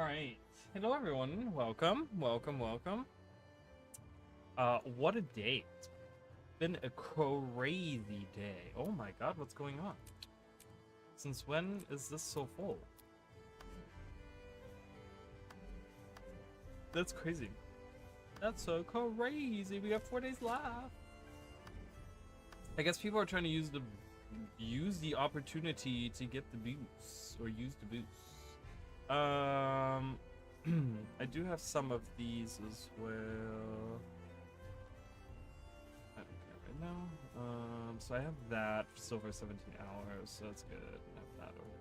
Alright. Hello everyone. Welcome. What a day. It's been a crazy day. Oh my god, what's going on? Since when is this so full? That's crazy. That's so crazy. We got 4 days left. I guess people are trying to use the opportunity to get the boosts or use the boosts. I do have some of these as well. I don't care right now. So I have that for silver 17 hours, so that's good. I have that over.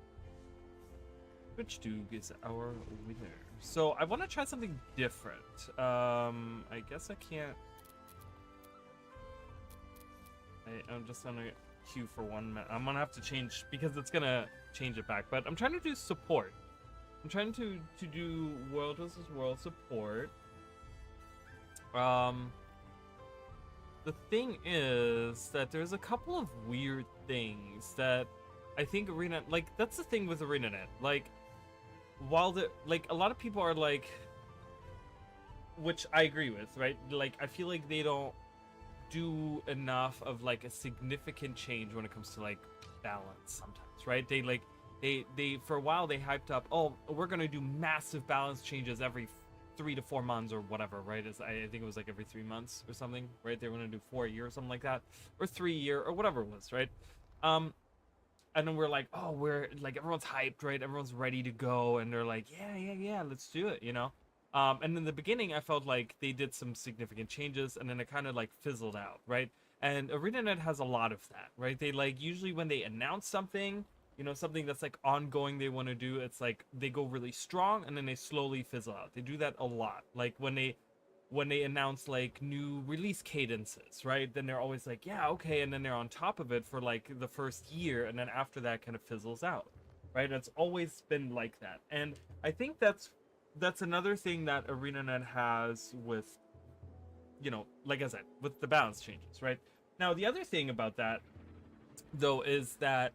Which Duke is our winner. So I want to try something different. I guess I can't. I'm just gonna queue for 1 minute. I'm gonna have to change because it's gonna change it back. But I'm trying to do support. I'm trying to do world versus world support. The thing is that there's a couple of weird things that I think Arena, like, that's the thing with ArenaNet. Like, while a lot of people are like, which I agree with, right? Like, I feel like they don't do enough of like a significant change when it comes to like balance sometimes, right? They for a while they hyped up, oh, we're gonna do massive balance changes every 3 to 4 months or whatever, right? I think it was like every 3 months or something, right? They were gonna do 4 a year or something like that, or 3 a year or whatever it was, right? And then we're like, oh, we're like, everyone's hyped, right? Everyone's ready to go, and they're like, yeah, let's do it, you know? And in the beginning, I felt like they did some significant changes, and then it kind of like fizzled out, right? And ArenaNet has a lot of that, right? They like usually when they announce something, you know, something that's like ongoing they want to do, it's like they go really strong and then they slowly fizzle out. They do that a lot. Like when they announce like new release cadences, right? Then they're always like, yeah, okay, and then they're on top of it for like the first year, and then after that kind of fizzles out, right? It's always been like that. And I think that's another thing that ArenaNet has with, you know, like I said, with the balance changes, right? Now, the other thing about that, though, is that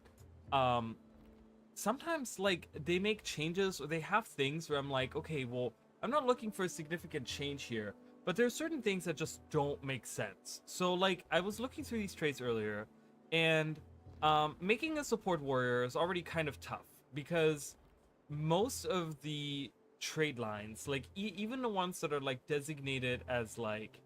sometimes like they make changes or they have things where I'm like, okay, well, I'm not looking for a significant change here, but there's certain things that just don't make sense. So like I was looking through these traits earlier, and making a support warrior is already kind of tough because most of the trade lines, like even the ones that are like designated as like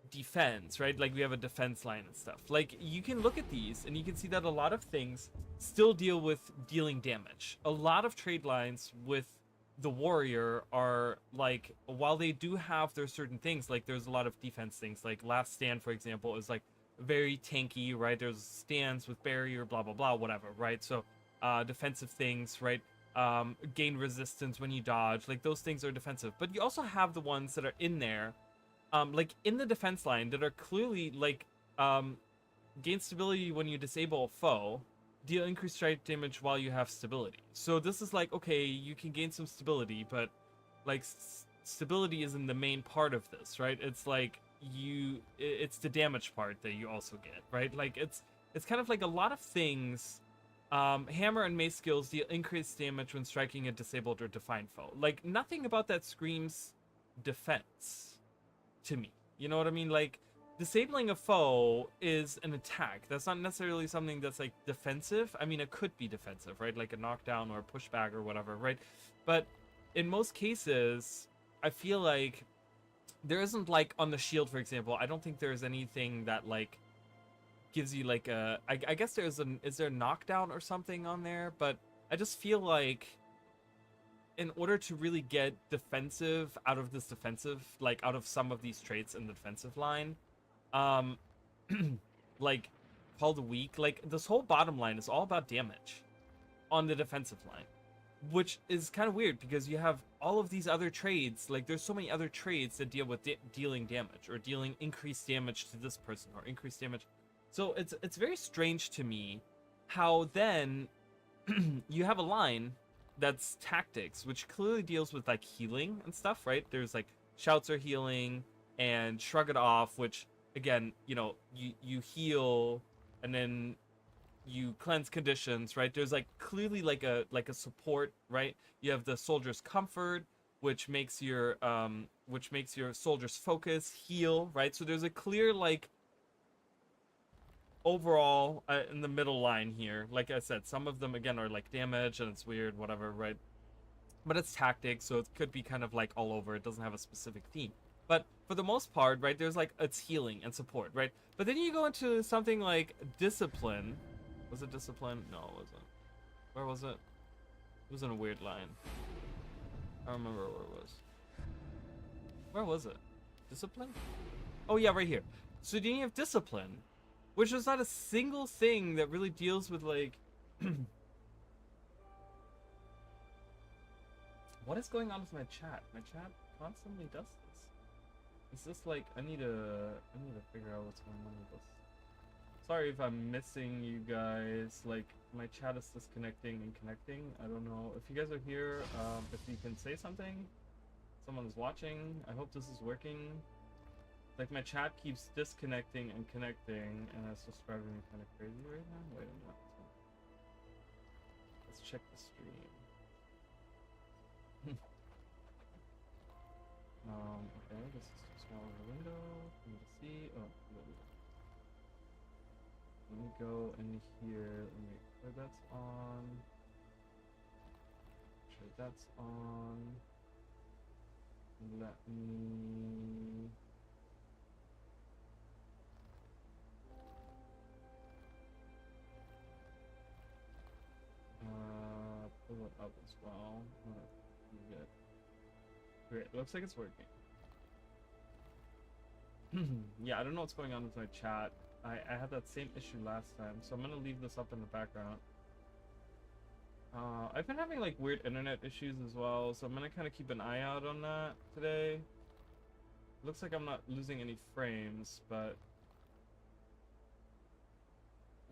defense, right? Like we have a defense line and stuff. Like you can look at these and you can see that a lot of things still deal with dealing damage. A lot of trade lines with the warrior are like, while they do have their certain things, like there's a lot of defense things. Like Last Stand, for example, is like very tanky, right? There's stands with barrier, blah blah blah, whatever, right? So defensive things, right? Gain resistance when you dodge, like those things are defensive. But you also have the ones that are in there, like in the defense line, that are clearly like gain stability when you disable a foe, deal increased strike damage while you have stability. So this is like, okay, you can gain some stability, but like stability isn't the main part of this, right? It's like it's the damage part that you also get, right? Like it's kind of like a lot of things. Hammer and mace skills deal increased damage when striking a disabled or defined foe. Like nothing about that screams defense to me. You know what I mean? Like disabling a foe is an attack. That's not necessarily something that's like defensive. I mean, it could be defensive, right? Like a knockdown or a pushback or whatever, right? But in most cases, I feel like there isn't, like on the shield, for example, I don't think there's anything that like gives you like a, I guess is there a knockdown or something on there? But I just feel like in order to really get defensive out of this defensive, like out of some of these traits in the defensive line, like called weak, like this whole bottom line is all about damage on the defensive line, which is kind of weird because you have all of these other trades. Like there's so many other trades that deal with dealing damage or dealing increased damage to this person or increased damage. So it's very strange to me how then you have a line that's tactics, which clearly deals with like healing and stuff, right? There's like shouts are healing and shrug it off, which again, you know, you heal and then you cleanse conditions, right? There's like clearly like a support, right? You have the soldier's comfort, which makes your soldiers focus, heal, right? So there's a clear like overall in the middle line here. Like I said, some of them again are like damage and it's weird, whatever, right? But it's tactics, so it could be kind of like all over. It doesn't have a specific theme. But for the most part, right, there's like it's healing and support, right? But then you go into something like discipline. Was it discipline? No, it wasn't. Where was it? It was in a weird line. I don't remember where it was. Where was it? Discipline? Oh yeah, right here. So then you have discipline, which is not a single thing that really deals with like what is going on with my chat? My chat constantly does this. It's just like I need to figure out what's going on with this. Sorry if I'm missing you guys. Like my chat is disconnecting and connecting. I don't know if you guys are here. If you can say something. Someone is watching. I hope this is working. Like my chat keeps disconnecting and connecting, and it's just driving me kind of crazy right now. Wait a minute. Let's check the stream. Okay, this is too small of a window for me to see. Oh, let me go in here. Let me make sure that's on. Make sure that's on. Let me. Pull it up as well. Good. Great, looks like it's working. Yeah, I don't know what's going on with my chat. I had that same issue last time, so I'm gonna leave this up in the background. I've been having like weird internet issues as well, so I'm gonna kind of keep an eye out on that today. Looks like I'm not losing any frames, but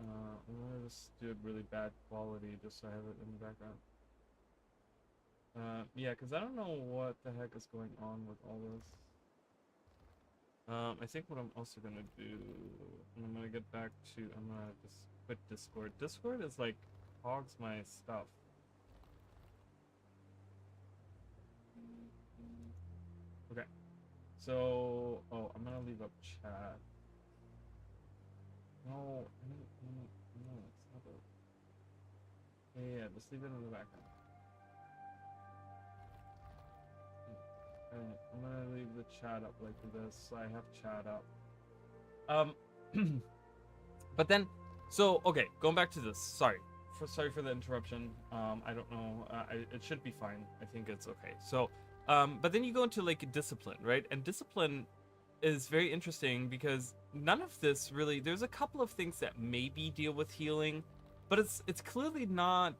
I'm gonna just do it really bad quality just so I have it in the background. Yeah, because I don't know what the heck is going on with all this. I think what I'm also gonna do, and I'm gonna get back to, I'm gonna just quit Discord. Discord is like, hogs my stuff. Okay, so, oh, I'm gonna leave up chat. No, no, it's not a... Yeah, just leave it in the background. I'm gonna leave the chat up like this, so I have chat up. But then, so, okay, going back to this, sorry for the interruption. I don't know, it should be fine. I think it's okay. So, but then you go into like discipline, right? And discipline is very interesting because none of this really, there's a couple of things that maybe deal with healing, but it's clearly not,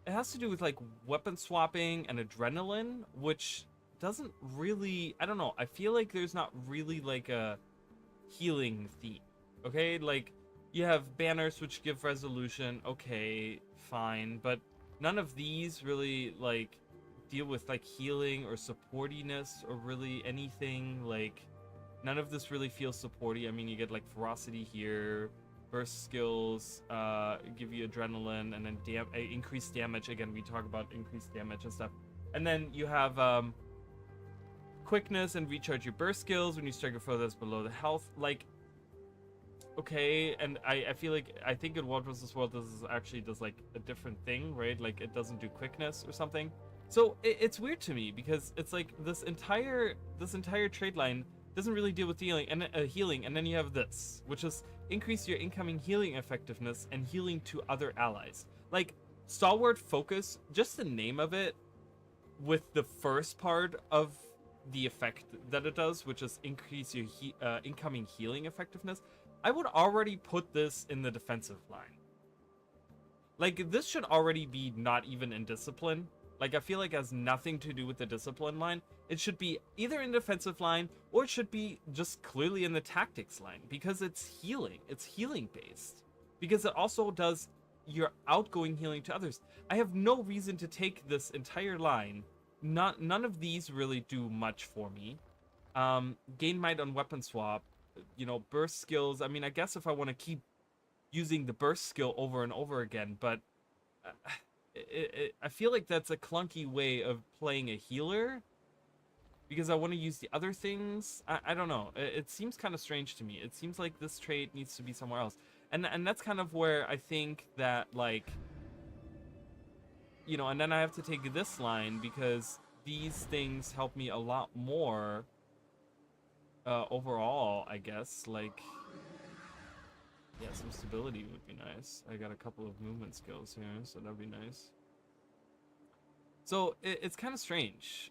it has to do with like weapon swapping and adrenaline, which doesn't really, I don't know, I feel like there's not really like a healing theme. Okay, like you have banners which give resolution, okay, fine, but none of these really like deal with like healing or supportiness or really anything. Like none of this really feels supporty. I mean, you get like ferocity here, burst skills give you adrenaline, and then increased damage. Again, we talk about increased damage and stuff, and then you have quickness and recharge your burst skills when you strike a foe that's below the health. Like, okay, and I feel like, I think in World vs. World this is actually does like a different thing, right? Like it doesn't do quickness or something. So it's weird to me because it's like this entire trade line doesn't really deal with healing, and then you have this, which is increase your incoming healing effectiveness and healing to other allies. Like stalwart focus, just the name of it, with the first part of the effect that it does, which is increase your incoming healing effectiveness, I would already put this in the defensive line. Like this should already be not even in discipline. Like I feel like it has nothing to do with the discipline line. It should be either in defensive line or it should be just clearly in the tactics line, because it's healing. It's healing based, because it also does your outgoing healing to others. I have no reason to take this entire line. None of these really do much for me. Gain might on weapon swap, you know, burst skills. I mean, I guess if I want to keep using the burst skill over and over again, but I feel like that's a clunky way of playing a healer because I want to use the other things. I don't know. It seems kind of strange to me. It seems like this trait needs to be somewhere else. And that's kind of where I think that, like, you know, and then I have to take this line because these things help me a lot more overall, I guess. Like, yeah, some stability would be nice. I got a couple of movement skills here, so that'd be nice. So it's kind of strange.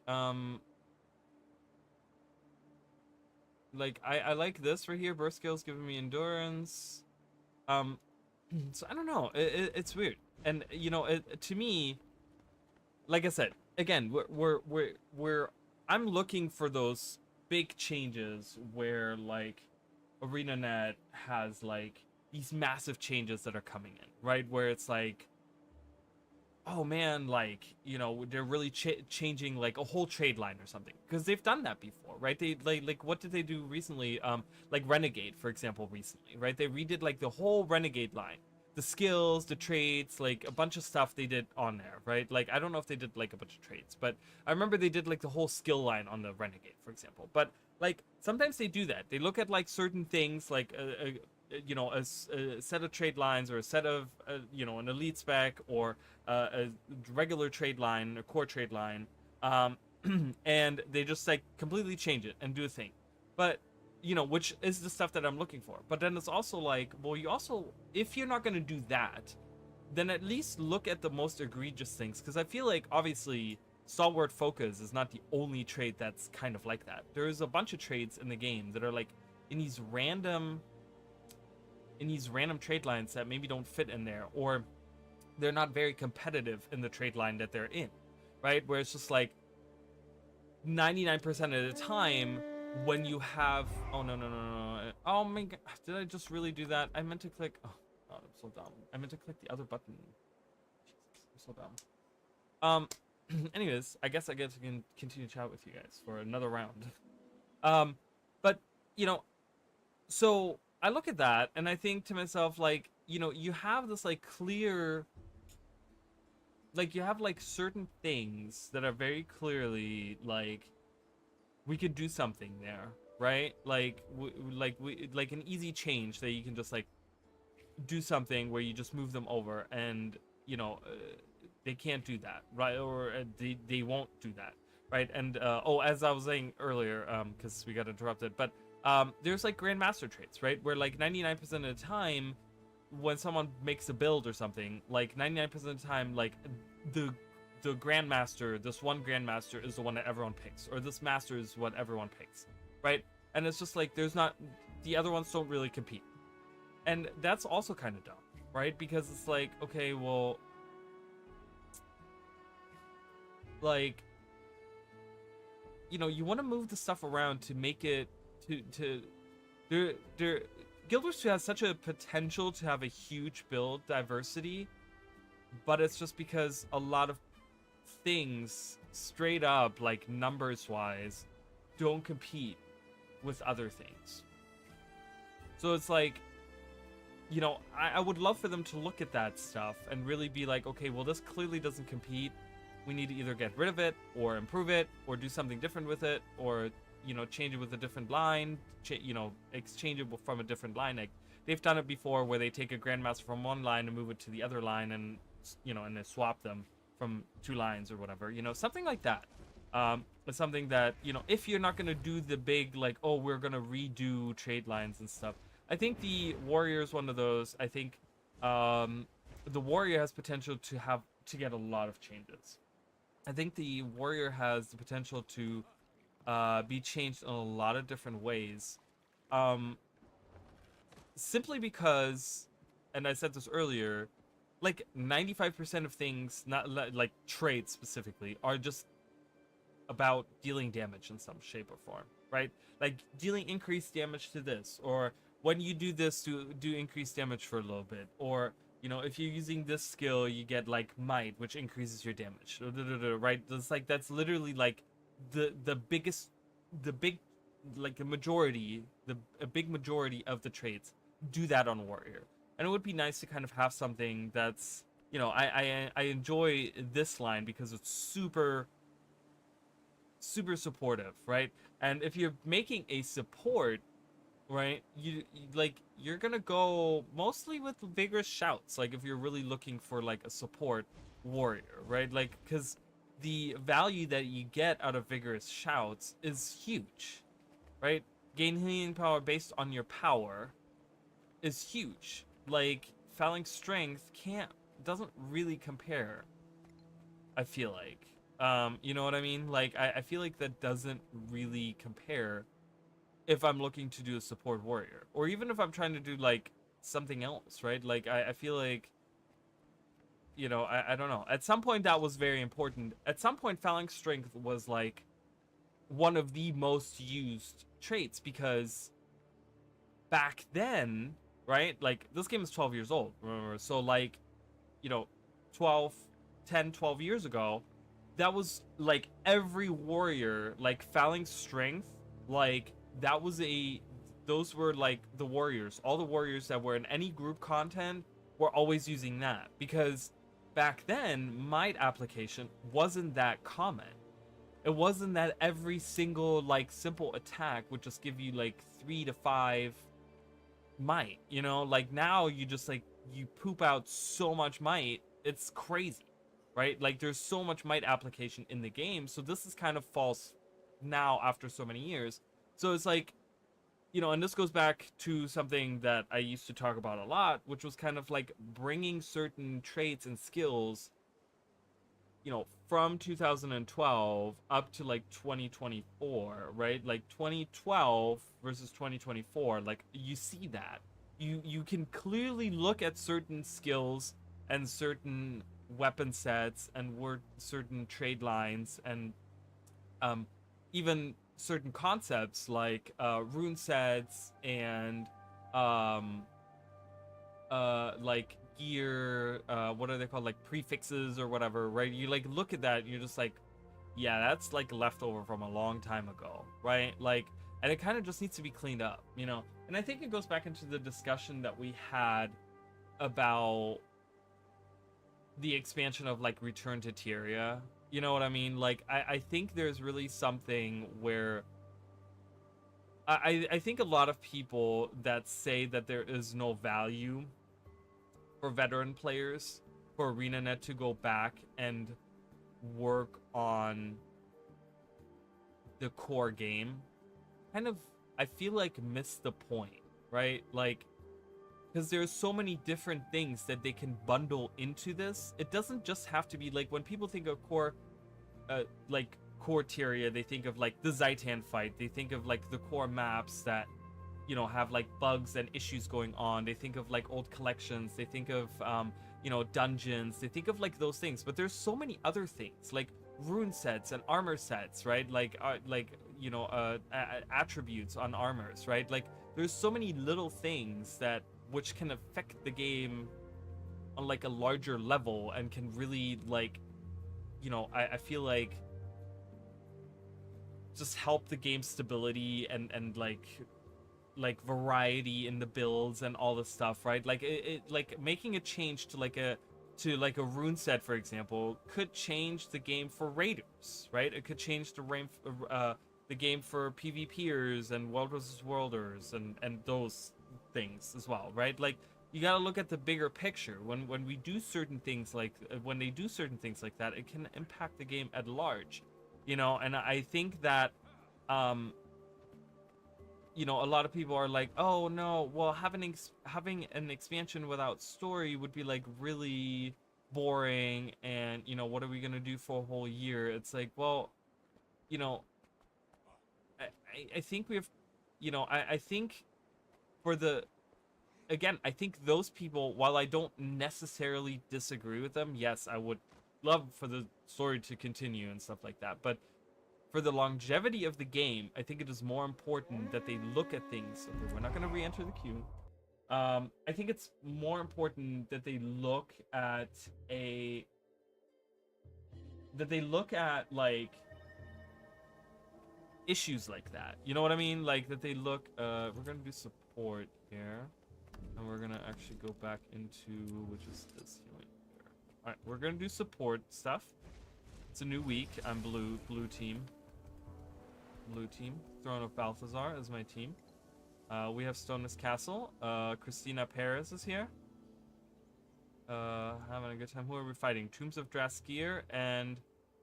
Like I like this right here. Burst skills giving me endurance. Um, so I don't know. It's weird, and you know, to me, like I said, again, we're I'm looking for those big changes where like ArenaNet has like these massive changes that are coming in, right? Where it's like, oh man, like, you know, they're really changing like a whole trade line or something, because they've done that before, right? They like what did they do recently? Like Renegade, for example, recently, right? They redid like the whole Renegade line, the skills, the traits, like a bunch of stuff they did on there, right? Like I don't know if they did like a bunch of traits, but I remember they did like the whole skill line on the Renegade, for example. But like sometimes they do that. They look at like certain things, like you know, a set of trade lines, or a set of you know, an elite spec, or a regular trade line, a core trade line, and they just like completely change it and do a thing. But you know, which is the stuff that I'm looking for. But then it's also like, well, you also, if you're not going to do that, then at least look at the most egregious things, because I feel like obviously Stalwart Focus is not the only trade that's kind of like that. There's a bunch of trades in the game that are like in these random trade lines that maybe don't fit in there, or they're not very competitive in the trade line that they're in, right? Where it's just like 99% of the time when you have, oh no, oh my god, did I just really do that? I meant to click, oh god, I'm so dumb. I meant to click the other button. Jesus, I'm so dumb. Anyways, I guess I get to continue to chat with you guys for another round. But you know, so I look at that and I think to myself, like, you know, you have this like clear, like you have like certain things that are very clearly like we could do something there, right? Like like an easy change that you can just like do something where you just move them over, and you know, they can't do that, right? Or they won't do that, right? And oh, as I was saying earlier, because we got interrupted, but there's like grandmaster traits, right? Where like 99% of the time when someone makes a build or something, like 99% of the time, like the grandmaster, this one grandmaster is the one that everyone picks, or this master is what everyone picks, right? And it's just like there's not, the other ones don't really compete, and that's also kind of dumb, right? Because it's like, okay, well, like, you know, you want to move the stuff around to make it to there Guild Wars 2 has such a potential to have a huge build diversity, but it's just because a lot of things straight up, like numbers wise, don't compete with other things. So it's like, you know, I would love for them to look at that stuff and really be like, okay, well, this clearly doesn't compete. We need to either get rid of it or improve it or do something different with it, or, you know, change it with a different line, you know, exchange it from a different line. Like they've done it before where they take a grandmaster from one line and move it to the other line, and, you know, and they swap them from two lines or whatever, you know, something like that. It's something that, you know, if you're not going to do the big, like, oh, we're going to redo trade lines and stuff. I think the Warrior is one of those. I think the Warrior has potential to get a lot of changes. I think the Warrior has the potential to be changed in a lot of different ways. Simply because, and I said this earlier, like 95% of things, not like traits specifically, are just about dealing damage in some shape or form, right? Like dealing increased damage to this, or when you do this to do increased damage for a little bit, or, you know, if you're using this skill, you get like might, which increases your damage, right? It's like, that's literally like the biggest, the big, like a big majority of the traits do that on Warrior. And it would be nice to kind of have something that's you know, I enjoy this line because it's super supportive, right? And if you're making a support, right, like you're gonna go mostly with vigorous shouts. Like if you're really looking for like a support warrior, right? Like because the value that you get out of vigorous shouts is huge, right? Gain healing power based on your power is huge. Like Phalanx strength doesn't really compare. I feel like, you know what I mean? Like I feel like that doesn't really compare if I'm looking to do a support warrior, or even if I'm trying to do like something else, right? Like I feel like, you know, I don't know. At some point that was very important. At some point, Phalanx strength was like one of the most used traits because back then, right? Like this game is 12 years old, remember? So like, you know, 12, 10, 12 years ago, that was like every warrior, like Phalanx strength, like that was those were like the warriors. All the warriors that were in any group content were always using that because back then, might application wasn't that common. It wasn't that every single like simple attack would just give you like 3 to 5 might, you know? Like now you just like you poop out so much might, it's crazy, right? Like there's so much might application in the game, so this is kind of false now after so many years. So it's like, you know, and this goes back to something that I used to talk about a lot, which was kind of like bringing certain traits and skills, you know, from 2012 up to like 2024, right? Like 2012 versus 2024, like you see that. You can clearly look at certain skills and certain weapon sets and word certain trade lines and um even certain concepts like rune sets and um like gear, what are they called, like prefixes or whatever, right? You like look at that and you're just like, yeah, that's like leftover from a long time ago, right? Like, and it kind of just needs to be cleaned up, you know. And I think it goes back into the discussion that we had about the expansion of like Return to Tyria, you know what I mean? Like I think there's really something where I think a lot of people that say that there is no value for veteran players for ArenaNet to go back and work on the core game kind of, I feel like, miss the point, right? Like because there's so many different things that they can bundle into this. It doesn't just have to be like when people think of core like core Tyria, they think of like the Zaitan fight, they think of like the core maps that, you know, have like bugs and issues going on. They think of like old collections, they think of you know, dungeons, they think of like those things. But there's so many other things like rune sets and armor sets, right? Like you know, attributes on armors, right? Like there's so many little things that which can affect the game on like a larger level and can really like, you know, I feel just help the game stability and like variety in the builds and all the stuff, right? Like it like making a change to like a rune set, for example, could change the game for raiders, right? It could change the game for PvPers and world versus worlders and those things as well, right? Like you got to look at the bigger picture. When we do certain things like when they do certain things like that, it can impact the game at large, you know. And I think that um you know, a lot of people are like, oh no, well, having an expansion without story would be like really boring, and you know, what are we gonna do for a whole year? It's like, well, you know, I think we have, you know, I think for the again, I think those people, while I don't necessarily disagree with them, yes, I would love for the story to continue and stuff like that, but for the longevity of the game, I think it is more important that they look at things. Okay, we're not going to re-enter the queue. I think it's more important that they look at like issues like that. You know what I mean? Like that they look. We're going to do support here, and we're going to actually go back into which is this healing here. All right, we're gonna do support stuff. It's a new week. I'm blue team. Blue team. Throne of Balthazar is my team. We have Stonus Castle. Christina Perez is here. Having a good time. Who are we fighting? Tombs of Draskir and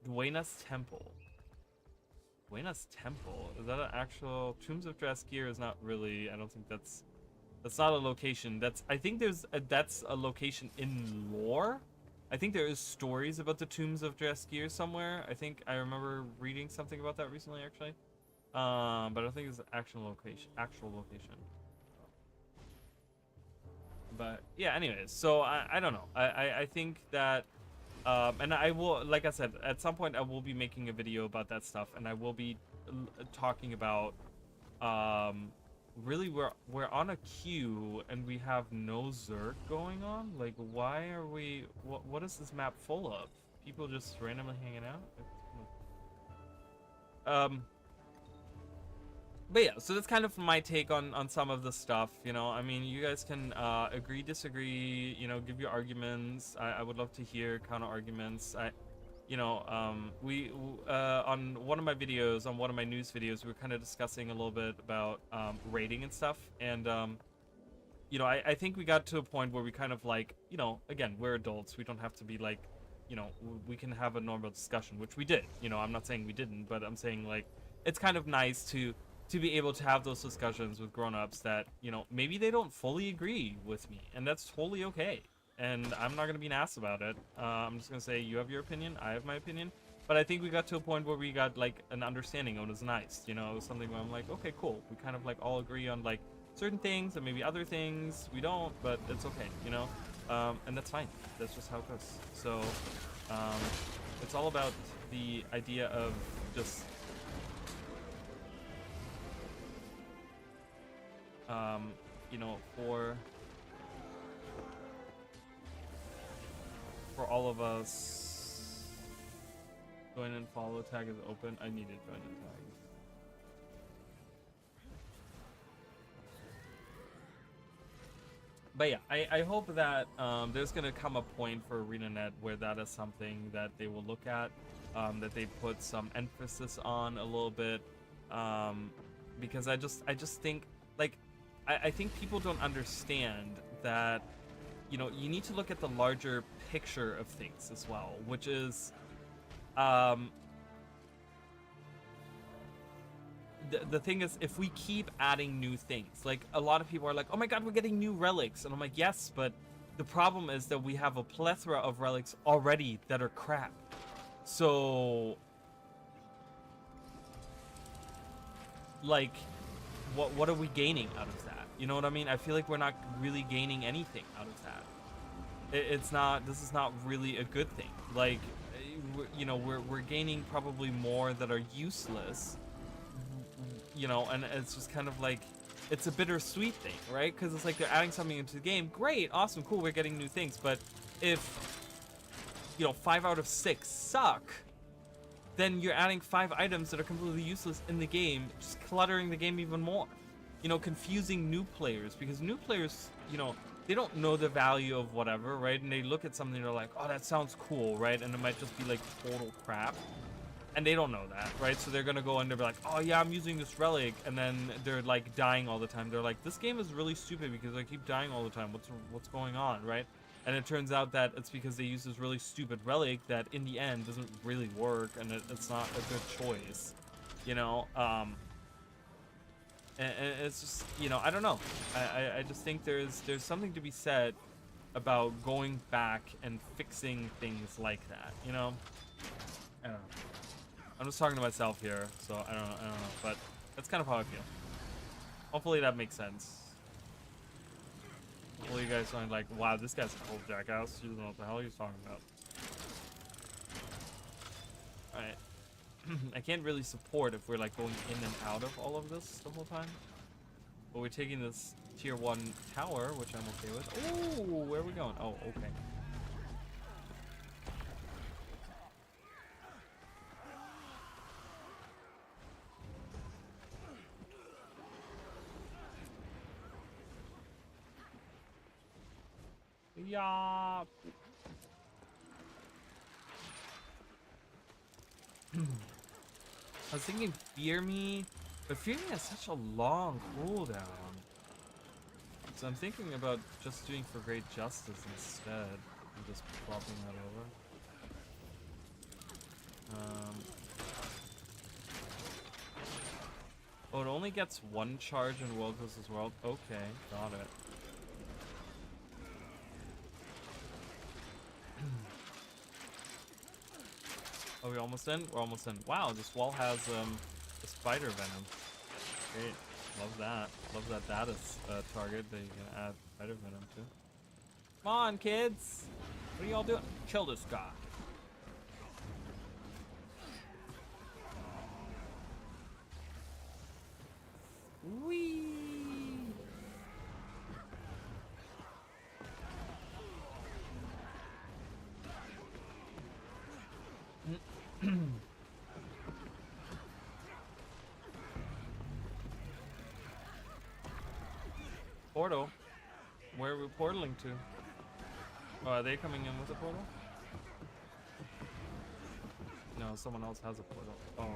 Duena's Temple. Duena's Temple? Is that an actual... Tombs of Draskir is not really... I don't think that's not a location. I think that's a location in lore. I think there is stories about the Tombs of Draskir somewhere. I think I remember reading something about that recently, actually. But I don't think it's an actual location. But yeah, anyways, so I don't know. I think that and I will, like I said, at some point I will be making a video about that stuff, and I will be talking about really we're on a queue and we have no Zerg going on. Like, why are we? What is this map full of? People just randomly hanging out? But yeah, so that's kind of my take on some of the stuff, you know. I mean, you guys can agree, disagree, you know, give your arguments. I would love to hear counter arguments. We on one of my videos, on one of my news videos, we were kind of discussing a little bit about rating and stuff. And, you know, I think we got to a point where we kind of like, you know, again, we're adults. We don't have to be like, you know, we can have a normal discussion, which we did. You know, I'm not saying we didn't, but I'm saying like, it's kind of nice to be able to have those discussions with grown-ups that, you know, maybe they don't fully agree with me, and that's totally okay. And I'm not gonna be an ass about it. I'm just gonna say, you have your opinion, I have my opinion. But I think we got to a point where we got like an understanding, and it was nice, you know. It was something where I'm like, okay, cool. We kind of like all agree on like certain things, and maybe other things we don't, but it's okay, you know. And that's fine. That's just how it goes. So it's all about the idea of just you know, for all of us. Join and follow tag is open. I need to join and tag. But yeah, I hope that there's gonna come a point for ArenaNet where that is something that they will look at, that they put some emphasis on a little bit, because I just think like I think people don't understand that, you know, you need to look at the larger picture of things as well, which is the thing is, if we keep adding new things, like a lot of people are like, oh my god, we're getting new relics, and I'm like, yes, but the problem is that we have a plethora of relics already that are crap. So like, what are we gaining out of that? You know what I mean? I feel like we're not really gaining anything out of that. It's not, this is not really a good thing. Like, you know, we're gaining probably more that are useless, you know, and it's just kind of like, it's a bittersweet thing, right? Because it's like they're adding something into the game. Great, awesome, cool, we're getting new things. But if, you know, 5 out of 6 suck, then you're adding 5 items that are completely useless in the game, just cluttering the game even more. You know, confusing new players, because new players, you know, they don't know the value of whatever, right? And they look at something and they're like, oh, that sounds cool, right? And it might just be like total crap. And they don't know that, right? So they're gonna go and they're like, oh yeah, I'm using this relic, and then they're like dying all the time. They're like, this game is really stupid because I keep dying all the time. What's going on, right? And it turns out that it's because they use this really stupid relic that in the end doesn't really work, and it's not a good choice, you know. And it's just, you know, I don't know. I just think there's something to be said about going back and fixing things like that, you know. I don't know. I'm just talking to myself here, so I don't know, but that's kind of how I feel. Hopefully that makes sense. Hopefully you guys aren't like, wow, this guy's a whole jackass. You don't know what the hell he's talking about. Alright. I can't really support if we're like going in and out of all of this the whole time. But we're taking this tier 1 tower, which I'm okay with. Oh, where are we going? Oh, okay. Yeah. I was thinking Fear Me, but Fear Me has such a long cooldown. So I'm thinking about just doing For Great Justice instead, and just swapping that over. Oh, it only gets one charge in World vs. World? Okay, got it. Are we almost in? We're almost in. Wow, this wall has the spider venom. Great. Love that. Love that that is a target that you can add spider venom to. Come on, kids! What are y'all doing? Kill this guy. Whee! Portal? Where are we portaling to? Oh, are they coming in with a portal? No, someone else has a portal. Oh.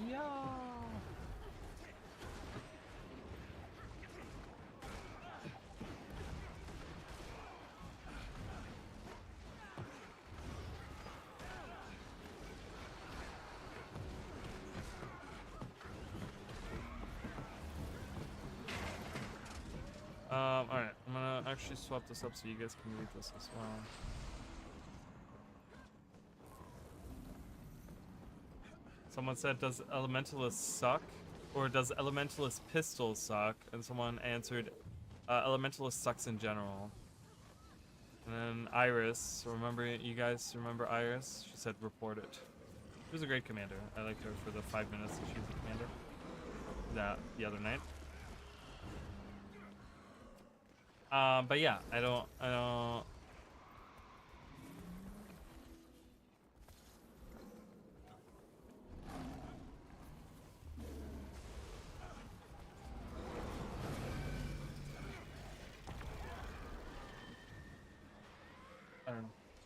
Yeah. Alright, I'm gonna actually swap this up so you guys can read this as well. Someone said, does Elementalist suck? Or does Elementalist pistol suck? And someone answered, Elementalist sucks in general. And then Iris, you guys remember Iris? She said, report it. She was a great commander. I liked her for the 5 minutes that she was a commander. The other night. But yeah, I don't. I don't know.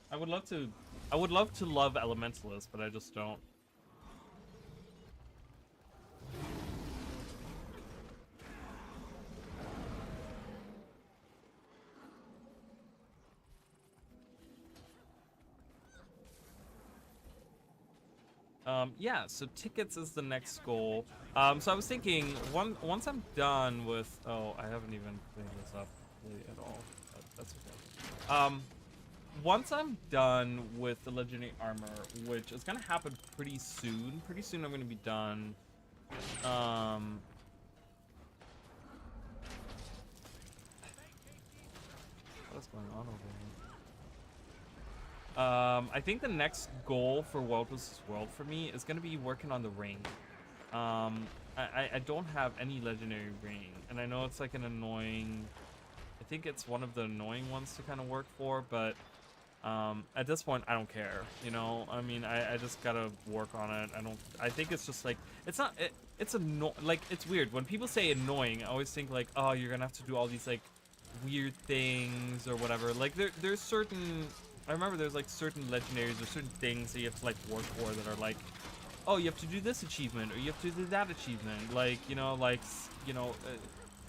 I would love to love Elementalist, but I just don't. Yeah, so tickets is the next goal. So I was thinking, once I'm done with, oh, I haven't even cleaned this up really at all, but that's okay. Once I'm done with the Legendary Armor, which is gonna happen pretty soon I'm gonna be done. What's going on over here? I think the next goal for World vs. World for me is gonna be working on the ring. I don't have any legendary ring, and I know it's like an annoying. I think it's one of the annoying ones to kind of work for, but at this point I don't care. You know, I mean, I just gotta work on it. I think it's just like it's not. It's like it's weird when people say annoying. I always think like, oh, you're gonna have to do all these like weird things or whatever. Like there's certain. I remember there's like certain legendaries or certain things that you have to like work for that are like, oh, you have to do this achievement or you have to do that achievement. Like, you know,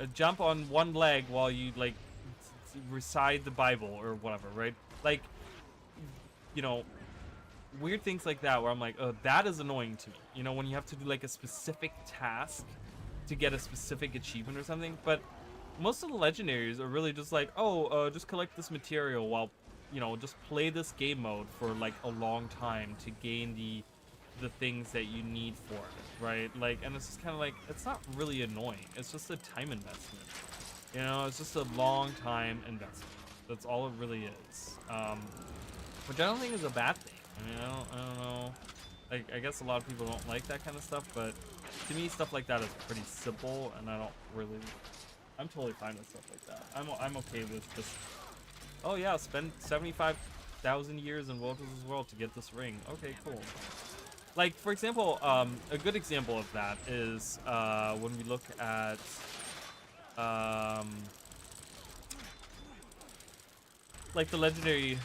a jump on one leg while you like recite the Bible or whatever, right? Like, you know, weird things like that where I'm like, oh, that is annoying to me. You know, when you have to do like a specific task to get a specific achievement or something. But most of the legendaries are really just like, oh, just collect this material while, you know, just play this game mode for like a long time to gain the things that you need for it, right? Like, and it's just kind of like, it's not really annoying. It's just a time investment. You know, it's just a long time investment. That's all it really is. Which I don't think is a bad thing. I mean, I don't know. Like, I guess a lot of people don't like that kind of stuff, but to me, stuff like that is pretty simple, and I don't really. I'm totally fine with stuff like that. I'm okay with just. Oh yeah, spend 75 1,000 years in World vs. World to get this ring. Okay, cool. Like, for example, a good example of that is when we look at like the legendary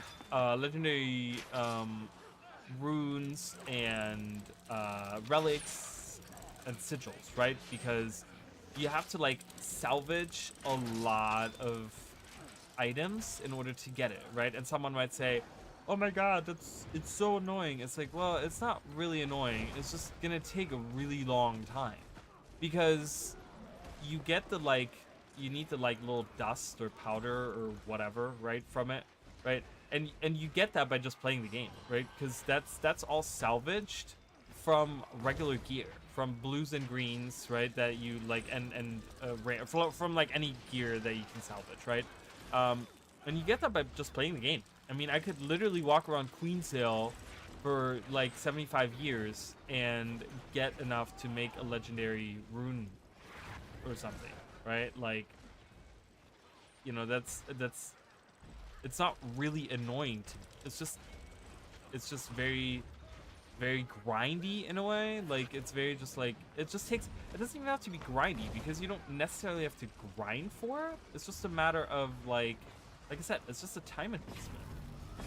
runes and relics and sigils, right? Because you have to like salvage a lot of items in order to get it, right? And someone might say, oh my god, it's so annoying. It's like, well, it's not really annoying. It's just gonna take a really long time because you get the like, you need the like little dust or powder or whatever, right, from it, right? And you get that by just playing the game, right? Because that's all salvaged from regular gear, from blues and greens, right? That you like, and from like any gear that you can salvage, right? And you get that by just playing the game. I mean, I could literally walk around Queensale for like 75 years and get enough to make a legendary rune or something, right? Like, you know, that's it's not really annoying to me. It's just very grindy in a way. Like, it's very just like, it just takes, it doesn't even have to be grindy because you don't necessarily have to grind for it. It's just a matter of like I said, it's just a time investment.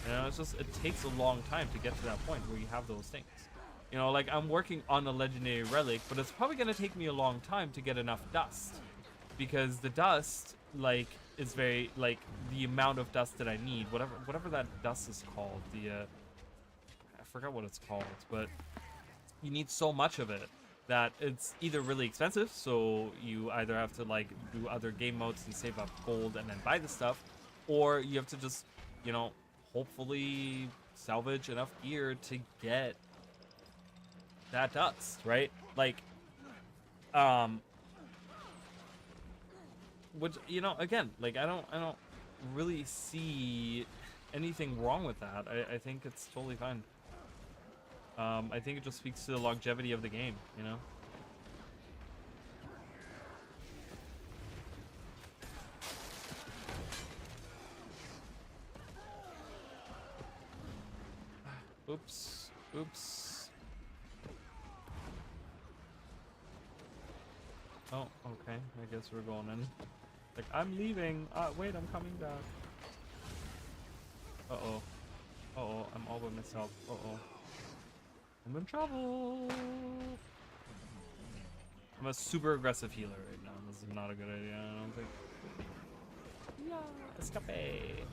You know, it's just, it takes a long time to get to that point where you have those things. You know, like I'm working on a legendary relic, but it's probably gonna take me a long time to get enough dust, because the dust, like, is very, like, the amount of dust that I need, whatever that dust is called, the I forgot what it's called, but you need so much of it that it's either really expensive, so you either have to like do other game modes and save up gold and then buy the stuff, or you have to just, you know, hopefully salvage enough gear to get that dust, right? Like, which, you know, again, like I don't really see anything wrong with that. I think it's totally fine. I think it just speaks to the longevity of the game, you know? Oops. Oops. Oh, okay. I guess we're going in. Like, I'm leaving. Wait, I'm coming back. Uh-oh. Uh-oh, I'm all by myself. Uh-oh. I'm in trouble. I'm a super aggressive healer right now. This is not a good idea, I don't think. Yeah, escape.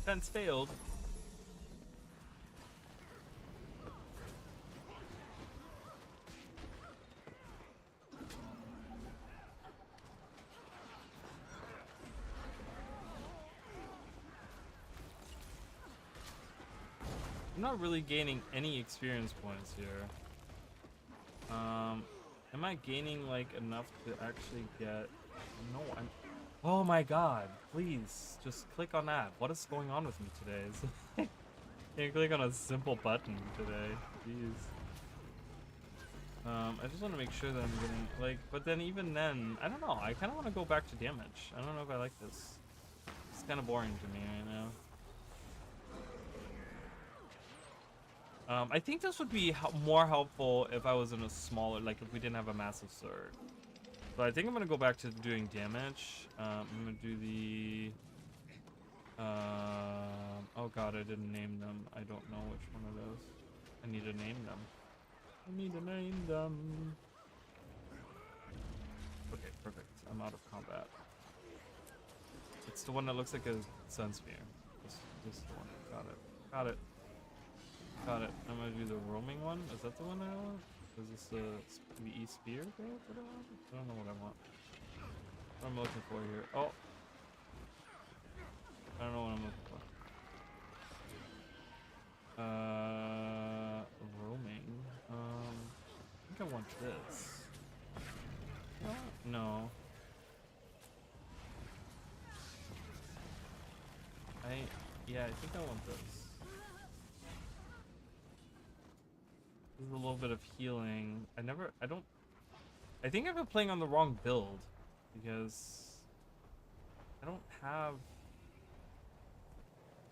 Fence failed. I'm not really gaining any experience points here. Am I gaining like enough to actually get? No, I'm. Oh my god! Please, just click on that. What is going on with me today? Can't click on a simple button today. Jeez. I just want to make sure that I'm getting like. But then even then, I don't know. I kind of want to go back to damage. I don't know if I like this. It's kind of boring to me right now. I think this would be more helpful if I was in a smaller, like if we didn't have a massive sword. So I think I'm gonna go back to doing damage. I'm gonna do the. Oh god, I didn't name them. I don't know which one of those. I need to name them. I need to name them. Okay, perfect. I'm out of combat. It's the one that looks like a sun spear. This is the one. Got it. Got it. Got it. I'm gonna do the roaming one. Is that the one I want? Is this the E-spear that I want? I don't know what I want. What am I looking for here? Oh! I don't know what I'm looking for. Roaming. I think I want this. No. Yeah, I think I want this. This is a little bit of healing. I think I've been playing on the wrong build because I don't have.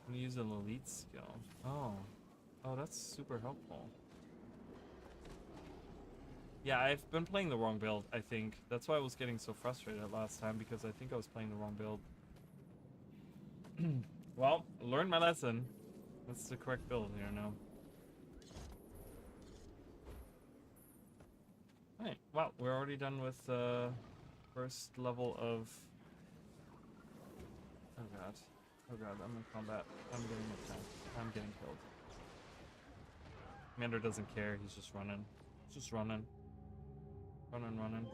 I'm gonna use an elite skill. Oh, that's super helpful. Yeah, I've been playing the wrong build, I think. That's why I was getting so frustrated last time, because I think I was playing the wrong build. Well, learned my lesson. That's the correct build here now. Alright, wow, we're already done with the first level of... Oh god, I'm in combat. I'm getting attacked. I'm getting killed. Commander doesn't care, he's just running. He's just running. Running.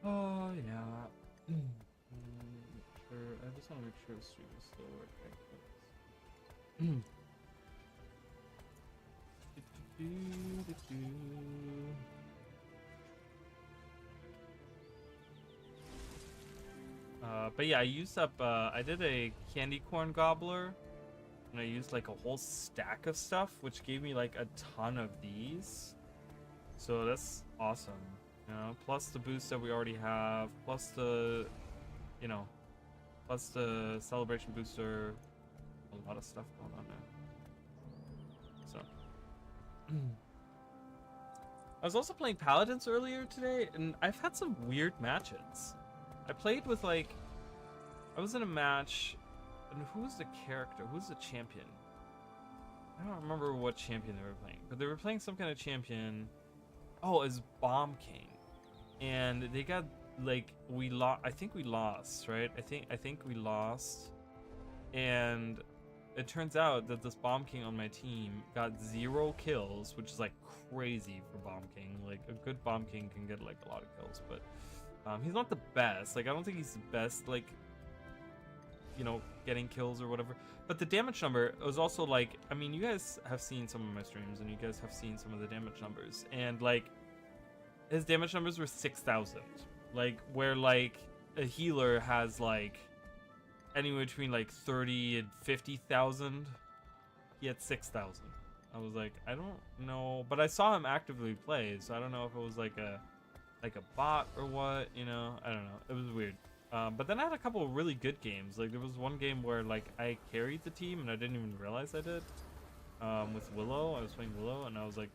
Oh, yeah. Sure, I just want to make sure the stream is still working. But yeah, I used up, I did a candy corn gobbler, and I used like a whole stack of stuff, which gave me like a ton of these. So that's awesome. You know, plus the boost that we already have, plus the, plus the celebration booster, a lot of stuff going on there. So, I was also playing Paladins earlier today, and I've had some weird matches. I played with I was in a match, and who's the character? Who's the champion? I don't remember what champion they were playing, but they were playing some kind of champion. Oh, it's Bomb King. And they got we lost. I think we lost, right? I think we lost. And it turns out that this Bomb King on my team got 0 kills, which is like crazy for Bomb King. Like a good Bomb King can get like a lot of kills, but he's not the best. Like I don't think he's the best, like, getting kills or whatever. But the damage number was also like, I mean, you guys have seen some of my streams and you guys have seen some of the damage numbers, and like his damage numbers were 6,000. Like where like a healer has like anywhere between like 30 and 50,000. He had 6,000. I was like, I don't know, but I saw him actively play, so I don't know if it was like a bot or what, I don't know. It was weird. But then I had a couple of really good games. Like there was one game where like I carried the team and I didn't even realize I did. With Willow, I was playing Willow and I was like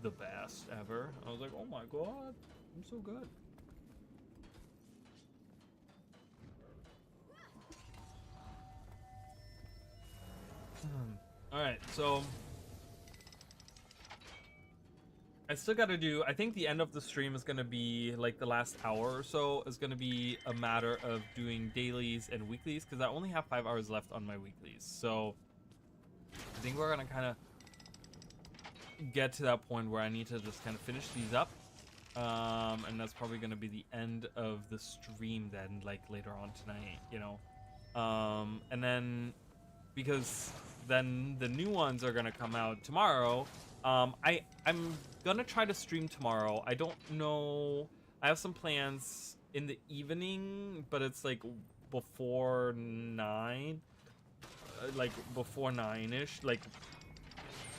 the best ever. I was like, oh my god, I'm so good. All right, so I still got to do, I think the end of the stream is going to be like the last hour or so is going to be a matter of doing dailies and weeklies, because I only have 5 hours left on my weeklies. So I think we're going to kind of get to that point where I need to just kind of finish these up. And that's probably going to be the end of the stream then, like later on tonight, and then because then the new ones are going to come out tomorrow. I'm gonna try to stream tomorrow. I don't know. I have some plans in the evening, but it's like before 9, like before 9ish. Like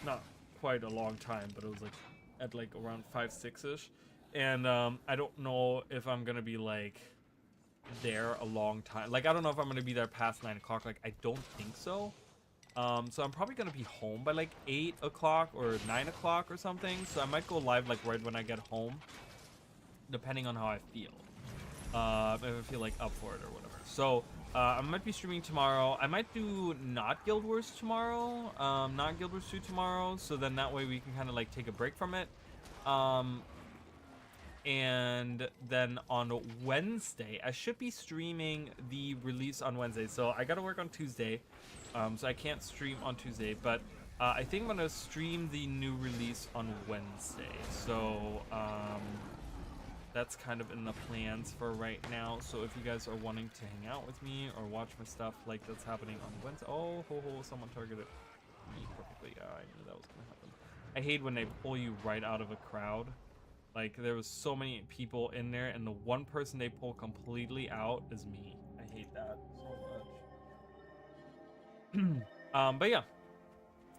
not quite a long time, but it was like at like around 5-6ish. And I don't know if I'm gonna be like there a long time. Like I don't know if I'm gonna be there past 9 o'clock. Like I don't think so. So I'm probably gonna be home by like 8 o'clock or 9 o'clock or something. So I might go live like right when I get home, depending on how I feel. If I feel like up for it or whatever. So I might be streaming tomorrow. I might do not Guild Wars tomorrow, not Guild Wars 2 tomorrow, so then that way we can kind of like take a break from it. And then on Wednesday, I should be streaming the release on Wednesday. So I gotta work on Tuesday, so I can't stream on Tuesday, but I think I'm gonna stream the new release on Wednesday. So that's kind of in the plans for right now. So if you guys are wanting to hang out with me or watch my stuff like that's happening on Wednesday. Oh, someone targeted me perfectly. Yeah, I knew that was gonna happen. I hate when they pull you right out of a crowd. Like, there was so many people in there, and the one person they pull completely out is me. I hate that so much. But yeah.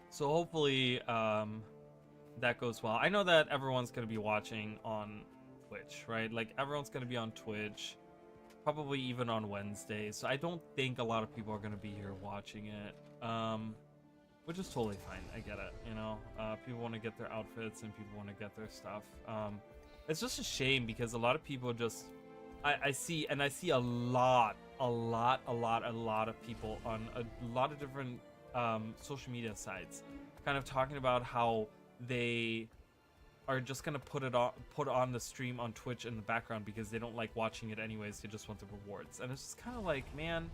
So hopefully, that goes well. I know that everyone's going to be watching on Twitch, right? Like, everyone's going to be on Twitch, probably even on Wednesday. So I don't think a lot of people are going to be here watching it. Which is totally fine. I get it, you know. People want to get their outfits and people want to get their stuff. It's just a shame because a lot of people just, I see a lot of people on a lot of different social media sites, kind of talking about how they are just gonna put on the stream on Twitch in the background because they don't like watching it anyways. They just want the rewards, and it's just kind of like, man,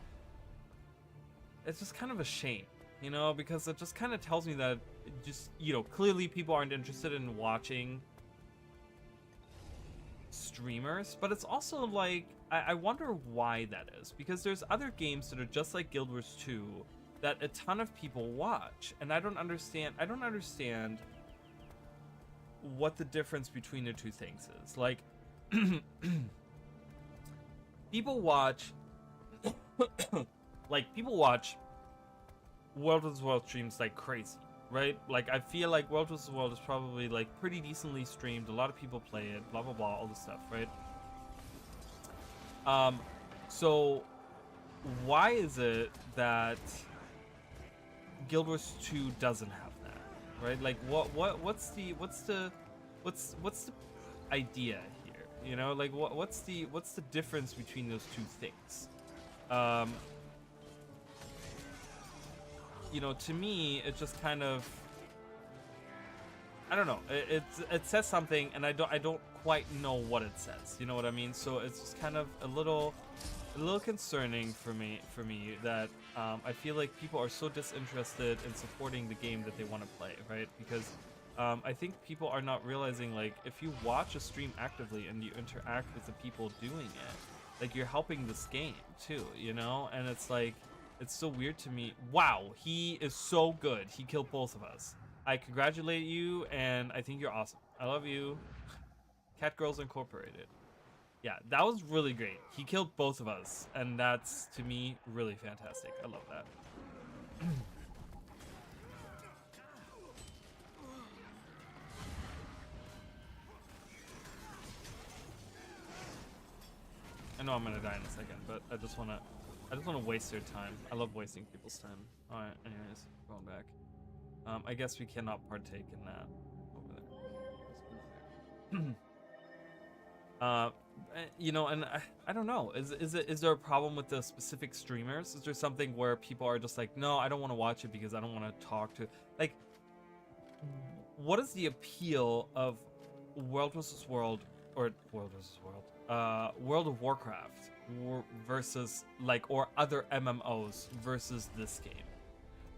it's just kind of a shame. You know, because it just kind of tells me that just, you know, clearly people aren't interested in watching streamers, but it's also like, I wonder why that is, because there's other games that are just like Guild Wars 2 that a ton of people watch, and I don't understand what the difference between the two things is. Like, people watch World vs. World streams like crazy, right? Like, I feel like World vs. World is probably like pretty decently streamed. A lot of people play it, blah blah blah, all this stuff, right? So why is it that Guild Wars 2 doesn't have that, right? Like, what's the idea here? You know, like what's the difference between those two things? You know, to me, it just kind of, I don't know. It says something, and I don't quite know what it says. You know what I mean? So it's just kind of a little concerning for me that I feel like people are so disinterested in supporting the game that they want to play, right? Because I think people are not realizing, like, if you watch a stream actively and you interact with the people doing it, like, you're helping this game too, you know? And it's like, it's so weird to me. Wow, he is so good. He killed both of us. I congratulate you, and I think you're awesome. I love you. Cat Girls Incorporated. Yeah, that was really great. He killed both of us, and that's, to me, really fantastic. I love that. I know I'm gonna die in a second, but I just wanna waste their time. I love wasting people's time. All right, anyways, going back. I guess we cannot partake in that over there. You know, and I don't know. Is there a problem with the specific streamers? Is there something where people are just like, no, I don't want to watch it because I don't want to talk to, like, what is the appeal of World vs. World, or World vs. World, World of Warcraft versus, like, or other MMOs versus this game,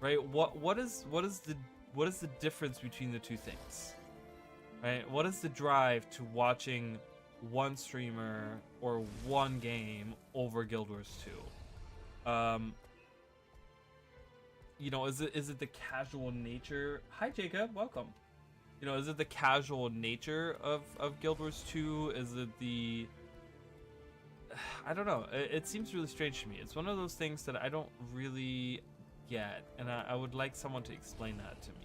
right? What is the difference between the two things, right? What is the drive to watching one streamer or one game over Guild Wars 2? You know, is it the casual nature? Hi Jacob, welcome. You know, is it the casual nature of Guild Wars 2? Is it the, I don't know. It seems really strange to me. It's one of those things that I don't really get, and I would like someone to explain that to me.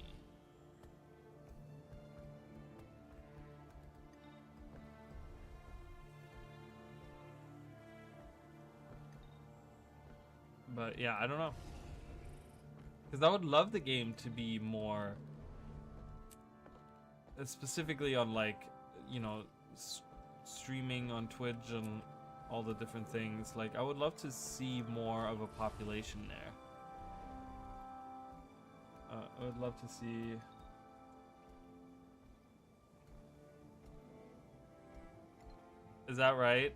But yeah, I don't know. Because I would love the game to be more, specifically on, like, you know, streaming on Twitch and all the different things. Like, I would love to see more of a population there. I would love to see. Is that right?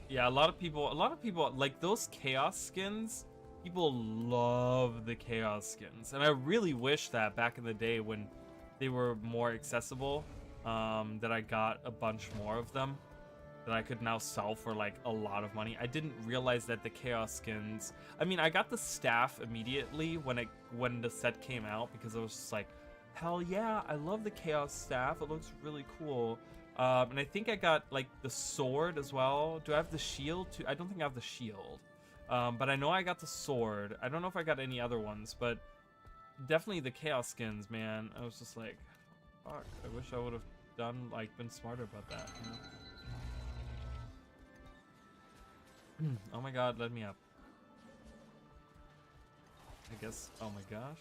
Yeah, a lot of people like those chaos skins. People love the chaos skins, and I really wish that back in the day when they were more accessible, that I got a bunch more of them that I could now sell for like a lot of money. I didn't realize that the chaos skins. I mean, I got the staff immediately when the set came out because I was just like, hell yeah, I love the chaos staff. It looks really cool. And I think I got like the sword as well. Do I have the shield too? I don't think I have the shield. But I know I got the sword. I don't know if I got any other ones, but definitely the chaos skins, man. I was just like, fuck, I wish I would have been smarter about that, you know? Oh my god, let me up. I guess, oh my gosh.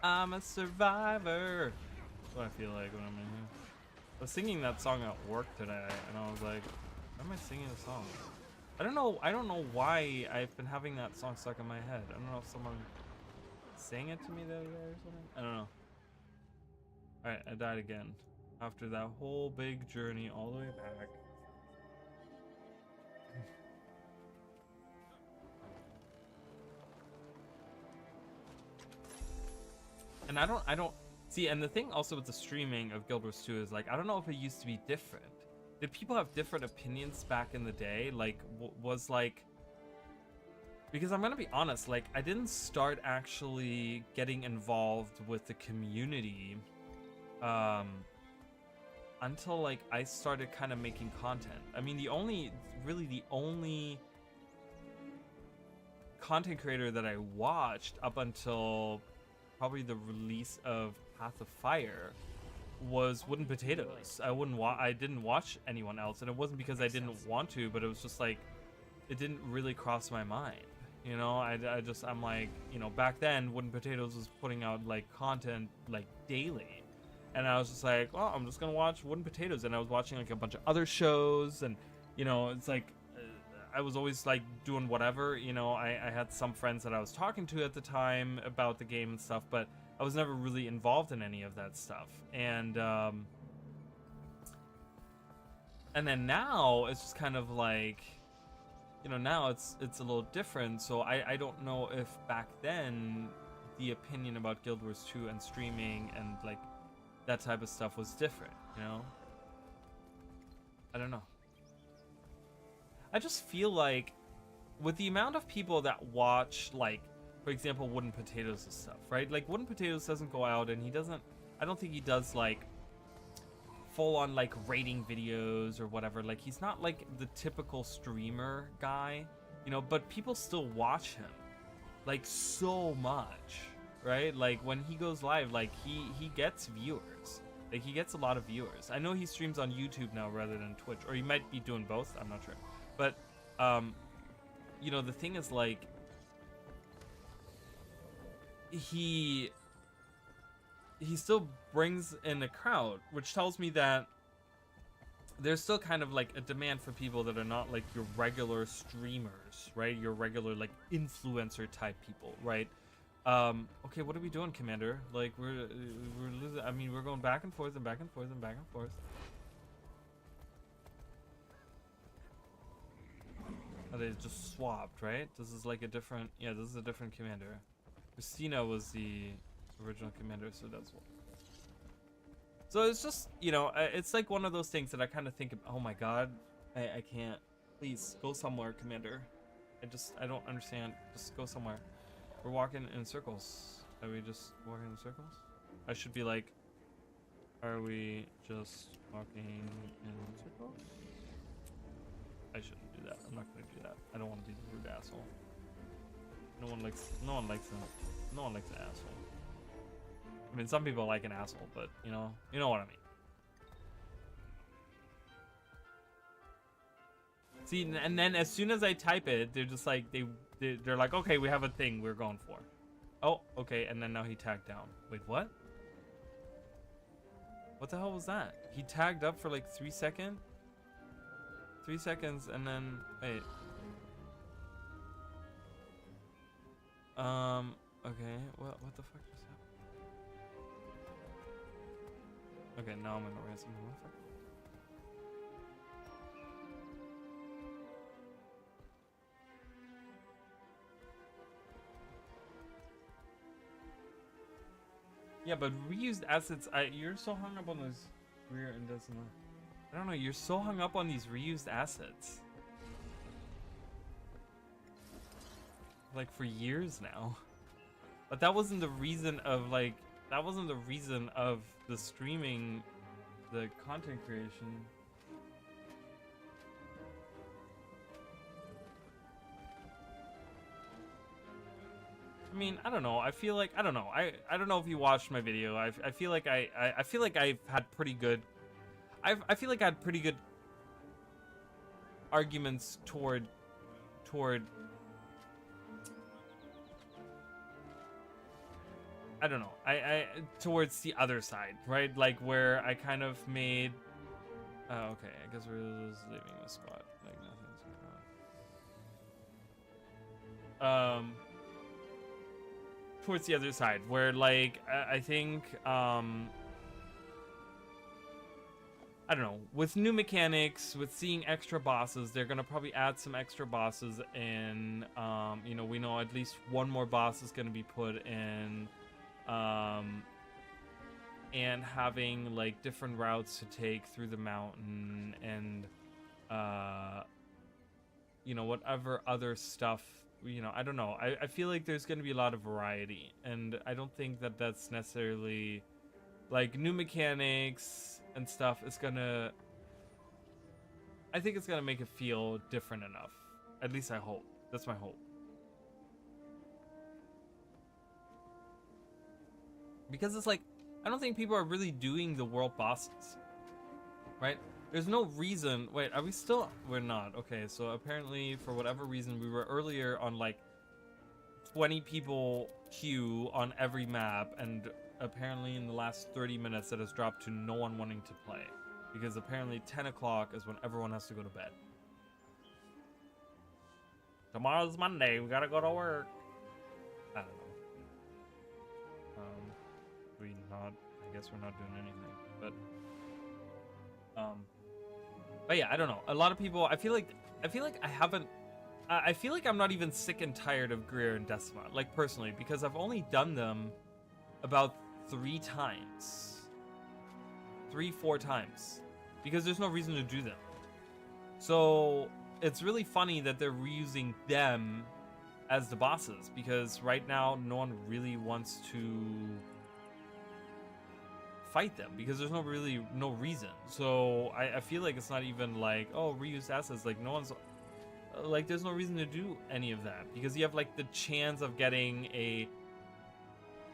I'm a survivor. That's what I feel like when I'm in here. I was singing that song at work today, and I was like, why am I singing a song? I don't know why I've been having that song stuck in my head. I don't know if someone sang it to me the other day or something. I don't know. Alright, I died again. After that whole big journey all the way back. And I don't see, and the thing also with the streaming of Guild Wars 2 is like, I don't know if it used to be different. Did people have different opinions back in the day? Like, was like, because I'm gonna be honest, like, I didn't start actually getting involved with the community until like I started kind of making content. I mean, the only content creator that I watched up until probably the release of Path of Fire was Wooden Potatoes. I didn't watch anyone else, and it wasn't because I didn't want to, but it was just like it didn't really cross my mind. You know, I'm like, you know, back then Wooden Potatoes was putting out like content like daily, and I was just like, well, I'm just gonna watch Wooden Potatoes, and I was watching like a bunch of other shows, and you know, it's like I was always like doing whatever, you know. I had some friends that I was talking to at the time about the game and stuff, but I was never really involved in any of that stuff. And then now it's just kind of like, you know, now it's a little different. So I don't know if back then the opinion about Guild Wars 2 and streaming and like that type of stuff was different, you know. I don't know. I just feel like with the amount of people that watch, like, for example, Wooden Potatoes and stuff, right? Like, Wooden Potatoes doesn't go out and I don't think he does, like, full-on, like, rating videos or whatever. Like, he's not, like, the typical streamer guy, you know, but people still watch him, like, so much, right? Like, when he goes live, like, he gets viewers. Like, he gets a lot of viewers. I know he streams on YouTube now rather than Twitch, or he might be doing both, I'm not sure. But, you know, the thing is, like, he still brings in a crowd, which tells me that there's still kind of, like, a demand for people that are not, like, your regular streamers, right? Your regular, like, influencer type people, right? Okay, what are we doing, Commander? Like, we're losing. I mean, we're going back and forth and back and forth and back and forth. Oh, they just swapped, right? This is like a different, yeah, this is a different commander. Christina was the original commander, so that's what. So it's just, you know, it's like one of those things that I kind of think of, oh my god, I can't. Please, go somewhere, commander. I don't understand. Just go somewhere. We're walking in circles. Are we just walking in circles? I should be like, are we just walking in circles? I shouldn't do that. I'm not gonna do that. I don't want to be the rude asshole. No one likes an asshole. I mean, some people like an asshole, but you know what I mean. See, and then as soon as I type it, they're just like they're like, okay, we have a thing we're going for. Oh, okay, and then now he tagged down. Wait, what? What the hell was that? He tagged up for like 3 seconds? 3 seconds, and then wait. Okay, what the fuck just happened? Okay, now I'm gonna raise him. Yeah, but reused assets, you're so hung up on those rear and decimal. I don't know, you're so hung up on these reused assets. Like for years now. But that wasn't the reason of like, that wasn't the reason of the streaming, the content creation. I mean, I don't know. I feel like I don't know. I don't know if you watched my video. I feel like I feel like I've had pretty good. I feel like I had pretty good arguments toward. I don't know. I towards the other side, right? Like where I kind of made. Oh, okay. I guess we're just leaving the squad. Like nothing's going on. Towards the other side, where like I think I don't know, with new mechanics, with seeing extra bosses, they're gonna probably add some extra bosses in. You know, we know at least one more boss is gonna be put in, and having like different routes to take through the mountain, and you know, whatever other stuff. You know, I don't know. I feel like there's going to be a lot of variety, and I don't think that that's necessarily like new mechanics and stuff is gonna. I think it's gonna make it feel different enough. At least I hope. That's my hope. Because it's like, I don't think people are really doing the world bosses, right? There's no reason. Wait, are we still? We're not. Okay, so apparently for whatever reason we were earlier on like 20 people queue on every map, and apparently in the last 30 minutes that has dropped to no one wanting to play, because apparently 10 o'clock is when everyone has to go to bed. Tomorrow's Monday. We gotta go to work. I don't know. We not. I guess we're not doing anything, but yeah, I don't know. A lot of people, I feel like I haven't. I feel like I'm not even sick and tired of Greer and Decima, like personally, because I've only done them about 3 times, 4 times, because there's no reason to do them. So it's really funny that they're reusing them as the bosses, because right now no one really wants to fight them, because there's no reason. So I feel like it's not even like, oh, reuse assets. Like no one's like, there's no reason to do any of that, because you have like the chance of getting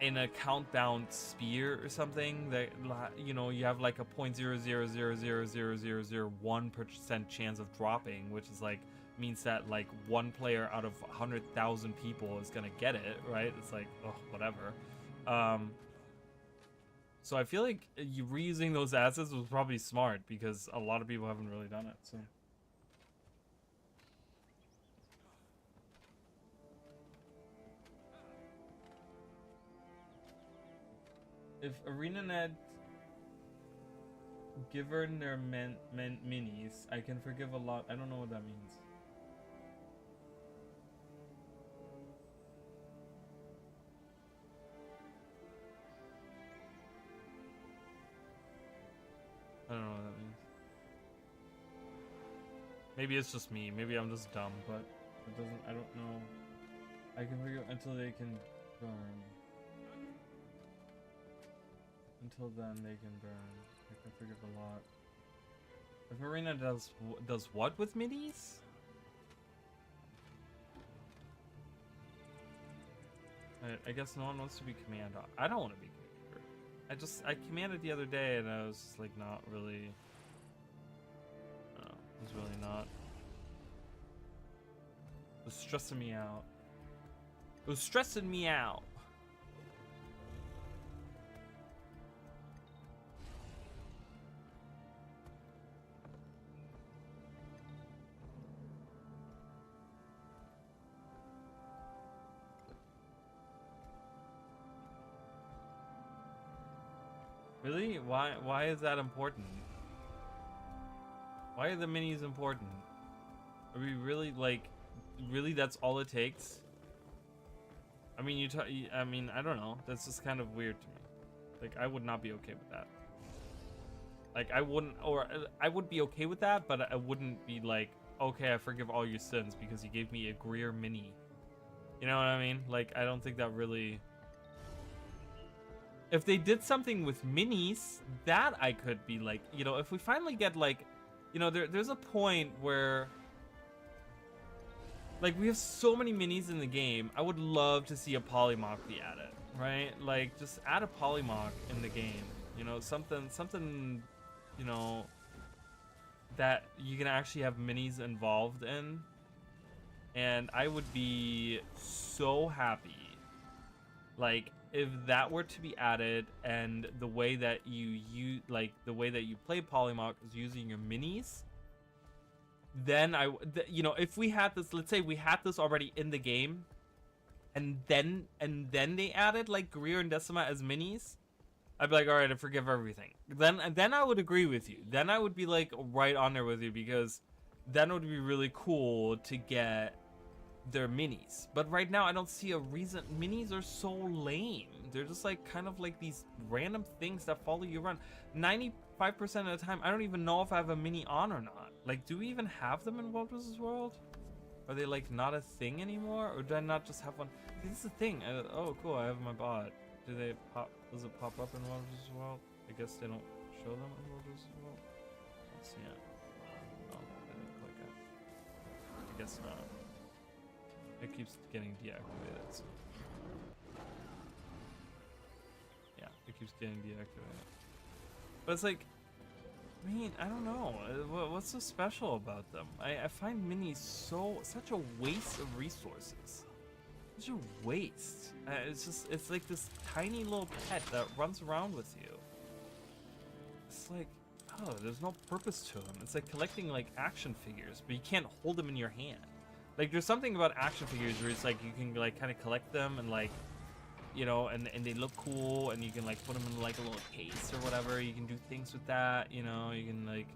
an account bound spear or something that, you know, you have like a 0.00000001% chance of dropping, which is like means that like 1 player out of 100,000 people is gonna get it, right? It's like, oh, whatever. So I feel like you reusing those assets was probably smart, because a lot of people haven't really done it. So if ArenaNet given their minis, I can forgive a lot. I don't know what that means. I don't know what that means. Maybe it's just me. Maybe I'm just dumb, but it doesn't. I don't know. I can forgive until they can burn. Until then, they can burn. I can forgive a lot. If Arena does what with minis? I guess no one wants to be commander. I don't want to be commander. I commanded the other day and I was just like not really. No, it was really not. It was stressing me out. It was stressing me out. Really? Why is that important? Why are the minis important? Are we really like really that's all it takes? I mean I mean, I don't know. That's just kind of weird to me. Like I would not be okay with that. Like I wouldn't, or I would be okay with that, but I wouldn't be like, okay, I forgive all your sins because you gave me a Greer mini. You know what I mean? Like I don't think that really. If they did something with minis, that I could be like, you know, if we finally get like, you know, there's a point where like we have so many minis in the game. I would love to see a polymorph be added, right? Like just add a polymorph in the game, you know, something, you know, that you can actually have minis involved in. And I would be so happy, like, if that were to be added, and the way that you play polymorph is using your minis, then you know, if we had this, let's say we had this already in the game, and then they added like Greer and Decima as minis, I'd be like, all right, I forgive everything. Then I would agree with you. Then I would be like right on there with you, because then it would be really cool to get their minis. But right now I don't see a reason. Minis are so lame. They're just like kind of like these random things that follow you around. 95% of the time I don't even know if I have a mini on or not. Like, do we even have them in World vs. World? Are they like not a thing anymore, or do I not just have one? See, this is the thing. Oh cool, I have my bot. Do they pop? Does it pop up in World vs. World? I guess they don't show them in World vs. World. Let's see it. Oh, I didn't click it. I guess not. It keeps getting deactivated. So. Yeah, it keeps getting deactivated. But it's like, I mean, I don't know. What's so special about them? I find minis such a waste of resources. Such a waste. It's like this tiny little pet that runs around with you. It's like, oh, there's no purpose to them. It's like collecting like action figures, but you can't hold them in your hand. Like, there's something about action figures where it's like you can like kind of collect them and like, you know, and they look cool, and you can like put them in like a little case or whatever. You can do things with that, you know. You can like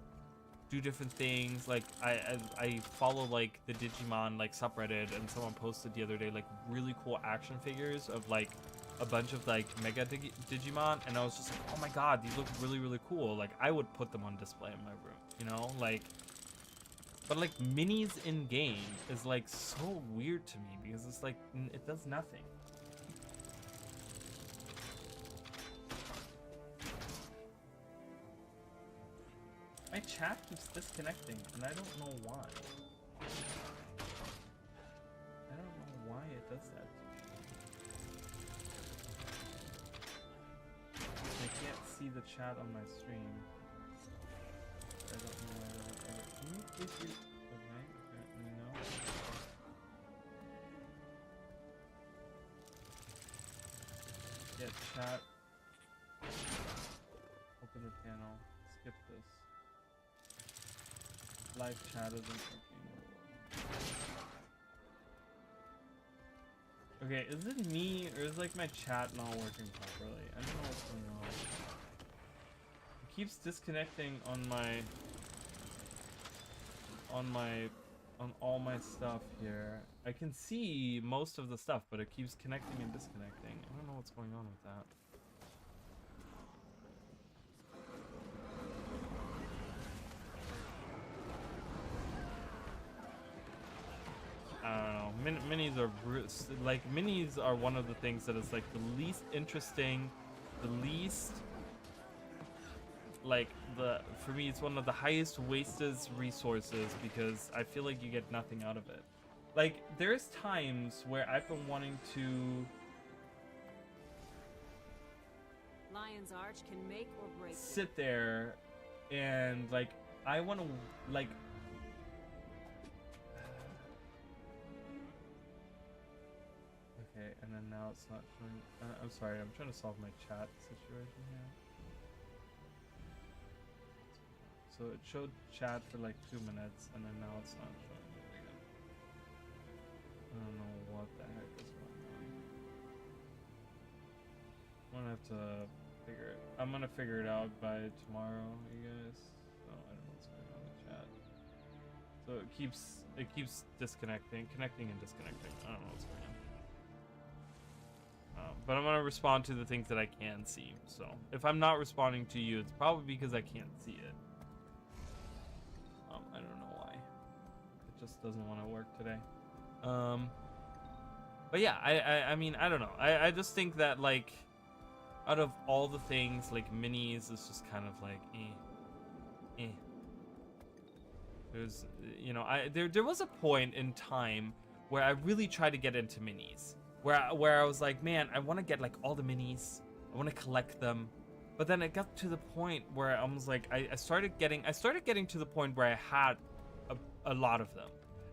do different things. Like I follow like the Digimon like subreddit, and someone posted the other day like really cool action figures of like a bunch of like mega Digimon, and I was just like, oh my god, these look really cool. Like I would put them on display in my room, you know, like. But like minis in game is like so weird to me, because it's like it does nothing. My chat keeps disconnecting, and I don't know why. I don't know why it does that. I can't see the chat on my stream. I don't know why that. Can you please read? Okay, let me know. Yeah, chat. Open the panel. Skip this. Live chat isn't working. Okay, is it me, or is like my chat not working properly? I don't know what's going on. It keeps disconnecting on all my stuff here. I can see most of the stuff, but it keeps connecting and disconnecting. I don't know what's going on with that. I don't know. Minis are like, minis are one of the things that is like the least interesting, the least like for me it's one of the highest wasted resources because I feel like you get nothing out of it. Like there's times where I've been wanting to Lion's Arch can make or break. sit there and like I want to like okay, and then now it's not showing. I'm sorry, I'm trying to solve my chat situation here. So it showed chat for like 2 minutes, and then now it's not showing it again. I don't know what the heck is going on. I'm gonna have to figure it. I'm gonna figure it out by tomorrow, you guys. So I don't know what's going on with chat. So it keeps disconnecting, connecting and disconnecting. I don't know what's going on. But I'm gonna respond to the things that I can see. So if I'm not responding to you, it's probably because I can't see it. I don't know why. It just doesn't want to work today. But yeah, I mean, I don't know. I just think that like, out of all the things, like minis is just kind of like, There's, you know, there was a point in time where I really tried to get into minis, where I was like, man, I want to get like all the minis, I want to collect them. But then it got to the point where I was like, I started getting to the point where I had a lot of them.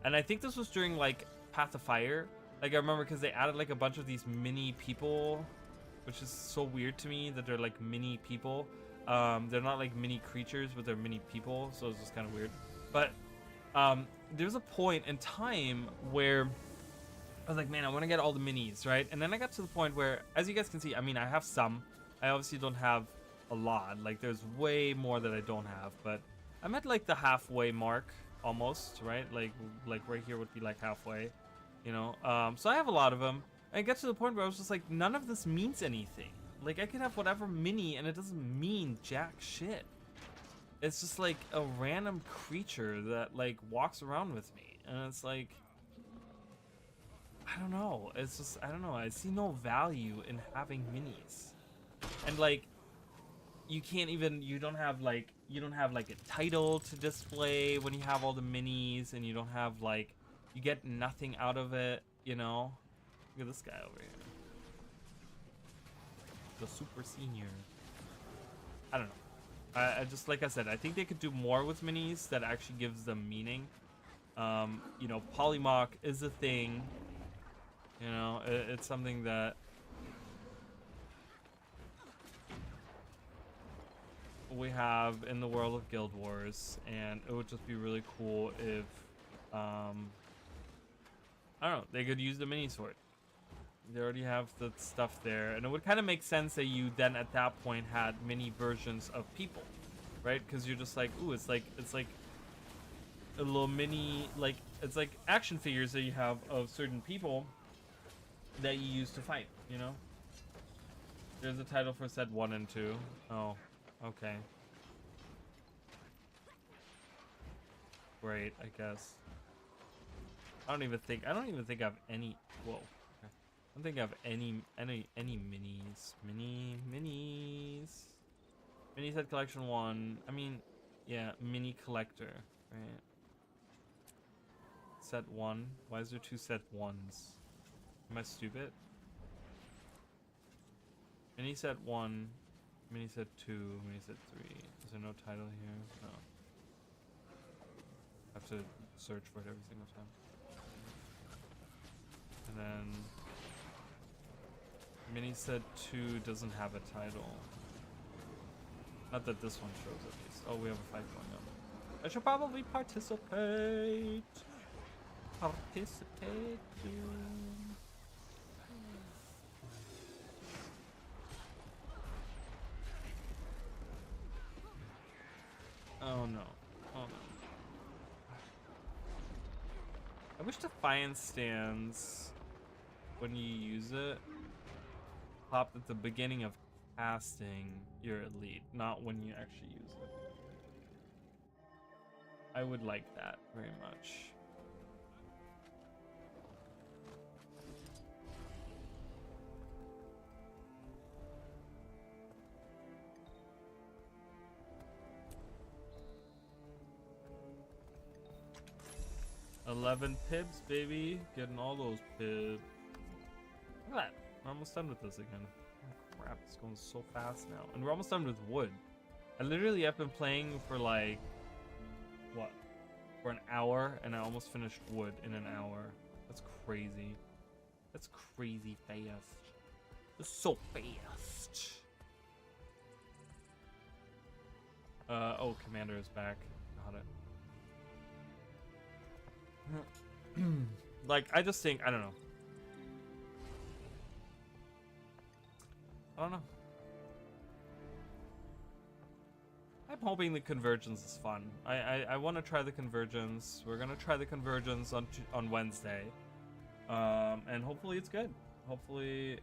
And I think this was during like Path of Fire. Like I remember because they added like a bunch of these mini people, which is so weird to me that they're like mini people. They're not like mini creatures, but they're mini people. So it's just kind of weird. But there's a point in time where I was like, man, I want to get all the minis, right? And then I got to the point where, as you guys can see, I mean, I have some. I obviously don't have a lot. Like there's way more that I don't have, but I'm at like the halfway mark almost, right? Like right here would be like halfway, you know. So I have a lot of them. And I get to the point where I was just like, none of this means anything. Like I could have whatever mini and it doesn't mean jack shit. It's just like a random creature that like walks around with me, and it's like, I don't know. It's just, I don't know. I see no value in having minis. And like, you don't have like a title to display when you have all the minis, and you don't have like, you get nothing out of it, you know? Look at this guy over here. The super senior. I don't know. I just, like I said, I think they could do more with minis that actually gives them meaning. You know, polymorph is a thing. You know, it's something that we have in the world of Guild Wars, and it would just be really cool if, I don't know, they could use the mini sword. They already have the stuff there, and it would kind of make sense that you then at that point had mini versions of people, right? Because you're just like, ooh, it's like a little mini, like it's like action figures that you have of certain people that you use to fight, you know? There's a title for set 1 and 2. Oh, okay. Great, I guess. I don't even think I have any. Whoa. Okay. I don't think I have any minis. Minis. Mini set collection 1. I mean, yeah, mini collector, right? Set 1. Why is there 2 set 1s? Am I stupid? Mini set 1, mini set 2, mini set 3. Is there no title here? No. I have to search for it every single time. And then mini set 2 doesn't have a title. Not that this one shows at least. Oh, we have a fight going on. I should probably participate. Participate. Oh no. Oh no. I wish Defiance stands when you use it popped at the beginning of casting your elite, not when you actually use it. I would like that very much. 11 pips, baby. Getting all those pips. Look at that. We're almost done with this again. Oh, crap, it's going so fast now. And we're almost done with wood. I literally have been playing for like, what? For an hour, and I almost finished wood in an hour. That's crazy. That's crazy fast. It's so fast. Oh, Commander is back. Got it. Like, I just think, I don't know. I don't know. I'm hoping the convergence is fun. I want to try the convergence. We're gonna try the convergence on Wednesday, and hopefully it's good. Hopefully,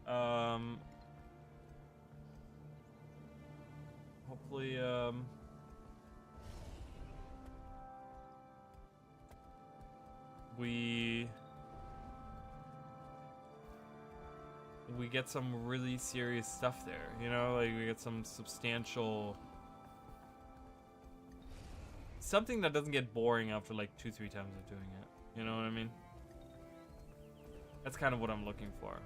we get some really serious stuff there. You know, like we get some substantial. Something that doesn't get boring after like 2-3 times of doing it. You know what I mean? That's kind of what I'm looking for.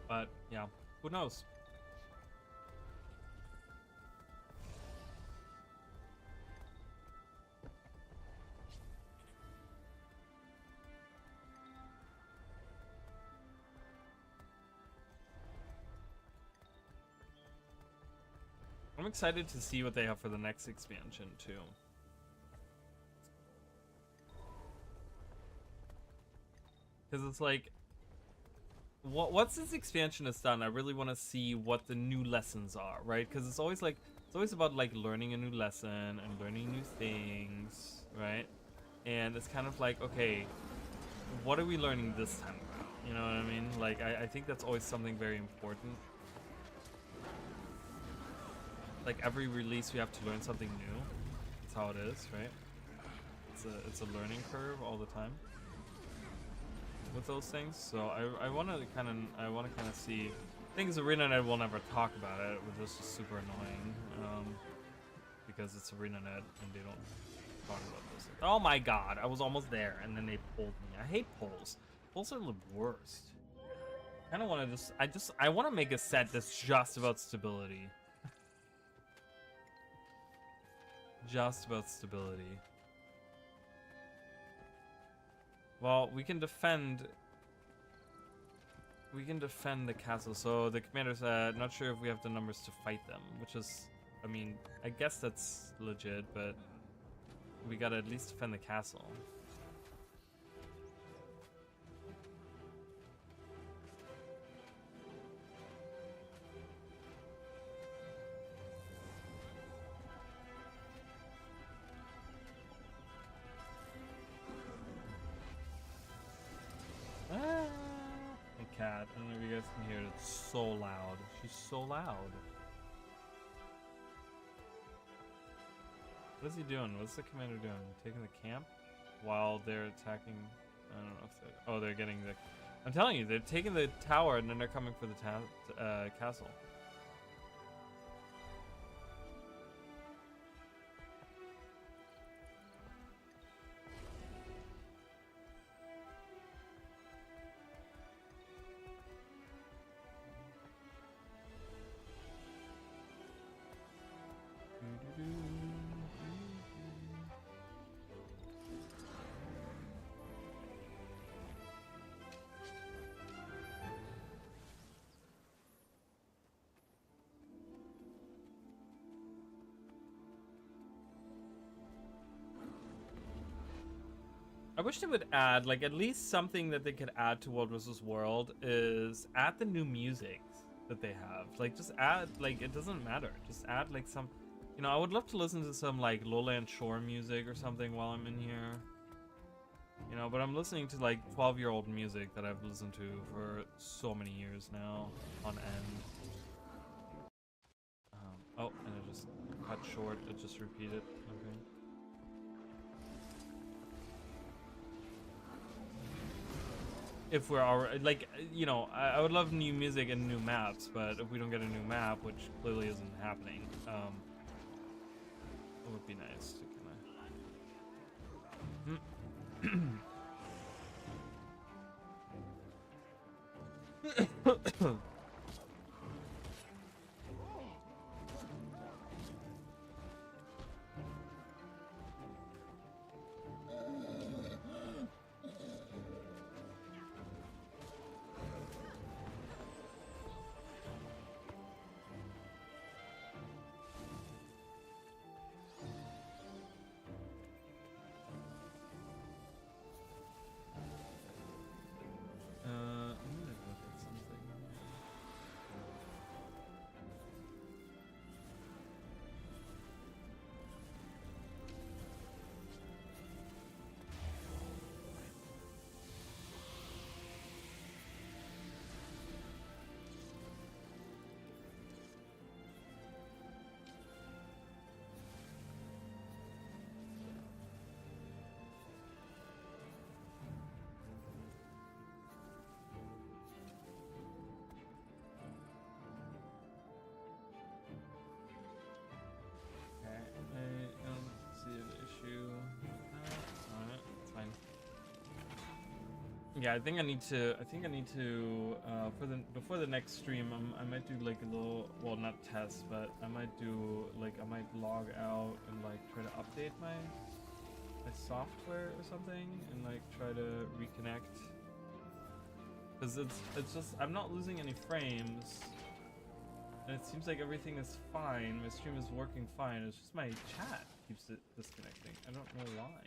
But yeah, who knows? I'm excited to see what they have for the next expansion too. Because it's like, once this expansion is done, I really want to see what the new lessons are, right? Because it's always like, it's always about like learning a new lesson and learning new things, right? And it's kind of like, okay, what are we learning this time around? You know what I mean? Like, I think that's always something very important. Like every release, we have to learn something new. That's how it is, right? It's a learning curve all the time with those things. So I want to kind of see things ArenaNet will never talk about it, which is just super annoying, because it's ArenaNet and they don't talk about those things. Oh my god, I was almost there and then they pulled me. I hate pulls. Pulls are the worst. I kind of want to I want to make a set that's just about stability. Just about stability. Well, we can defend the castle. So the commander said, not sure if we have the numbers to fight them, which is, I mean, I guess that's legit, but we gotta at least defend the castle. Cat. I don't know if you guys can hear it. It's so loud. She's so loud. What is he doing? What's the commander doing? Taking the camp while they're attacking? I don't know if they're... Oh, they're getting the... I'm telling you, they're taking the tower and then they're coming for the castle. I wish they would add, like, at least something that they could add to World vs. World is add the new music that they have. Like, just add, like, it doesn't matter. Just add, like, some, you know, I would love to listen to some, like, Lowland Shore music or something while I'm in here. You know, but I'm listening to like 12-year-old music that I've listened to for so many years now on end. Oh, and it just cut short. It just repeated. Okay. If we're already like, you know, I would love new music and new maps, but if we don't get a new map, which clearly isn't happening, it would be nice to kind of. I'm gonna look at something. Okay, I don't see an issue. Alright, it's fine. Yeah, I think I need to. For the before the next stream, I might do like a little, well, not test, but I might do like I might log out and like try to update my software or something, and like try to reconnect. Cause it's just I'm not losing any frames, and it seems like everything is fine. My stream is working fine. It's just my chat keeps it disconnecting. I don't know why.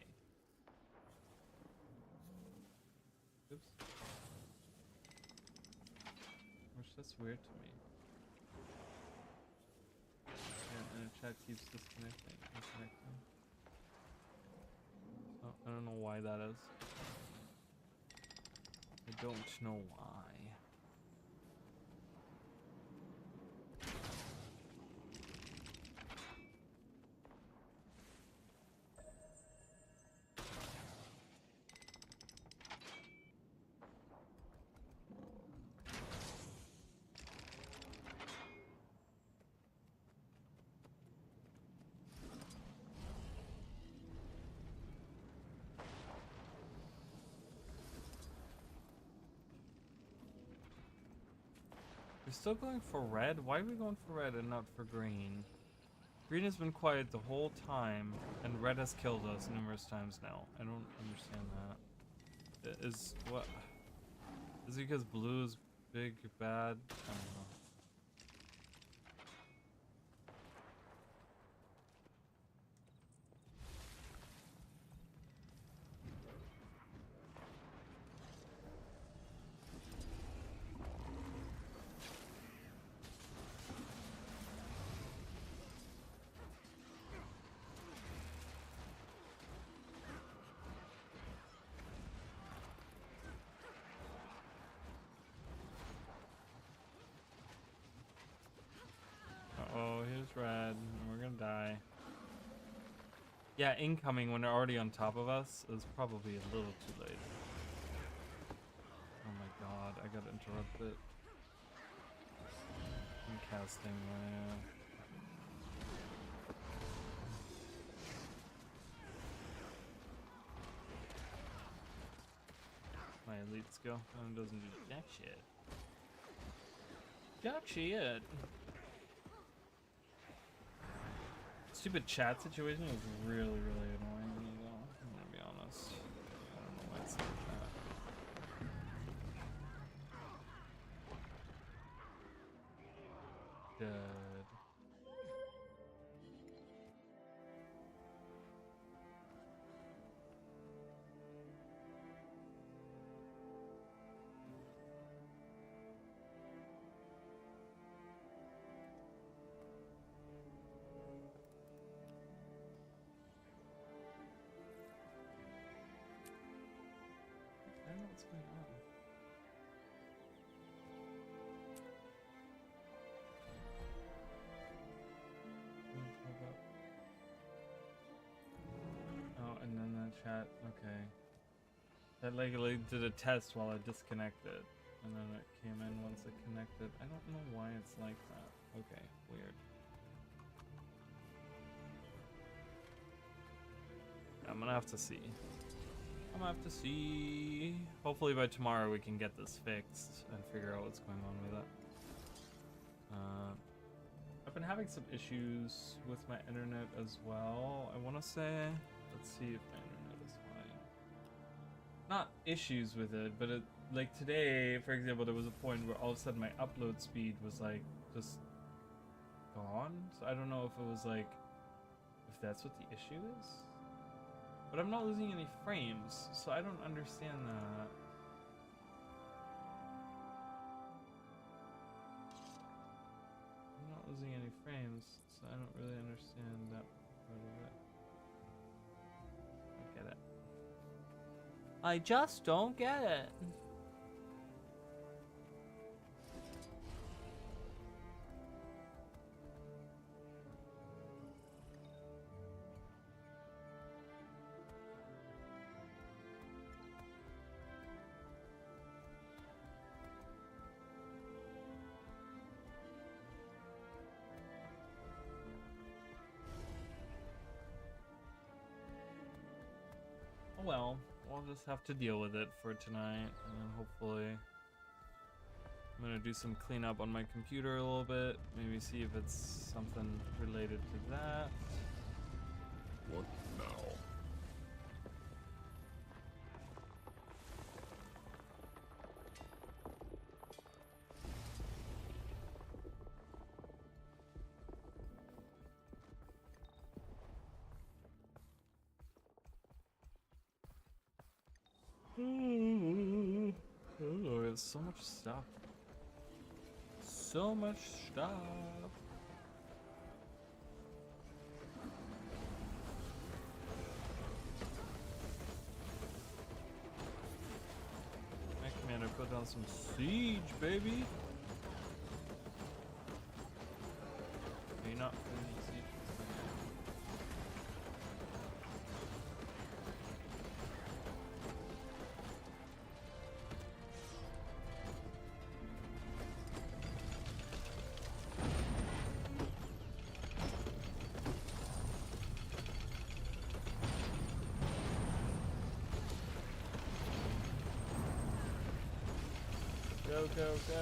Oops. Which that's weird to me. Yeah, and the chat keeps disconnecting. So I don't know why that is. I don't know why. We're still going for red? Why are we going for red and not for green? Green has been quiet the whole time, and red has killed us numerous times now. I don't understand that. Is what? Is it because blue is big, bad? I don't know. Uh-oh, here's red. We're gonna die. Yeah, incoming when they're already on top of us is probably a little too late. Oh my god, I got interrupted. I'm casting my elite skill, and it doesn't do jack shit. Jack shit. Stupid chat situation is really, really annoying me though. I'm gonna be honest. I don't know why it's like that. Dead. chat. Okay. That like did a test while I disconnected, and then it came in once it connected. I don't know why it's like that. Okay, weird. I'm gonna have to see. I'm gonna have to see. Hopefully by tomorrow we can get this fixed and figure out what's going on with it. I've been having some issues with my internet as well, I want to say. Let's see if my internet is fine. Not issues with it, but it, like today, for example, there was a point where all of a sudden my upload speed was like just gone. So I don't know if it was like, if that's what the issue is. But I'm not losing any frames, so I don't understand that. I'm not losing any frames, so I don't really understand that part of it. I don't get it. I just don't get it. Oh well, we'll just have to deal with it for tonight, and then hopefully I'm gonna do some cleanup on my computer a little bit, maybe see if it's something related to that. What now? Oh, there's so much stuff. So much stuff. My commander put down some siege, baby. Are you not putting any siege? Go, go, go.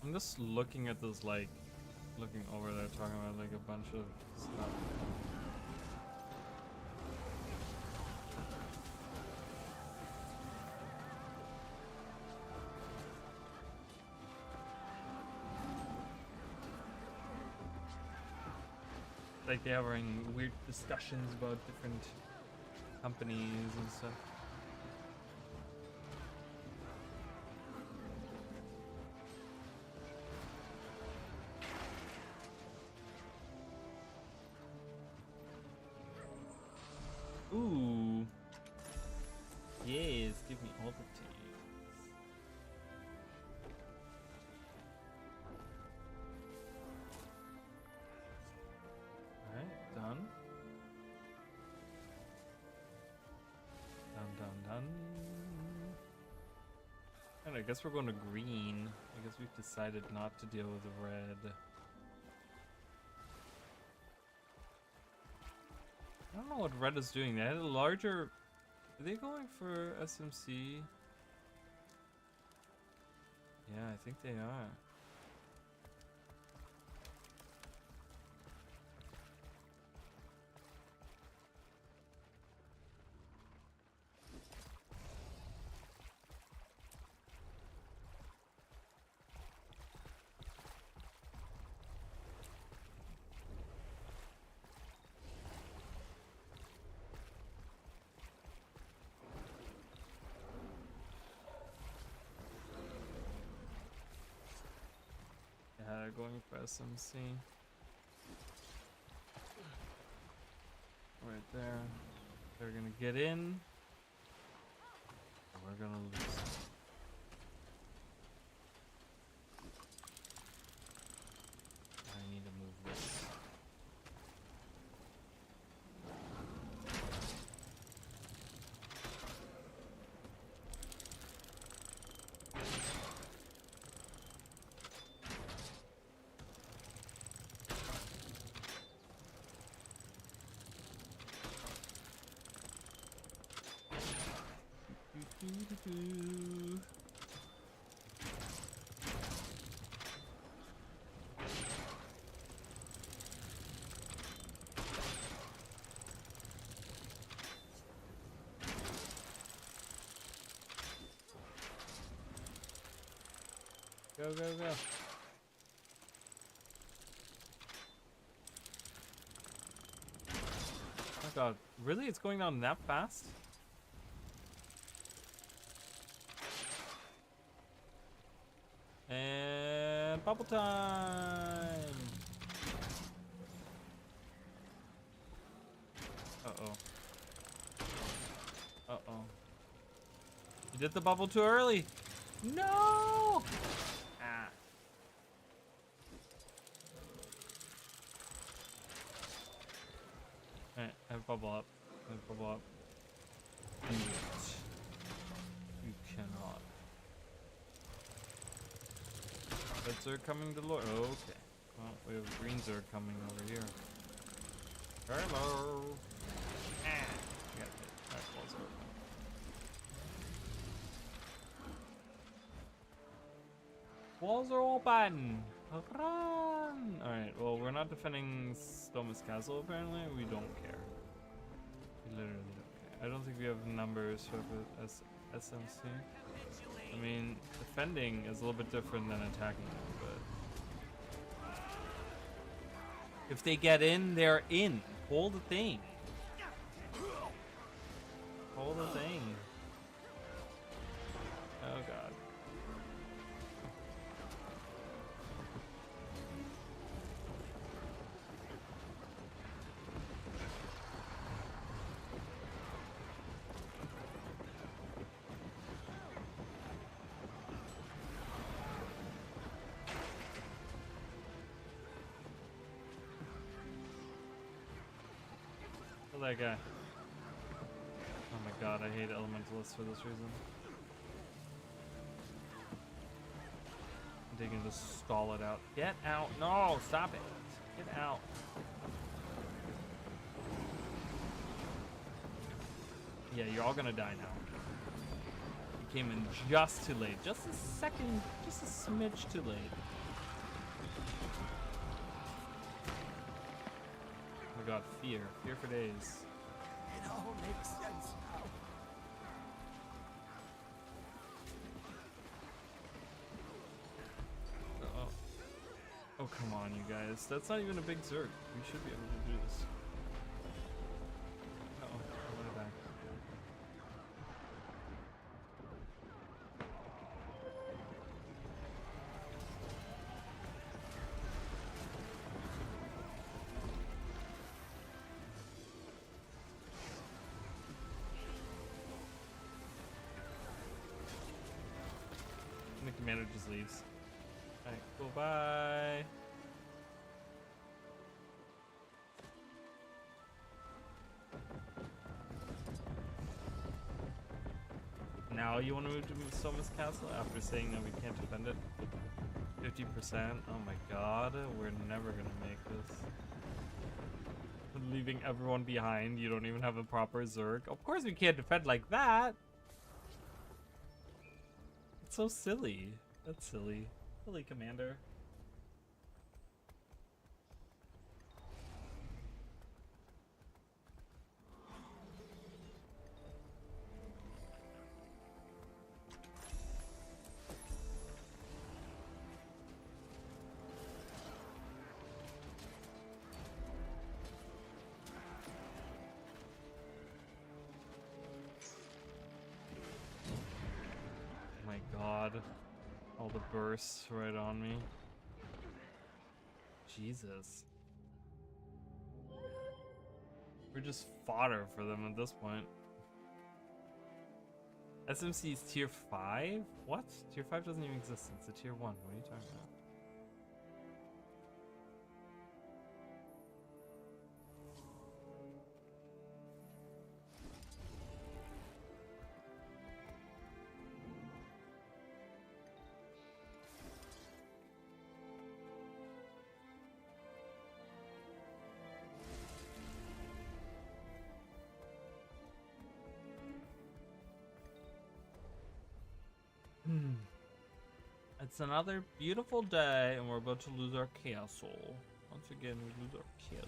I'm just looking at this, like, looking over there, talking about, like, a bunch of stuff. Like, they're having weird discussions about different companies and stuff. Ooh. Yes, give me all the tea. Alright, done. Done. And I guess we're going to green. I guess we've decided not to deal with the red. I don't know what red is doing. They had a larger... Are they going for SMC? Yeah, I think they are. going for SMC. Right there. They're gonna get in. And we're gonna lose. I need to move this. Do-do-do-do. Go, go, go. Oh god, really? It's going down that fast? And bubble time! Uh-oh. Uh-oh. You did the bubble too early! No! Ah. Alright, I have bubble up. I have bubble up. Do it. You cannot. Red Zerg coming to Lord. Oh, okay. Well, we have green Zerg coming over here. Hello. Ah. I got hit. Alright, walls are open. Walls are open. Run. Alright, well, we're not defending Stomus Castle apparently. We don't care. We literally don't care. I don't think we have numbers for the SMC. I mean, defending is a little bit different than attacking them, but if they get in, they're in. Hold the thing. Hold the thing. Oh god. That guy. Oh my god, I hate elementalists for this reason. They can just stall it out. Get out! No, stop it! Get out! Yeah, you're all gonna die now. You came in just too late. Just a second, just a smidge too late. Oh my god, fear. Fear for days. It all makes sense now. Oh. Oh, come on, you guys. That's not even a big Zerg. We should be able to do this. Uh-oh. I'm gonna die. And the commander just leaves. Alright, cool, bye. Now you want to move to Soma's Castle after saying that we can't defend it? 50%? Oh my god, we're never gonna make this. Leaving everyone behind, you don't even have a proper Zerg. Of course we can't defend like that! It's so silly. That's silly. Silly, Commander. My god. All the bursts right on me. Jesus. We're just fodder for them at this point. SMC is tier 5? What? Tier 5 doesn't even exist. It's a tier 1. What are you talking about? It's another beautiful day, and we're about to lose our castle. Once again, we lose our castle.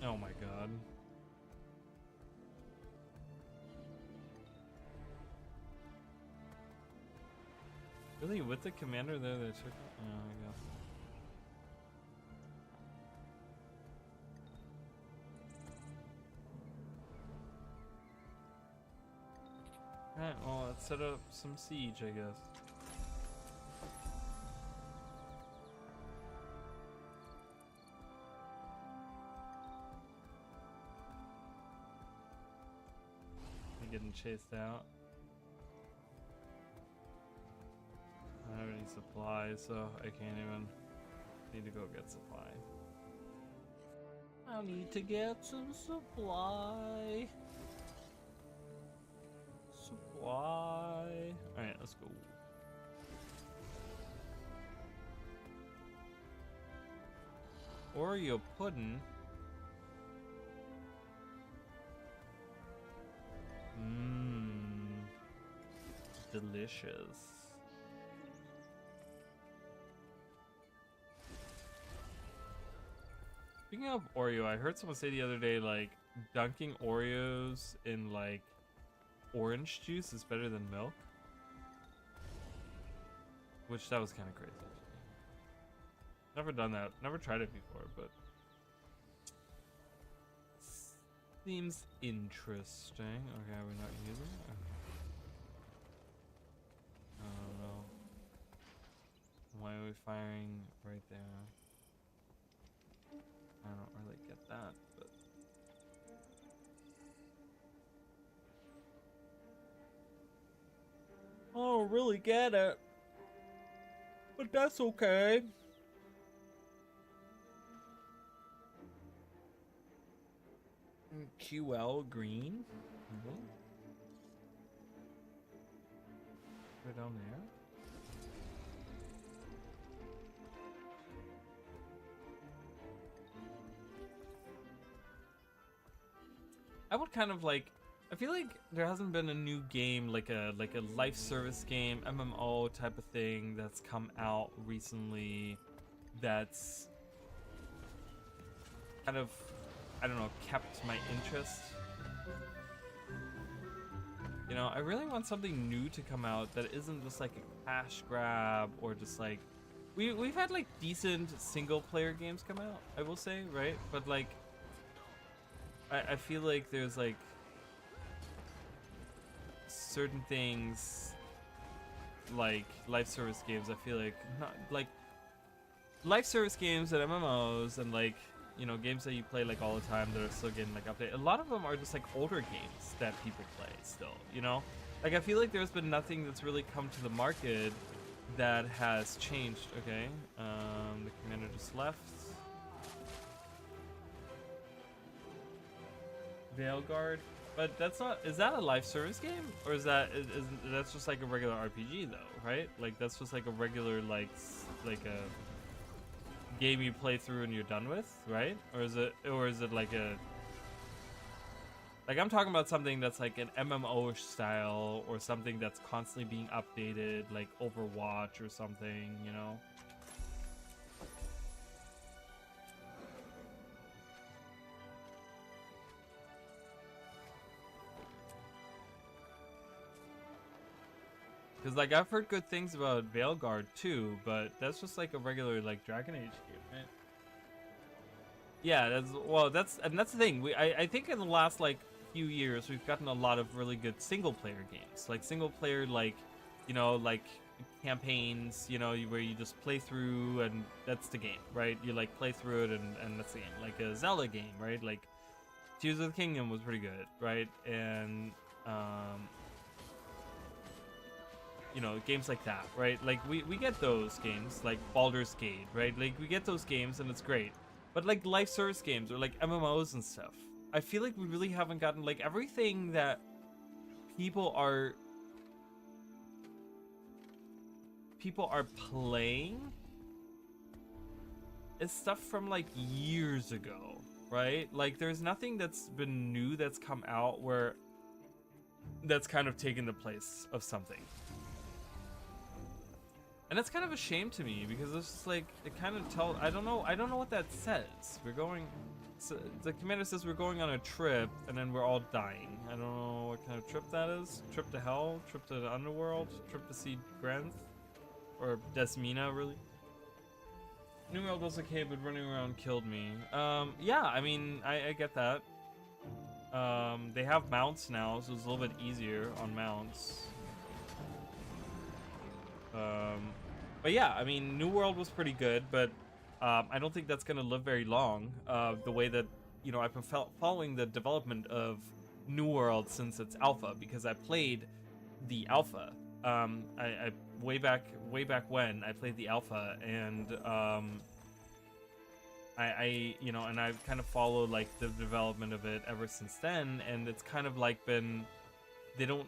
Oh my god. Really, with the commander there, they took. Oh, I guess. Alright, well, let's set up some siege, I guess. I'm getting chased out. I don't have any supplies, so I can't even. Need to go get supply. I need to get some supply. Alright, let's go. Oreo pudding. Mmm. Delicious. Speaking of Oreo, I heard someone say the other day, like, dunking Oreos in, like, orange juice is better than milk. Which, that was kind of crazy. Never done that. Never tried it before, but seems interesting. Okay, are we not using it? Okay. I don't know. Why are we firing right there? I don't really get that, but I don't really get it. But that's okay. QL green? Mm-hmm. Right down there. I would kind of like. I feel like there hasn't been a new game like a life service game, MMO type of thing that's come out recently that's kind of, I don't know, kept my interest. You know, I really want something new to come out that isn't just like a cash grab or just like we've had like decent single player games come out, I will say, right? But like I feel like there's like certain things like life service games, I feel like not like life service games and MMOs and like, you know, games that you play like all the time that are still getting like updated. A lot of them are just like older games that people play still, you know? Like I feel like there's been nothing that's really come to the market that has changed. Okay, the commander just left. Veilguard, but that's not. Is that a life service game, or is that's just like a regular RPG though, right? Like that's just like a regular like a game you play through and you're done with, right? Or is it like a like I'm talking about something that's like an MMO-ish style or something that's constantly being updated, like Overwatch or something, you know? Because, like, I've heard good things about Veilguard, too, but that's just, like, a regular, like, Dragon Age game, right? Yeah, that's the thing. I think in the last like few years we've gotten a lot of really good single player games, like single player, like, you know, like campaigns, you know, where you just play through and that's the game, right? You like play through it and that's the game, like a Zelda game, right? Like Tears of the Kingdom was pretty good, right? And um, you know, games like that, right? Like we get those games like Baldur's Gate, right? Like we get those games and it's great. But like live service games or like MMOs and stuff, I feel like we really haven't gotten like everything that people are people are playing is stuff from like years ago, right? Like there's nothing that's been new that's come out where that's kind of taken the place of something. And that's kind of a shame to me because it's just like it kind of tells. I don't know what that says. We're going. So the commander says we're going on a trip, and then we're all dying. I don't know what kind of trip that is. Trip to hell? Trip to the underworld? Trip to see Grenth? Or Desmina, really? New World was okay, but running around killed me. Yeah, I mean, I get that. They have mounts now, so it's a little bit easier on mounts. But yeah, I mean, New World was pretty good, but I don't think that's gonna live very long. The way that, you know, I've been following the development of New World since its alpha, because I played the alpha. I way back when I played the alpha, and I you know, and I've kind of followed like the development of it ever since then, and it's kind of like been they don't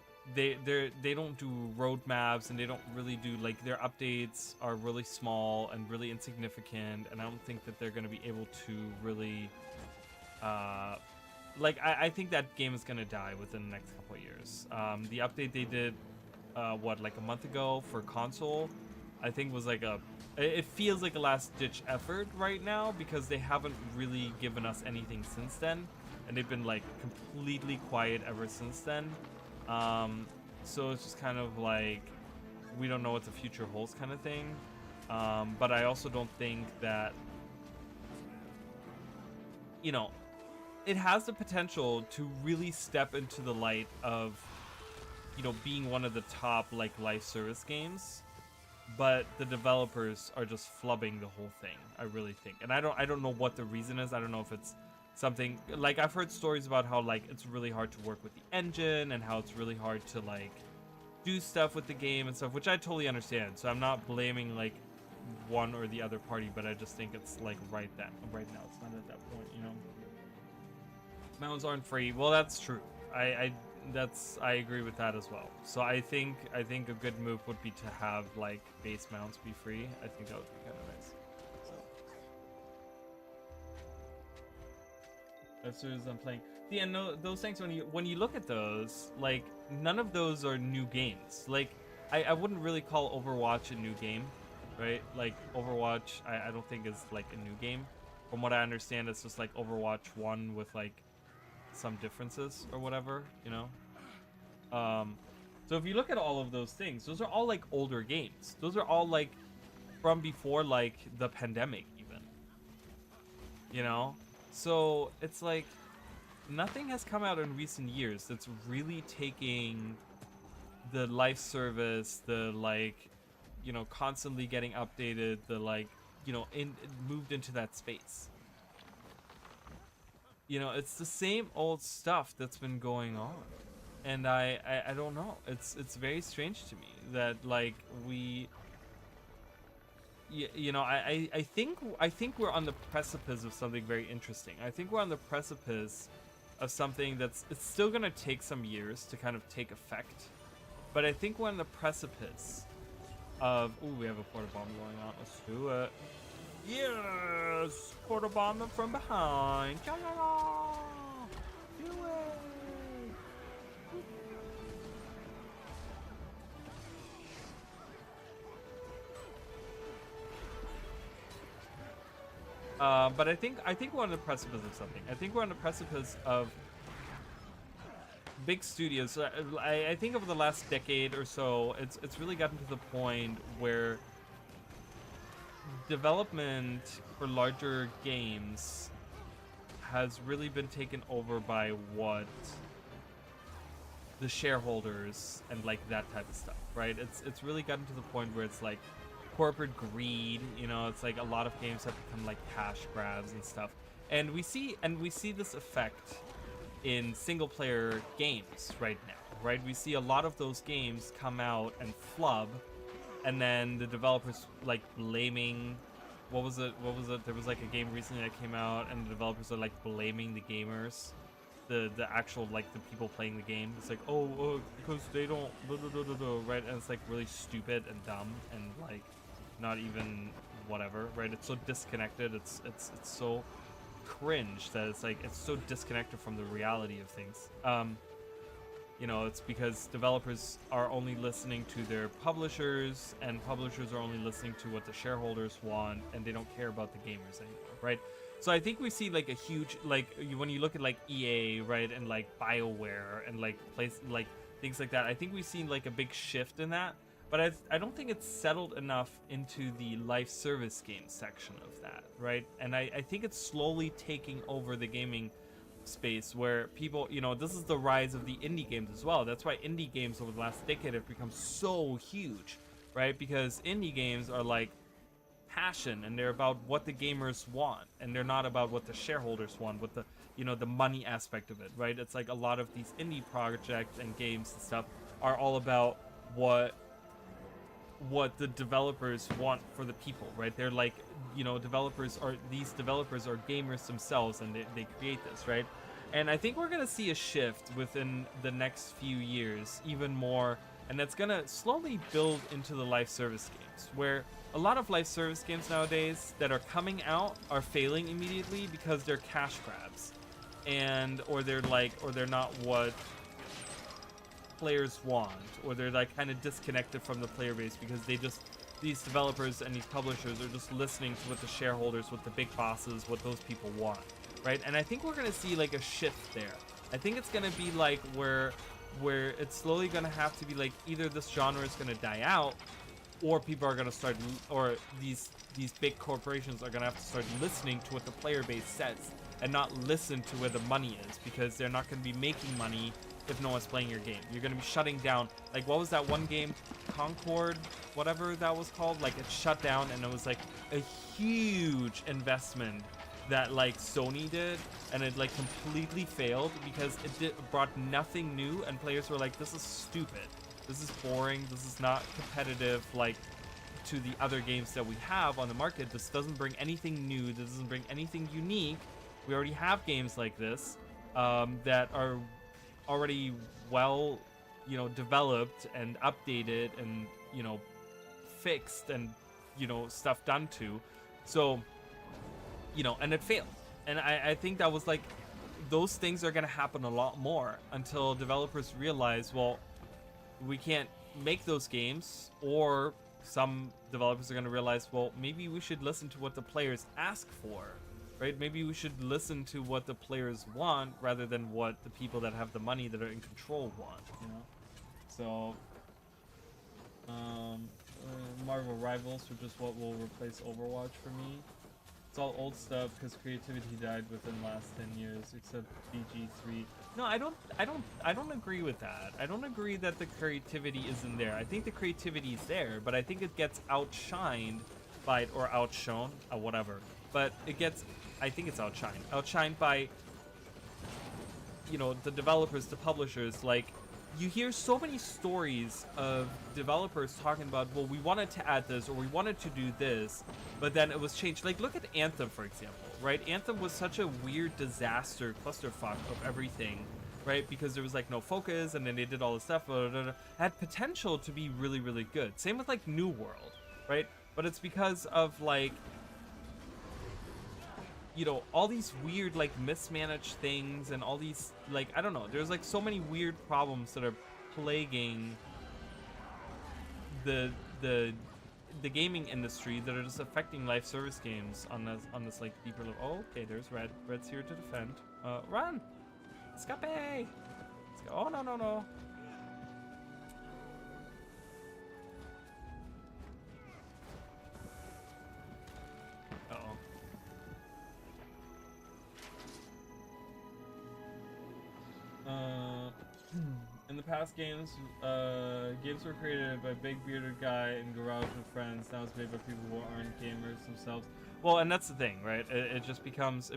do roadmaps, and they don't really do like their updates are really small and really insignificant, and I don't think that they're going to be able to really like I think that game is going to die within the next couple of years. The update they did what, like a month ago for console, I think was like it feels like a last ditch effort right now, because they haven't really given us anything since then, and they've been like completely quiet ever since then. So it's just kind of like we don't know what the future holds kind of thing. But I also don't think that, you know, it has the potential to really step into the light of, you know, being one of the top like live service games, but the developers are just flubbing the whole thing, I really think. And I don't know what the reason is. I don't know if it's something like, I've heard stories about how like it's really hard to work with the engine, and how it's really hard to like do stuff with the game and stuff, which I totally understand. So I'm not blaming like one or the other party, but I just think it's like right now it's not at that point, you know. Mounts aren't free. Well, that's true. I agree with that as well. So I think a good move would be to have like base mounts be free. I think that would be kind of nice. As soon as I'm playing, yeah, no, those things, when you look at those, like none of those are new games. Like I wouldn't really call Overwatch a new game, right? Like Overwatch, I don't think is like a new game. From what I understand, it's just like Overwatch 1 with like some differences or whatever, you know. So if you look at all of those things, those are all like older games. Those are all like from before like the pandemic even, you know. So it's like nothing has come out in recent years that's really taking the life service, the like, you know, constantly getting updated, the like, you know, moved into that space. You know, it's the same old stuff that's been going on, and I don't know. It's very strange to me that like we. You know, I think we're on the precipice of something very interesting. I think we're on the precipice of something it's still gonna take some years to kind of take effect, but I think we're on the precipice of. Ooh, we have a porta bomb going on. Let's do it. Yes, porta bomb from behind. Do it. But I think we're on the precipice of something. I think we're on the precipice of big studios. I think over the last decade or so, it's really gotten to the point where development for larger games has really been taken over by what the shareholders and like that type of stuff, right? It's really gotten to the point where it's like corporate greed, you know. It's like a lot of games have become like cash grabs and stuff, and we see this effect in single player games right now, right? We see a lot of those games come out and flub, and then the developers like blaming, what was it? There was like a game recently that came out, and the developers are like blaming the gamers, the actual like the people playing the game. It's like, oh, because they don't, blah, blah, blah, blah, blah, right? And it's like really stupid and dumb and like not even whatever, right? It's so disconnected. It's so cringe that it's like it's so disconnected from the reality of things. You know, it's because developers are only listening to their publishers, and publishers are only listening to what the shareholders want, and they don't care about the gamers anymore, right? So I think we see like a huge, like when you look at like EA, right, and like BioWare and like things like that, I think we've seen like a big shift in that, but I don't think it's settled enough into the live service game section of that, right? And I think it's slowly taking over the gaming space where people, you know, this is the rise of the indie games as well. That's why indie games over the last decade have become so huge, right? Because indie games are like passion, and they're about what the gamers want, and they're not about what the shareholders want, what the, you know, the money aspect of it, right? It's like a lot of these indie projects and games and stuff are all about what the developers want for the people, right? They're like, you know, these developers are gamers themselves, and they create this, right? And I think we're gonna see a shift within the next few years, even more, and that's gonna slowly build into the live service games, where a lot of live service games nowadays that are coming out are failing immediately because they're cash grabs, or they're not what players want, or they're like kind of disconnected from the player base because these developers and these publishers are just listening to what the shareholders, what the big bosses, what those people want, right? And I think we're gonna see like a shift there. I think it's gonna be like where it's slowly gonna have to be like either this genre is gonna die out, or people are gonna start, or these big corporations are gonna have to start listening to what the player base says and not listen to where the money is, because they're not gonna be making money if no one's playing your game. You're gonna be shutting down, like, what was that one game, Concord, whatever that was called? Like, it shut down, and it was like a huge investment that like Sony did, and it like completely failed because it brought nothing new, and players were like, this is stupid, this is boring, this is not competitive like to the other games that we have on the market. This doesn't bring anything new, this doesn't bring anything unique. We already have games like this that are already well, you know, developed and updated and, you know, fixed and, you know, stuff done to. So, you know, and it failed. And I think that was like, those things are going to happen a lot more until developers realize, well, we can't make those games, or some developers are going to realize, well, maybe we should listen to what the players ask for, right? Maybe we should listen to what the players want rather than what the people that have the money that are in control want, you know? So, Marvel Rivals, which is what will replace Overwatch for me. It's all old stuff because creativity died within the last 10 years, except BG3. No, I don't agree with that. I don't agree that the creativity isn't there. I think the creativity is there, but I think it gets outshined by, or outshone, whatever. But I think it's outshined by, you know, the developers, the publishers. Like, you hear so many stories of developers talking about, well, we wanted to add this, or we wanted to do this, but then it was changed. Like, look at Anthem, for example, right? Anthem was such a weird disaster clusterfuck of everything, right? Because there was like no focus, and then they did all this stuff, blah, blah, blah. Had potential to be really, really good. Same with like New World, right? But it's because of like, you know, all these weird like mismanaged things, and all these, like, I don't know, there's like so many weird problems that are plaguing the gaming industry that are just affecting live service games on this like deeper level. Oh, okay, there's Red's here to defend. Run, escape. Let's go. Oh, no. past games were created by big bearded guy in garage with friends. Now it's made by people who aren't gamers themselves. Well, and that's the thing, right? It just becomes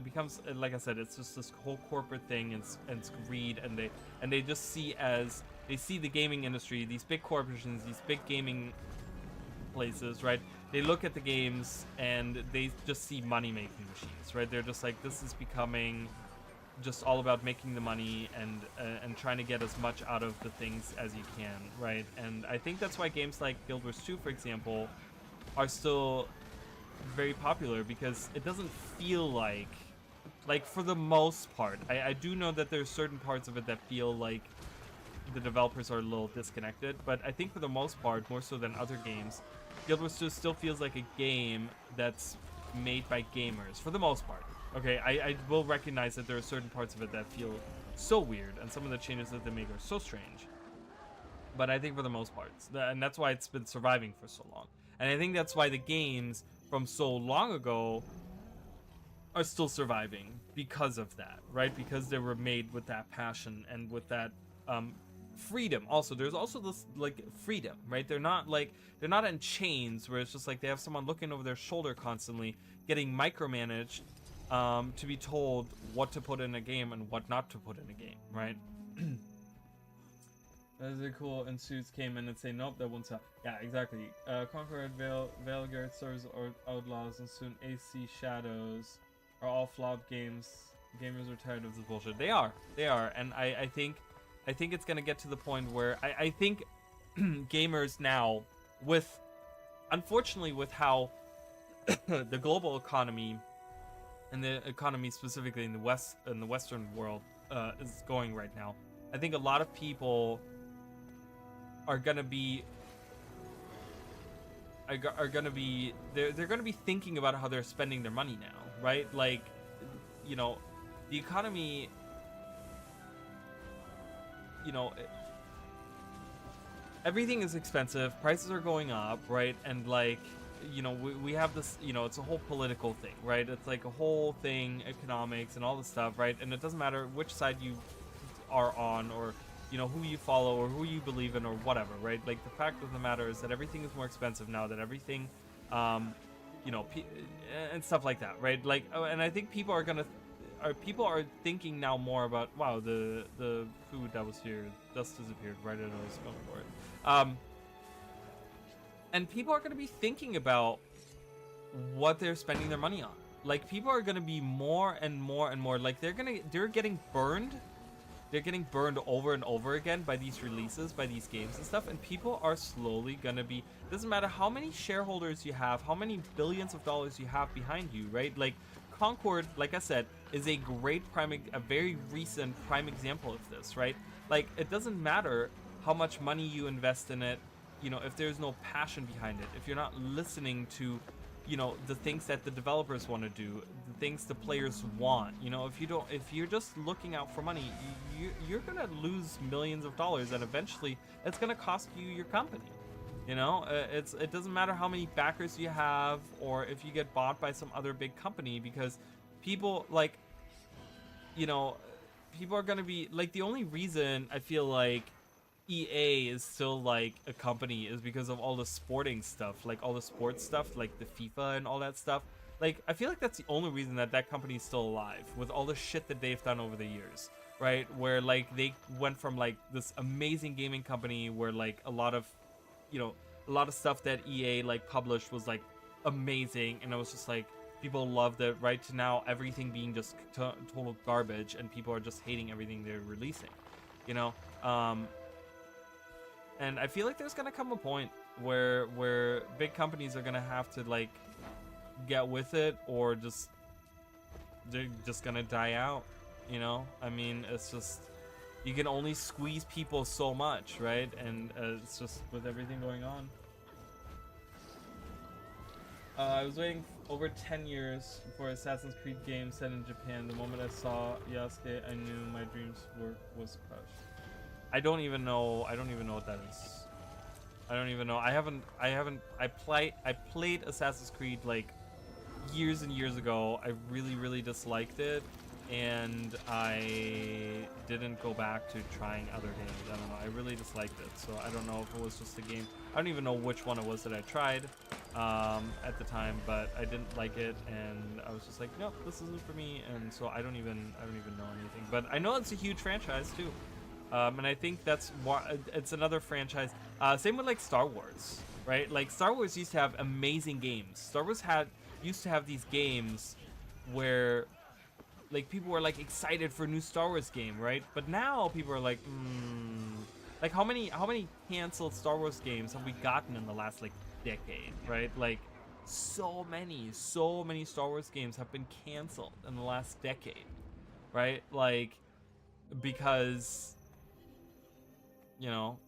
like I said, it's just this whole corporate thing, and it's greed, and they just see the gaming industry, these big corporations, these big gaming places, right? They look at the games and they just see money making machines, right? They're just like, this is becoming just all about making the money and trying to get as much out of the things as you can, right? And I think that's why games like Guild Wars 2, for example, are still very popular, because it doesn't feel like for the most part, I do know that there's certain parts of it that feel like the developers are a little disconnected, but I think for the most part, more so than other games, Guild Wars 2 still feels like a game that's made by gamers for the most part. Okay, I will recognize that there are certain parts of it that feel so weird, and some of the changes that they make are so strange. But I think for the most part, and that's why it's been surviving for so long. And I think that's why the games from so long ago are still surviving, because of that, right? Because they were made with that passion and with that freedom. Also, there's also this like freedom, right? They're not in chains where it's just like they have someone looking over their shoulder constantly, getting micromanaged, to be told what to put in a game and what not to put in a game, right? That's it cool. And Suits came in and say, nope, that won't sell. Yeah, exactly. Conqueror, Veilguard, Swords, or Outlaws, and soon AC Shadows are all flop games. Gamers are tired of this bullshit. They are, and I think it's gonna get to the point where I think gamers now, unfortunately with how the global economy and the economy specifically in the Western world is going right now, I think a lot of people are gonna be they're gonna be thinking about how they're spending their money now, right? Like, you know, the economy, you know, everything is expensive, prices are going up, right? And like, you know, we have this, you know, it's a whole political thing, right? It's like a whole thing, economics and all this stuff, right? And it doesn't matter which side you are on, or, you know, who you follow or who you believe in or whatever, right? Like, the fact of the matter is that everything is more expensive now, that everything, you know, and stuff like that, right? Like, and I think people are thinking now more about, wow, the food that was here just disappeared right as I was going for it. And people are going to be thinking about what they're spending their money on. Like, people are going to be more and more and more, like, they're getting burned. They're getting burned over and over again by these releases, by these games and stuff, and people are slowly gonna be, doesn't matter how many shareholders you have, how many billions of dollars you have behind you, right? Like, Concord, like I said, is a very recent prime example of this, right? Like, it doesn't matter how much money you invest in it, you know, if there's no passion behind it, if you're not listening to, you know, the things that the developers want to do, the things the players want, you know, if you're just looking out for money, you're gonna lose millions of dollars, and eventually it's gonna cost you your company. You know, it doesn't matter how many backers you have, or if you get bought by some other big company, because people, like, you know, people are gonna be like, the only reason I feel like EA is still like a company is because of all the sporting stuff, like all the sports stuff, like the FIFA and all that stuff. Like, I feel like that's the only reason that company is still alive, with all the shit that they've done over the years, right? Where like they went from like this amazing gaming company where like a lot of stuff that EA like published was like amazing, and it was just like people loved it, right? To now everything being just total garbage, and people are just hating everything they're releasing, you know. And I feel like there's gonna come a point where big companies are gonna have to like get with it, or they're just gonna die out, you know. I mean, it's just, you can only squeeze people so much, right? And it's just with everything going on. I was waiting over 10 years for Assassin's Creed game set in Japan. The moment I saw Yasuke, I knew my dreams was crushed. I don't even know what that is. I don't even know. I played Assassin's Creed like years and years ago. I really disliked it. and I didn't go back to trying other games. I don't know. I really disliked it, so I don't know if it was just a game. I don't even know which one it was that I tried at the time, but I didn't like it, and I was just like, nope, this isn't for me. And so I don't even know anything. But I know it's a huge franchise too, and I think that's it's another franchise. Same with like Star Wars, right? Like Star Wars used to have amazing games. Star Wars used to have these games where like people were like excited for a new Star Wars game, right? But now people are like, like how many canceled Star Wars games have we gotten in the last like decade, right? Like so many Star Wars games have been canceled in the last decade, right? Like because you know,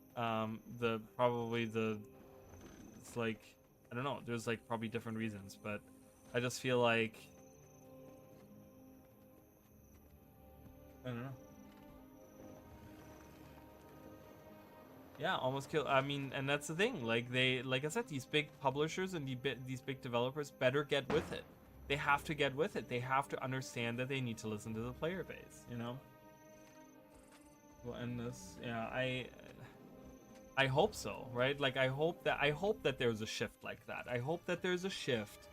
it's like I don't know, there's like probably different reasons, but I just feel like I don't know. Yeah, almost kill. I mean, and that's the thing. Like like I said, these big publishers and these big developers better get with it. They have to get with it. They have to understand that they need to listen to the player base. You know. We'll end this. Yeah, I hope so. Right? Like I hope that there's a shift like that. I hope that there's a shift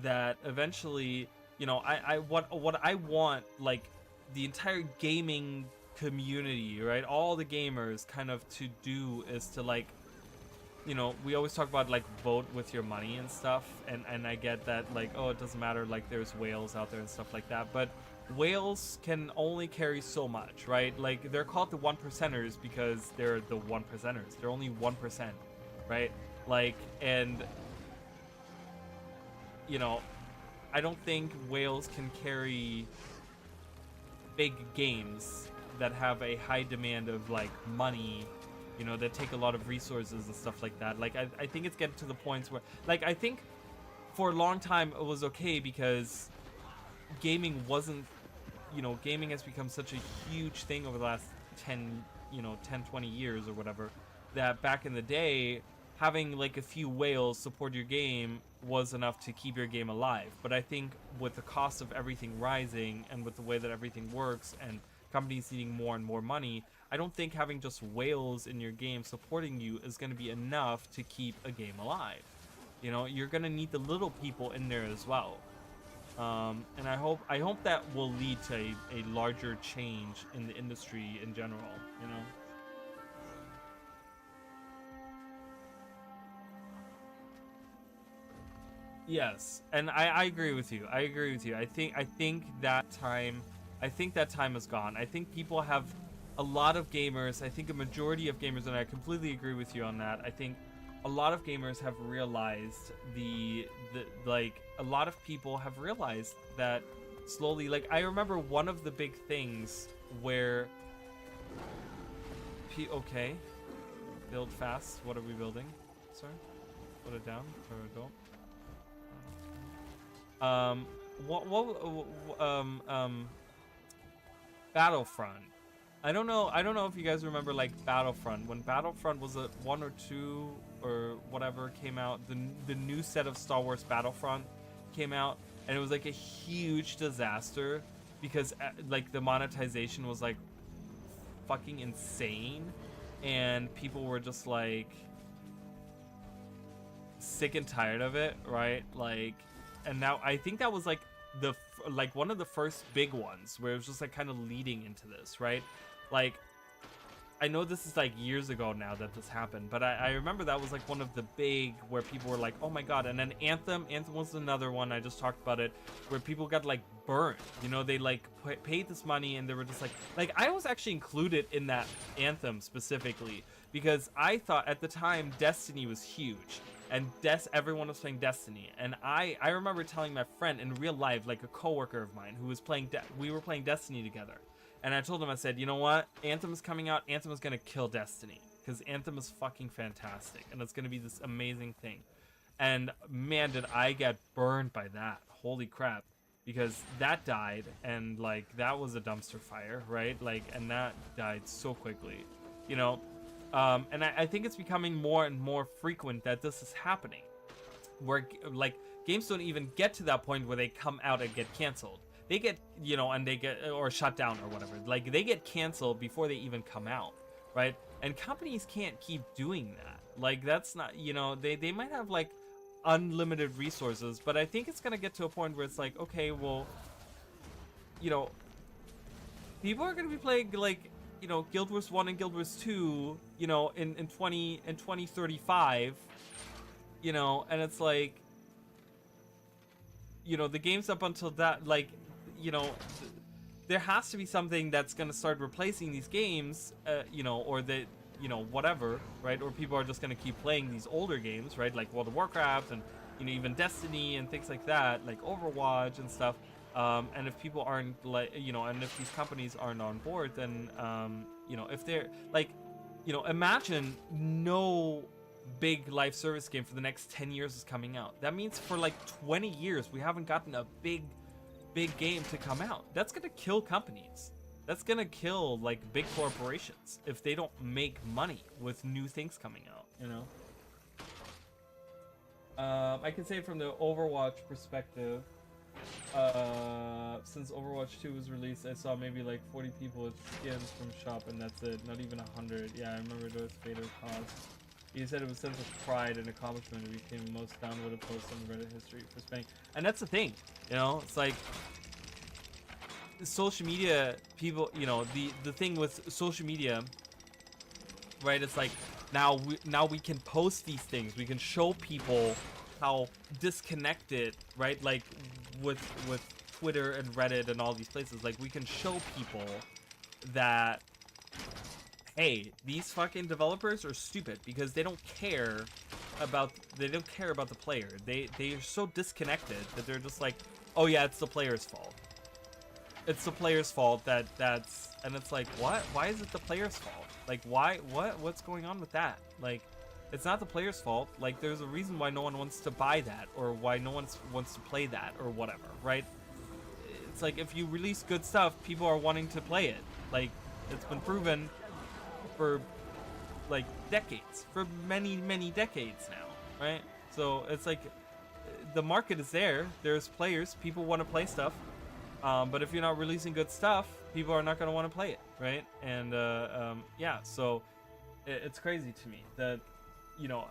that eventually, you know, what I want, like the entire gaming community, right, all the gamers kind of to do is to like, you know, we always talk about like vote with your money and stuff, and I get that like, oh, it doesn't matter, like there's whales out there and stuff like that, but whales can only carry so much, right? Like they're called the 1%ers because they're the 1%ers. They're only 1%, right? Like, and you know, I don't think whales can carry big games that have a high demand of like money, you know, that take a lot of resources and stuff like that. Like I think it's getting to the points where like I think for a long time it was okay because gaming wasn't, you know, gaming has become such a huge thing over the last 10 20 years or whatever, that back in the day having like a few whales support your game was enough to keep your game alive. But I think with the cost of everything rising and with the way that everything works and companies needing more and more money, I don't think having just whales in your game supporting you is going to be enough to keep a game alive. You know, you're going to need the little people in there as well. And I hope that will lead to a larger change in the industry in general, you know. Yes, and I agree with you. I agree with you. I think that time is gone. I think people have a lot of gamers. I think a majority of gamers, and I completely agree with you on that. I think a lot of gamers have realized like a lot of people have realized that slowly. Like I remember one of the big things where okay, build fast. What are we building? Sorry, put it down or don't. Battlefront. I don't know if you guys remember like Battlefront. When Battlefront was a 1 or 2 or whatever came out, the new set of Star Wars Battlefront came out, and it was like a huge disaster because like the monetization was like fucking insane, and people were just like sick and tired of it, right? Like, and now I think that was like one of the first big ones where it was just like kind of leading into this, right? Like I know this is like years ago now that this happened, but I remember that was like one of the big where people were like, oh my god. And then Anthem was another one, I just talked about it, where people got like burned, you know, they like paid this money and they were just like I was actually included in that Anthem specifically because I thought at the time Destiny was huge and everyone was playing Destiny, and I remember telling my friend in real life, like a coworker of mine who was playing we were playing Destiny together, and I told him, I said, you know what, Anthem is coming out, Anthem is gonna kill Destiny because Anthem is fucking fantastic and it's gonna be this amazing thing. And man, did I get burned by that. Holy crap. Because that died, and like that was a dumpster fire, right? Like, and that died so quickly, you know. And I think it's becoming more and more frequent that this is happening, where like games don't even get to that point where they come out and get canceled. they get, you know, and they get, or shut down or whatever. Like, they get canceled before they even come out, right? And companies can't keep doing that. Like, that's not, you know, they might have like unlimited resources, but I think it's gonna get to a point where it's like, okay, well, you know, people are gonna be playing like, you know, Guild Wars 1 and Guild Wars 2, you know, in 2035, you know, and it's like, you know, the games up until that, like, you know, there has to be something that's gonna start replacing these games, you know, or the, you know, whatever, right? Or people are just gonna keep playing these older games, right? Like World of Warcraft and, you know, even Destiny and things like that, like Overwatch and stuff. And if people aren't, like, you know, and if these companies aren't on board, then, you know, if they're like, you know, imagine no big live service game for the next 10 years is coming out. That means for like 20 years we haven't gotten a big game to come out. That's gonna kill companies. That's gonna kill like big corporations if they don't make money with new things coming out, you know. I can say from the Overwatch perspective, since Overwatch 2 was released, I saw maybe like 40 people with skins from shop, and that's it. Not even 100. Yeah, I remember those Vader costs. He said it was a sense of pride and accomplishment. It became the most downloaded post in Reddit history for spending. And that's the thing, you know, it's like social media people, you know, the thing with social media, right? It's like now we can post these things. We can show people how disconnected, right? Like with Twitter and Reddit and all these places, like we can show people that, hey, these fucking developers are stupid because they don't care about the player. They are so disconnected that they're just like, oh yeah, it's the player's fault. It's the player's fault that's, and it's like, what? Why is it the player's fault? Like, why? What's going on with that? Like, it's not the player's fault. Like, there's a reason why no one wants to buy that, or why no one wants to play that, or whatever, right? It's like, if you release good stuff, people are wanting to play it. Like, it's been proven for like decades, for many decades now, right? So it's like the market is there. There's players, people want to play stuff, but if you're not releasing good stuff, people are not going to want to play it, right? And yeah, so it's crazy to me that, you know,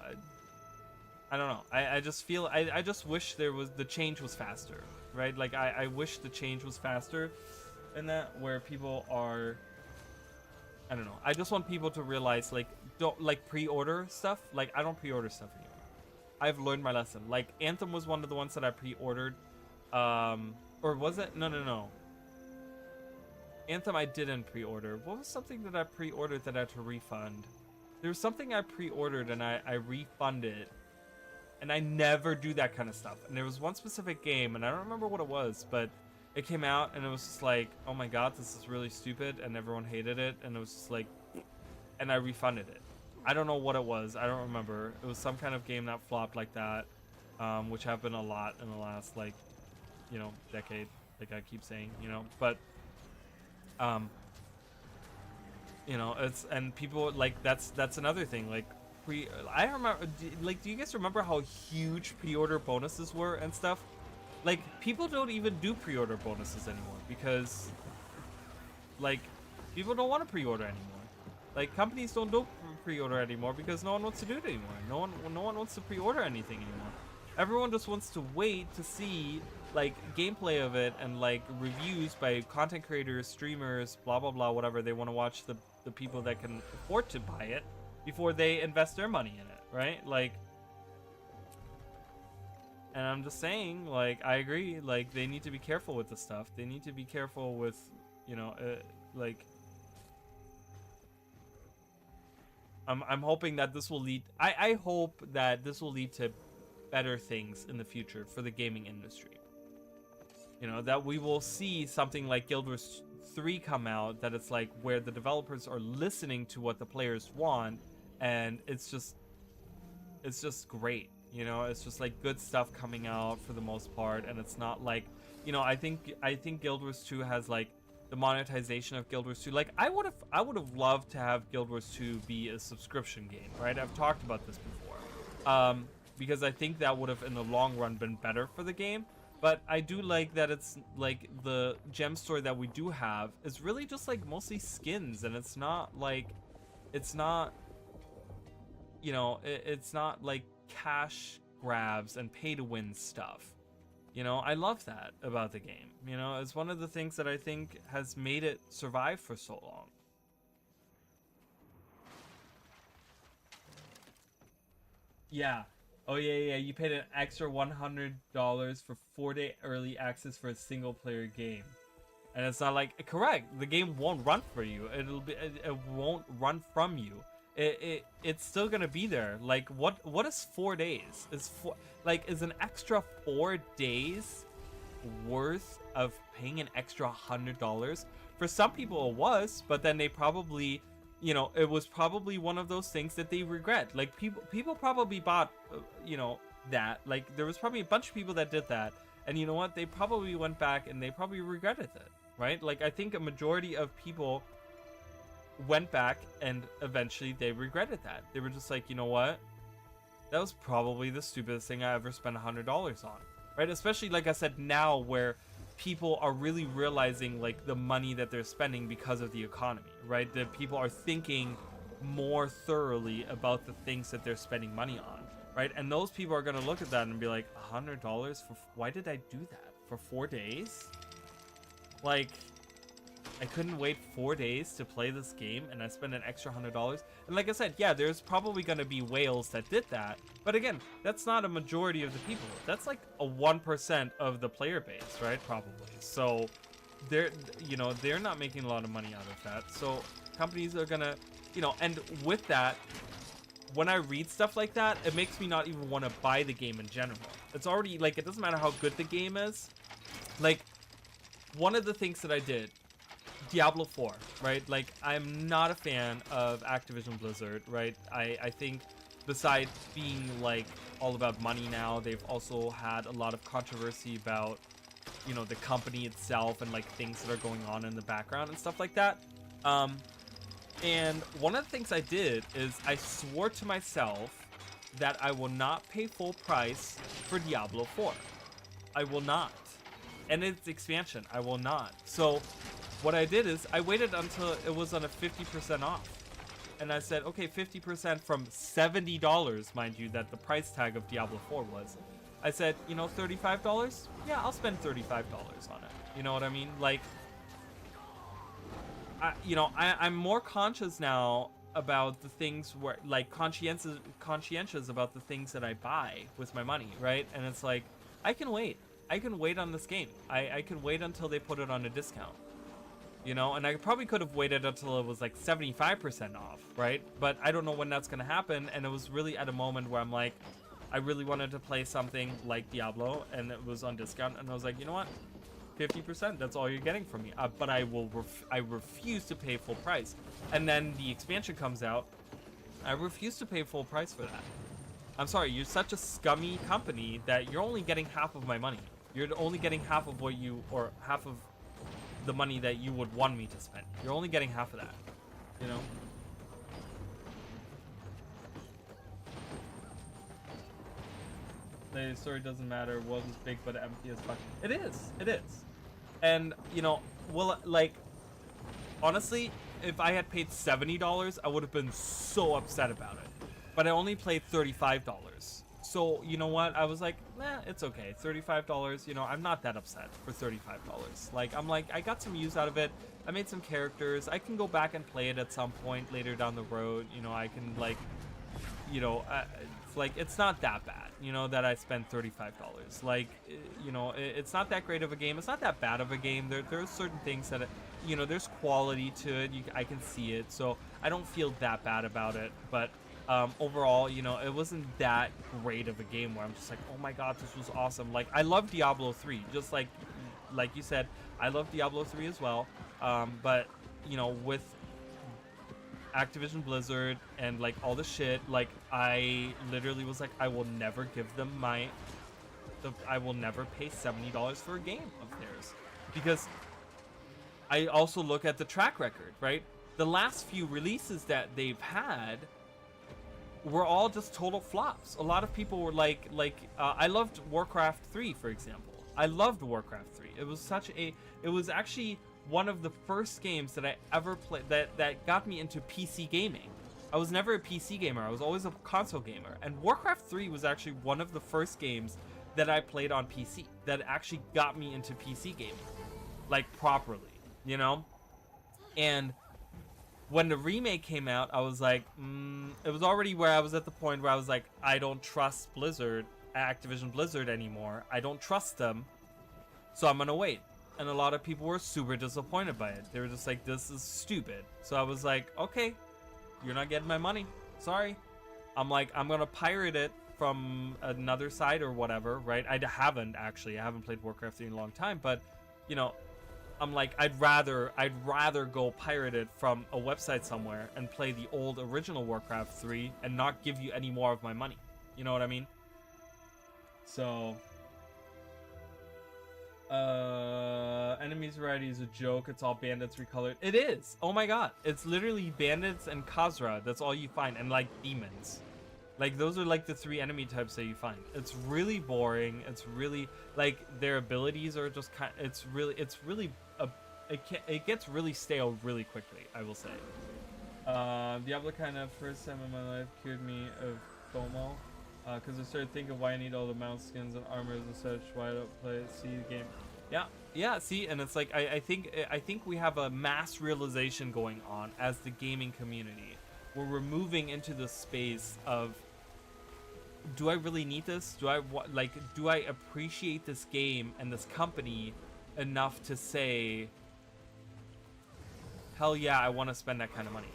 I don't know, I just feel, I just wish the change was faster, right? Like I wish the change was faster in that, where people are, I don't know. I just want people to realize, like, don't, like, pre-order stuff. Like, I don't pre-order stuff anymore. I've learned my lesson. Like, Anthem was one of the ones that I pre-ordered. Or was it? No. Anthem I didn't pre-order. What was something that I pre-ordered that I had to refund? There was something I pre-ordered and I refunded. And I never do that kind of stuff. And there was one specific game, and I don't remember what it was, but it came out and it was just like, oh my god, this is really stupid, and everyone hated it, and it was just like, and I refunded it. I don't know what it was. I don't remember. It was some kind of game that flopped like that, which happened a lot in the last, like, you know, decade, like I keep saying, you know, but, you know, it's, and people, like, that's another thing, like, I remember, like, do you guys remember how huge pre-order bonuses were and stuff? Like, people don't even do pre-order bonuses anymore because, like, people don't want to pre-order anymore. Like, companies don't do pre-order anymore because no one wants to do it anymore. No one wants to pre-order anything anymore. Everyone just wants to wait to see, like, gameplay of it and, like, reviews by content creators, streamers, blah, blah, blah, whatever. They want to watch the people that can afford to buy it before they invest their money in it, right? Like, and I'm just saying, like, I agree, like, they need to be careful with the stuff. They need to be careful with, you know, like, I'm hoping that this will lead, I hope that this will lead to better things in the future for the gaming industry. You know, that we will see something like Guild Wars 3 come out, that it's like where the developers are listening to what the players want, and it's just great. You know, it's just like good stuff coming out for the most part, and it's not like, you know, I think Guild Wars 2 has like the monetization of Guild Wars 2. Like, I would have loved to have Guild Wars 2 be a subscription game, right? I've talked about this before, because I think that would have in the long run been better for the game. But I do like that it's like the gem store that we do have is really just like mostly skins, and it's not like, it's not, you know, it's not like cash grabs and pay to win stuff. You know, I love that about the game. You know, it's one of the things that I think has made it survive for so long. Yeah. Oh yeah. You paid an extra $100 for 4-day early access for a single player game. And it's not like, correct, the game won't run for you. It won't run from you. It's still gonna be there. Like, what is 4 days? Is an extra 4 days worth of paying an extra $100? For some people it was, but then they probably, you know, it was probably one of those things that they regret. Like, people probably bought, you know, that. Like, there was probably a bunch of people that did that, and you know what? They probably went back and they probably regretted it, right? Like, I think a majority of people went back and eventually they regretted that. They were just like, you know what? That was probably the stupidest thing I ever spent $100 on, right? Especially, like I said, now where people are really realizing like the money that they're spending because of the economy, right? That people are thinking more thoroughly about the things that they're spending money on, right? And those people are going to look at that and be like, $100 for, why did I do that for 4 days? Like, I couldn't wait 4 days to play this game and I spent an extra $100. And like I said, yeah, there's probably going to be whales that did that. But again, that's not a majority of the people. That's like a 1% of the player base, right? Probably. So they're, you know, they're not making a lot of money out of that. So companies are going to, you know, and with that, when I read stuff like that, it makes me not even want to buy the game in general. It's already like, it doesn't matter how good the game is. Like, one of the things that I did, Diablo 4, right? Like, I'm not a fan of Activision Blizzard, right? I think besides being like all about money now, they've also had a lot of controversy about, you know, the company itself and like things that are going on in the background and stuff like that. And one of the things I did is I swore to myself that I will not pay full price for Diablo 4. I will not. And its expansion, I will not. So what I did is I waited until it was on a 50% off. And I said, okay, 50% from $70, mind you, that the price tag of Diablo 4 was. I said, you know, $35? Yeah, I'll spend $35 on it. You know what I mean? Like, I'm more conscious now about the things where, like, conscientious about the things that I buy with my money, right? And it's like, I can wait. I can wait on this game. I can wait until they put it on a discount. You know, and I probably could have waited until it was like 75% off, right? But I don't know when that's going to happen. And it was really at a moment where I'm like, I really wanted to play something like Diablo and it was on discount. And I was like, you know what? 50%, that's all you're getting from me. But I refuse to pay full price. And then the expansion comes out. I refuse to pay full price for that. I'm sorry, you're such a scummy company that you're only getting half of my money. You're only getting half of what you, or half of the money that you would want me to spend. You're only getting half of that, you know? The story doesn't matter, world is big but empty as fuck. It is. And, you know, well, like, honestly, if I had paid $70, I would have been so upset about it. But I only played $35. So, you know what? I was like, nah, it's okay. $35, you know, I'm not that upset for $35. Like, I'm like, I got some use out of it. I made some characters. I can go back and play it at some point later down the road. You know, I can, like, you know, it's like, it's not that bad, you know, that I spent $35. Like, you know, it's not that great of a game. It's not that bad of a game. There's certain things that, you know, there's quality to it. I can see it. So I don't feel that bad about it. But overall, you know, it wasn't that great of a game where I'm just like, oh my god, this was awesome. Like, I love Diablo 3, just like you said, I love Diablo 3 as well. But, you know, with Activision Blizzard and like all the shit, like, I literally was like, I will never give them I will never pay $70 for a game of theirs. Because I also look at the track record, right? The last few releases that they've had were all just total flops. A lot of people were like I loved Warcraft 3, for example. I loved Warcraft 3. It was it was actually one of the first games that I ever played that got me into PC gaming. I was never a PC gamer. I was always a console gamer. And Warcraft 3 was actually one of the first games that I played on PC that actually got me into PC gaming, like properly, you know? And when the remake came out, I was like, it was already where I was at the point where I was like, I don't trust Activision Blizzard anymore. I don't trust them, so I'm gonna wait. And a lot of people were super disappointed by it. They were just like, this is stupid. So I was like, okay, you're not getting my money. Sorry. I'm like, I'm gonna pirate it from another site or whatever, right? I haven't played Warcraft 3 in a long time, but you know, I'm like, I'd rather go pirate it from a website somewhere and play the old original Warcraft 3 and not give you any more of my money. You know what I mean? So, enemies variety is a joke. It's all bandits recolored. It is. Oh my god. It's literally bandits and Khazra. That's all you find. And like demons. Like those are like the 3 enemy types that you find. It's really boring. It's really like their abilities are just kind. It gets really stale really quickly, I will say. Diablo kind of first time in my life cured me of FOMO. Because I started thinking why I need all the mount skins and armors and such. Why I don't play see the game. Yeah, see, and it's like I think we have a mass realization going on as the gaming community, where we're moving into the space of, do I really need this? Do I appreciate this game and this company enough to say, hell yeah, I want to spend that kind of money,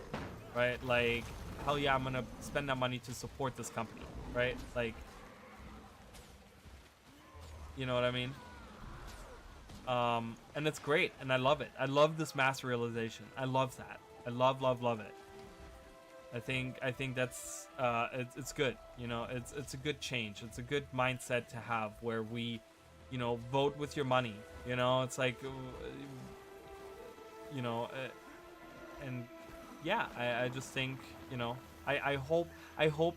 right? Like, hell yeah, I'm gonna spend that money to support this company. Right? Like, you know what I mean? And it's great, and I love it. I love this mass realization. I love that. I love it. I think that's it's good. You know, it's a good change. It's a good mindset to have where we, you know, vote with your money. You know, it's like, you know, and yeah, I just think, you know, I hope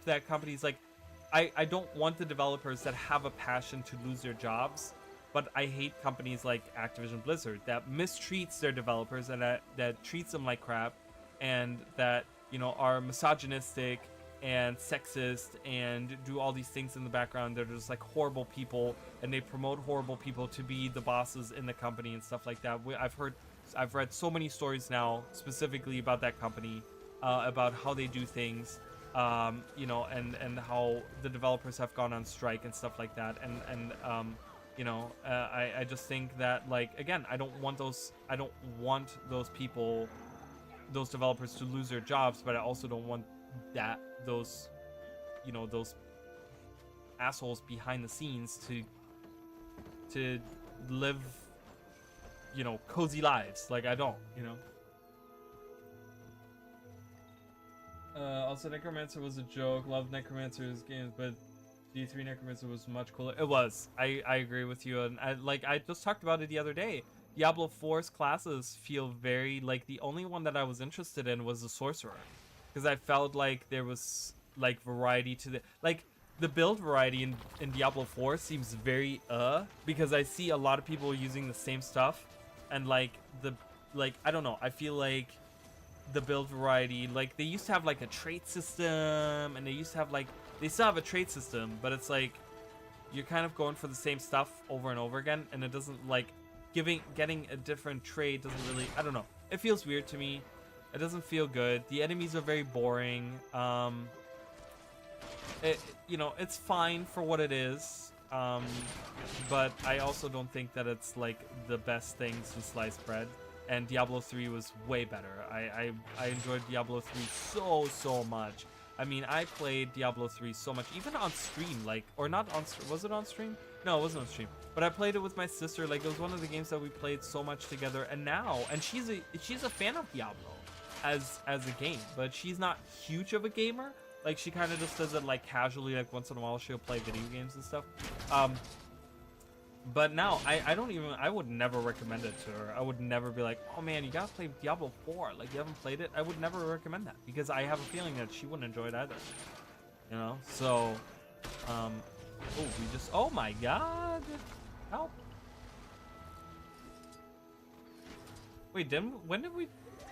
that companies like. I don't want the developers that have a passion to lose their jobs, but I hate companies like Activision Blizzard that mistreats their developers and that treats them like crap, and that, you know, are misogynistic and sexist and do all these things in the background. They're just like horrible people, and they promote horrible people to be the bosses in the company and stuff like that. I've read so many stories now specifically about that company, about how they do things. You know, and how the developers have gone on strike and stuff like that, and you know, I just think that, like, again, I don't want those people, those developers to lose their jobs, but I also don't want those assholes behind the scenes to live, you know, cozy lives. Like, I don't, you know. Also, Necromancer was a joke. Loved Necromancer's games, but D3 Necromancer was much cooler. It was. I agree with you, and I just talked about it the other day. Diablo 4's classes feel very like the only one that I was interested in was the Sorcerer, because I felt like there was like variety to the build variety in Diablo 4 seems very because I see a lot of people using the same stuff, and I don't know. I feel like the build variety, like they used to have like a trait system, and they still have a trait system, but it's like you're kind of going for the same stuff over and over again, and it doesn't like getting a different trait doesn't really, I don't know, it feels weird to me. It doesn't feel good. The enemies are very boring. You know, it's fine for what it is, but I also don't think that it's like the best thing since sliced bread. And Diablo 3 was way better. I enjoyed Diablo 3 so much. I mean, I played Diablo 3 so much, even on stream, like, or not on, was it on stream? No, it wasn't on stream. But I played it with my sister. Like, it was one of the games that we played so much together. And now, and she's a fan of Diablo as a game, but she's not huge of a gamer. Like, she kind of just does it like casually, like once in a while she'll play video games and stuff. But now, I would never recommend it to her. I would never be like, oh man, you gotta play Diablo 4. Like, you haven't played it? I would never recommend that, because I have a feeling that she wouldn't enjoy it either. You know? So, oh my god. Help. Wait, when did we?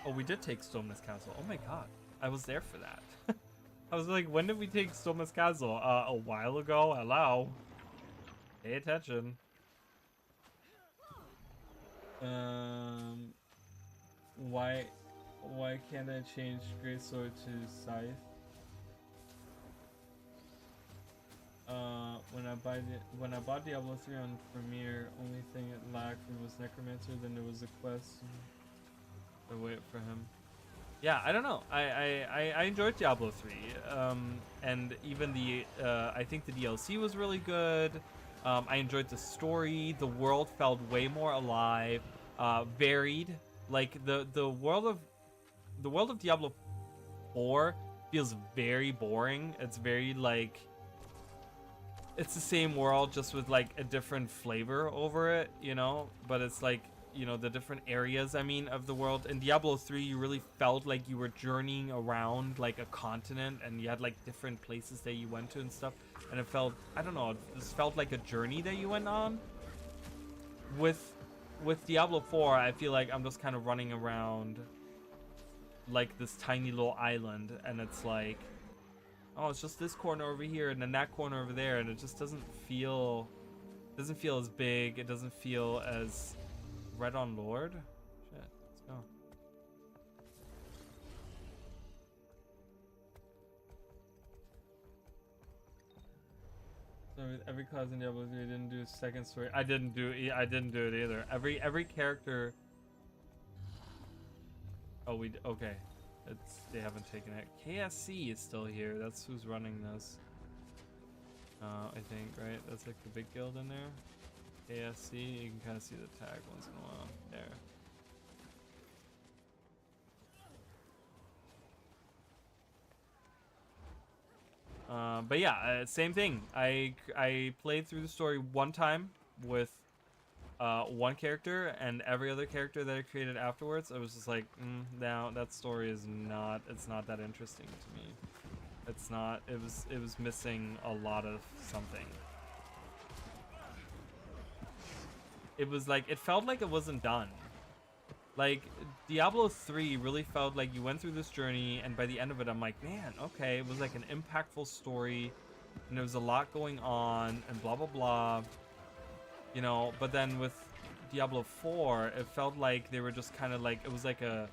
Oh, we did take Stormless Castle. Oh my god, I was there for that. I was like, when did we take Stormless Castle? A while ago. Hello. Pay attention. Why can't I change Greatsword to Scythe? When I bought Diablo 3 on Premiere, only thing it lacked was Necromancer. Then there was a quest. I wait for him. Yeah, I don't know. I enjoyed Diablo 3, and even the I think the DLC was really good. I enjoyed the story. The world felt way more alive, varied. Like the world of Diablo 4 feels very boring. It's very like it's the same world just with like a different flavor over it, you know. But it's like, you know, the different areas, I mean, of the world. In Diablo 3, you really felt like you were journeying around like a continent, and you had like different places that you went to and stuff, and it felt, I don't know, it just felt like a journey that you went on. With Diablo 4, I feel like I'm just kind of running around like this tiny little island, and it's like, oh, it's just this corner over here and then that corner over there, and it just doesn't feel as big. It doesn't feel as Red on Lord. Shit, let's go. So with every class in Diablo 3, I didn't do a second story. I didn't do it either. Every character. Oh, okay. They haven't taken it. KSC is still here. That's who's running this. I think, right? That's like the big guild in there. KSC, you can kind of see the tag once in a while. There. But yeah, same thing. I played through the story one time with one character, and every other character that I created afterwards, I was just like, now that story is not, it's not that interesting to me. It's not, it was missing a lot of something. It was like, it felt like it wasn't done. Like, Diablo 3 really felt like you went through this journey, and by the end of it, I'm like, man, okay, it was like an impactful story, and there was a lot going on, and blah, blah, blah. You know, but then with Diablo 4, it felt like they were just kind of like, it was like a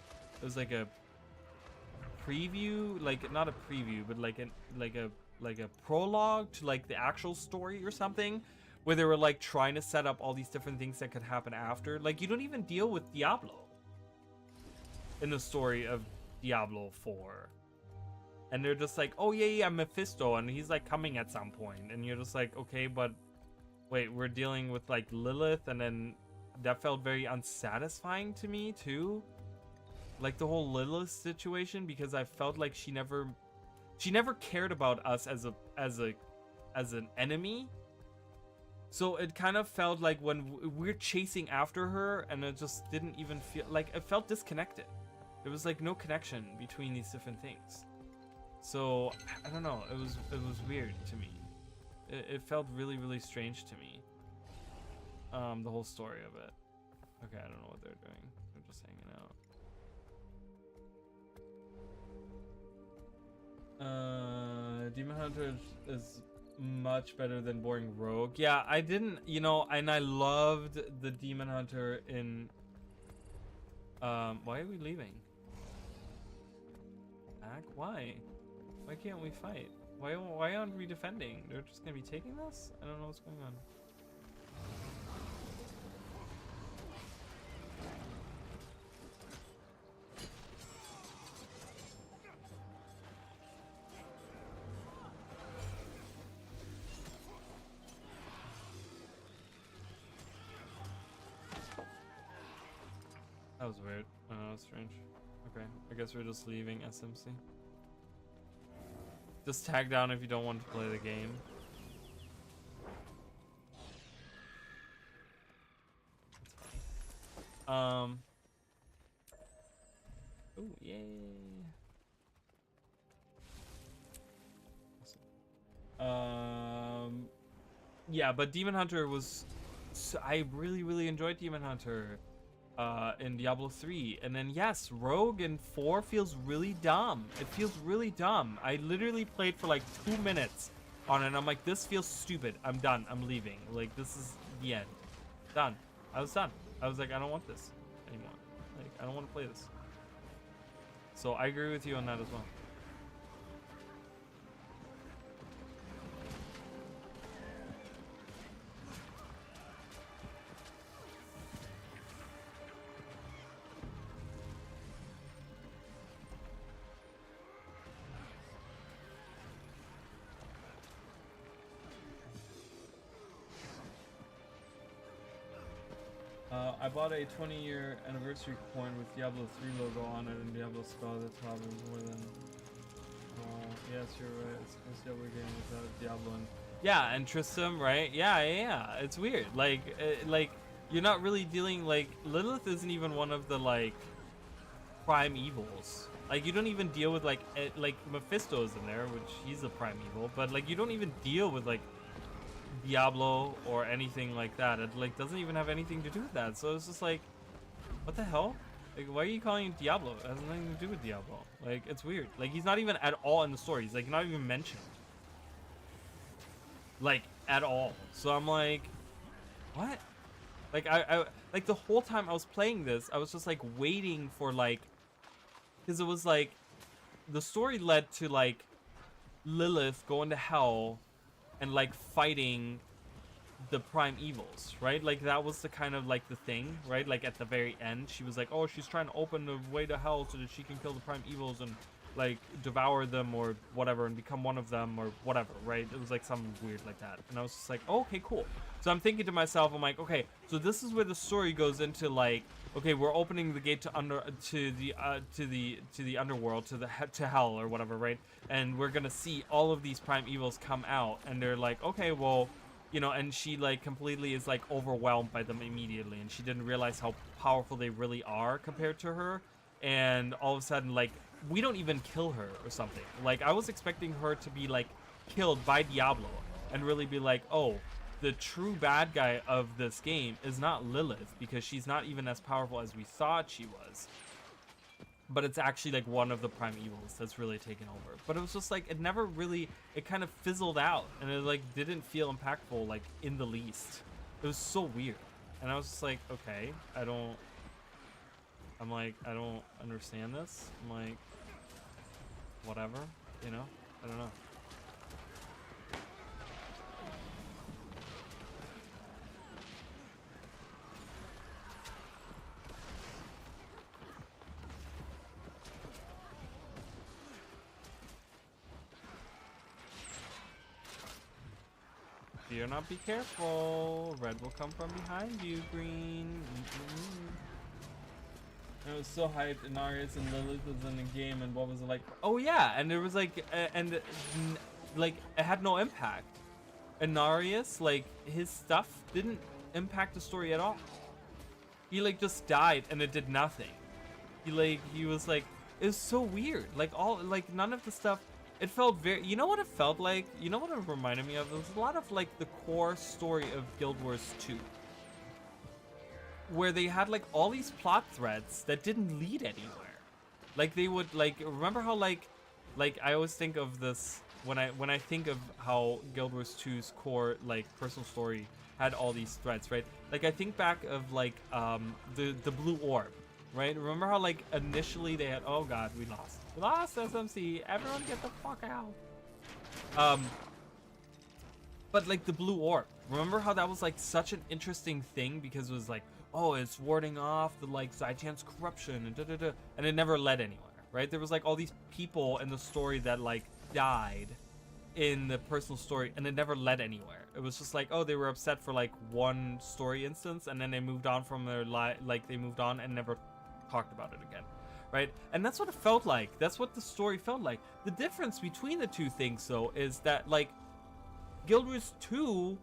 preview, like not a preview, but like a prologue to like the actual story or something, where they were like trying to set up all these different things that could happen after. Like, you don't even deal with Diablo in the story of Diablo 4. And they're just like, oh yeah, Mephisto, and he's like coming at some point, and you're just like, okay, but wait, we're dealing with like Lilith, and then that felt very unsatisfying to me too. Like the whole Lilith situation, because I felt like she never cared about us as an enemy. So it kind of felt like when we're chasing after her, and it just didn't even feel like, it felt disconnected. There was like no connection between these different things. So I don't know, it was weird to me. It felt really, really strange to me. The whole story of it. Okay, I don't know what they're doing. They're just hanging out. Demon Hunter is much better than boring Rogue. Yeah, I didn't, you know, and I loved the Demon Hunter in... why are we leaving? Back? Why? Why can't we fight? Why aren't we defending? They're just gonna be taking this? I don't know what's going on. That was weird. That was strange. Okay, I guess we're just leaving SMC. Just tag down if you don't want to play the game. That's funny. Oh, yay. Awesome. Yeah, but Demon Hunter was... I really, really enjoyed Demon Hunter. in Diablo 3. And then yes, Rogue in 4 feels really dumb. It feels really dumb. I literally played for like 2 minutes on it and I'm like, this feels stupid. I'm done. I'm leaving. Like, this is the end. Done. I was done. I was like, I don't want this anymore. Like, I don't want to play this. So I agree with you on that as well. I bought a 20-year anniversary coin with Diablo 3 logo on it and Diablo Skull. That's probably more than... yes, you're right. It's supposed to be a game without Diablo. And yeah, and Tristram, right? Yeah. It's weird. Like you're not really dealing... Like, Lilith isn't even one of the, like, prime evils. Like, you don't even deal with, like Mephisto's in there, which he's a prime evil. But, like, you don't even deal with, like, Diablo or anything like that. It like doesn't even have anything to do with that. So it's just like, what the hell? Like, why are you calling it Diablo? It has nothing to do with Diablo. Like, it's weird. Like, he's not even at all in the story. He's like not even mentioned. Like, at all. So I'm like, what? Like, I like the whole time I was playing this, I was just like waiting for like, because it was like, the story led to like Lilith going to hell and like fighting the prime evils, right? Like that was the kind of like the thing, right? Like at the very end, she was like, oh, she's trying to open the way to hell so that she can kill the prime evils and like devour them or whatever and become one of them or whatever, right? It was like something weird like that. And I was just like, oh, okay, cool. So I'm thinking to myself, I'm like, okay, so this is where the story goes into like, okay, we're opening the gate to the underworld, to hell or whatever, right? And we're gonna see all of these prime evils come out, and they're like, okay, well, you know, and she like completely is like overwhelmed by them immediately, and she didn't realize how powerful they really are compared to her, and all of a sudden, like, we don't even kill her or something. Like, I was expecting her to be like killed by Diablo and really be like, oh, the true bad guy of this game is not Lilith, because she's not even as powerful as we thought she was. But it's actually like one of the prime evils that's really taken over. But it was just like, it never really, it kind of fizzled out, and it like didn't feel impactful like in the least. It was so weird. And I was just like, okay, I don't understand this. I'm like, whatever, you know? I don't know. Fear not, be careful. Red will come from behind you, green. I was so hyped. Inarius and Lilith was in the game, and what was it like? Oh yeah, and there was like, like it had no impact. Inarius, like his stuff didn't impact the story at all. He like just died, and it did nothing. He was like, it was so weird. Like none of the stuff. It felt very, you know what it felt like? You know what it reminded me of? There was a lot of like the core story of Guild Wars 2. Where they had like all these plot threads that didn't lead anywhere. Like they would like, remember how like I always think of this when I think of how Guild Wars 2's core like personal story had all these threads, right? Like I think back of like the blue orb. Right? Remember how like initially they had, oh god, we lost SMC, everyone get the fuck out. But like the blue orb, remember how that was like such an interesting thing, because it was like, oh, it's warding off the like Zai-Chan's corruption and and it never led anywhere, right? There was like all these people in the story that like died in the personal story, and it never led anywhere. It was just like, oh, they were upset for like one story instance, and then they moved on from their like they moved on and never talked about it again, right? And that's what it felt like. That's what the story felt like. The difference between the two things, though, is that like Guild Wars 2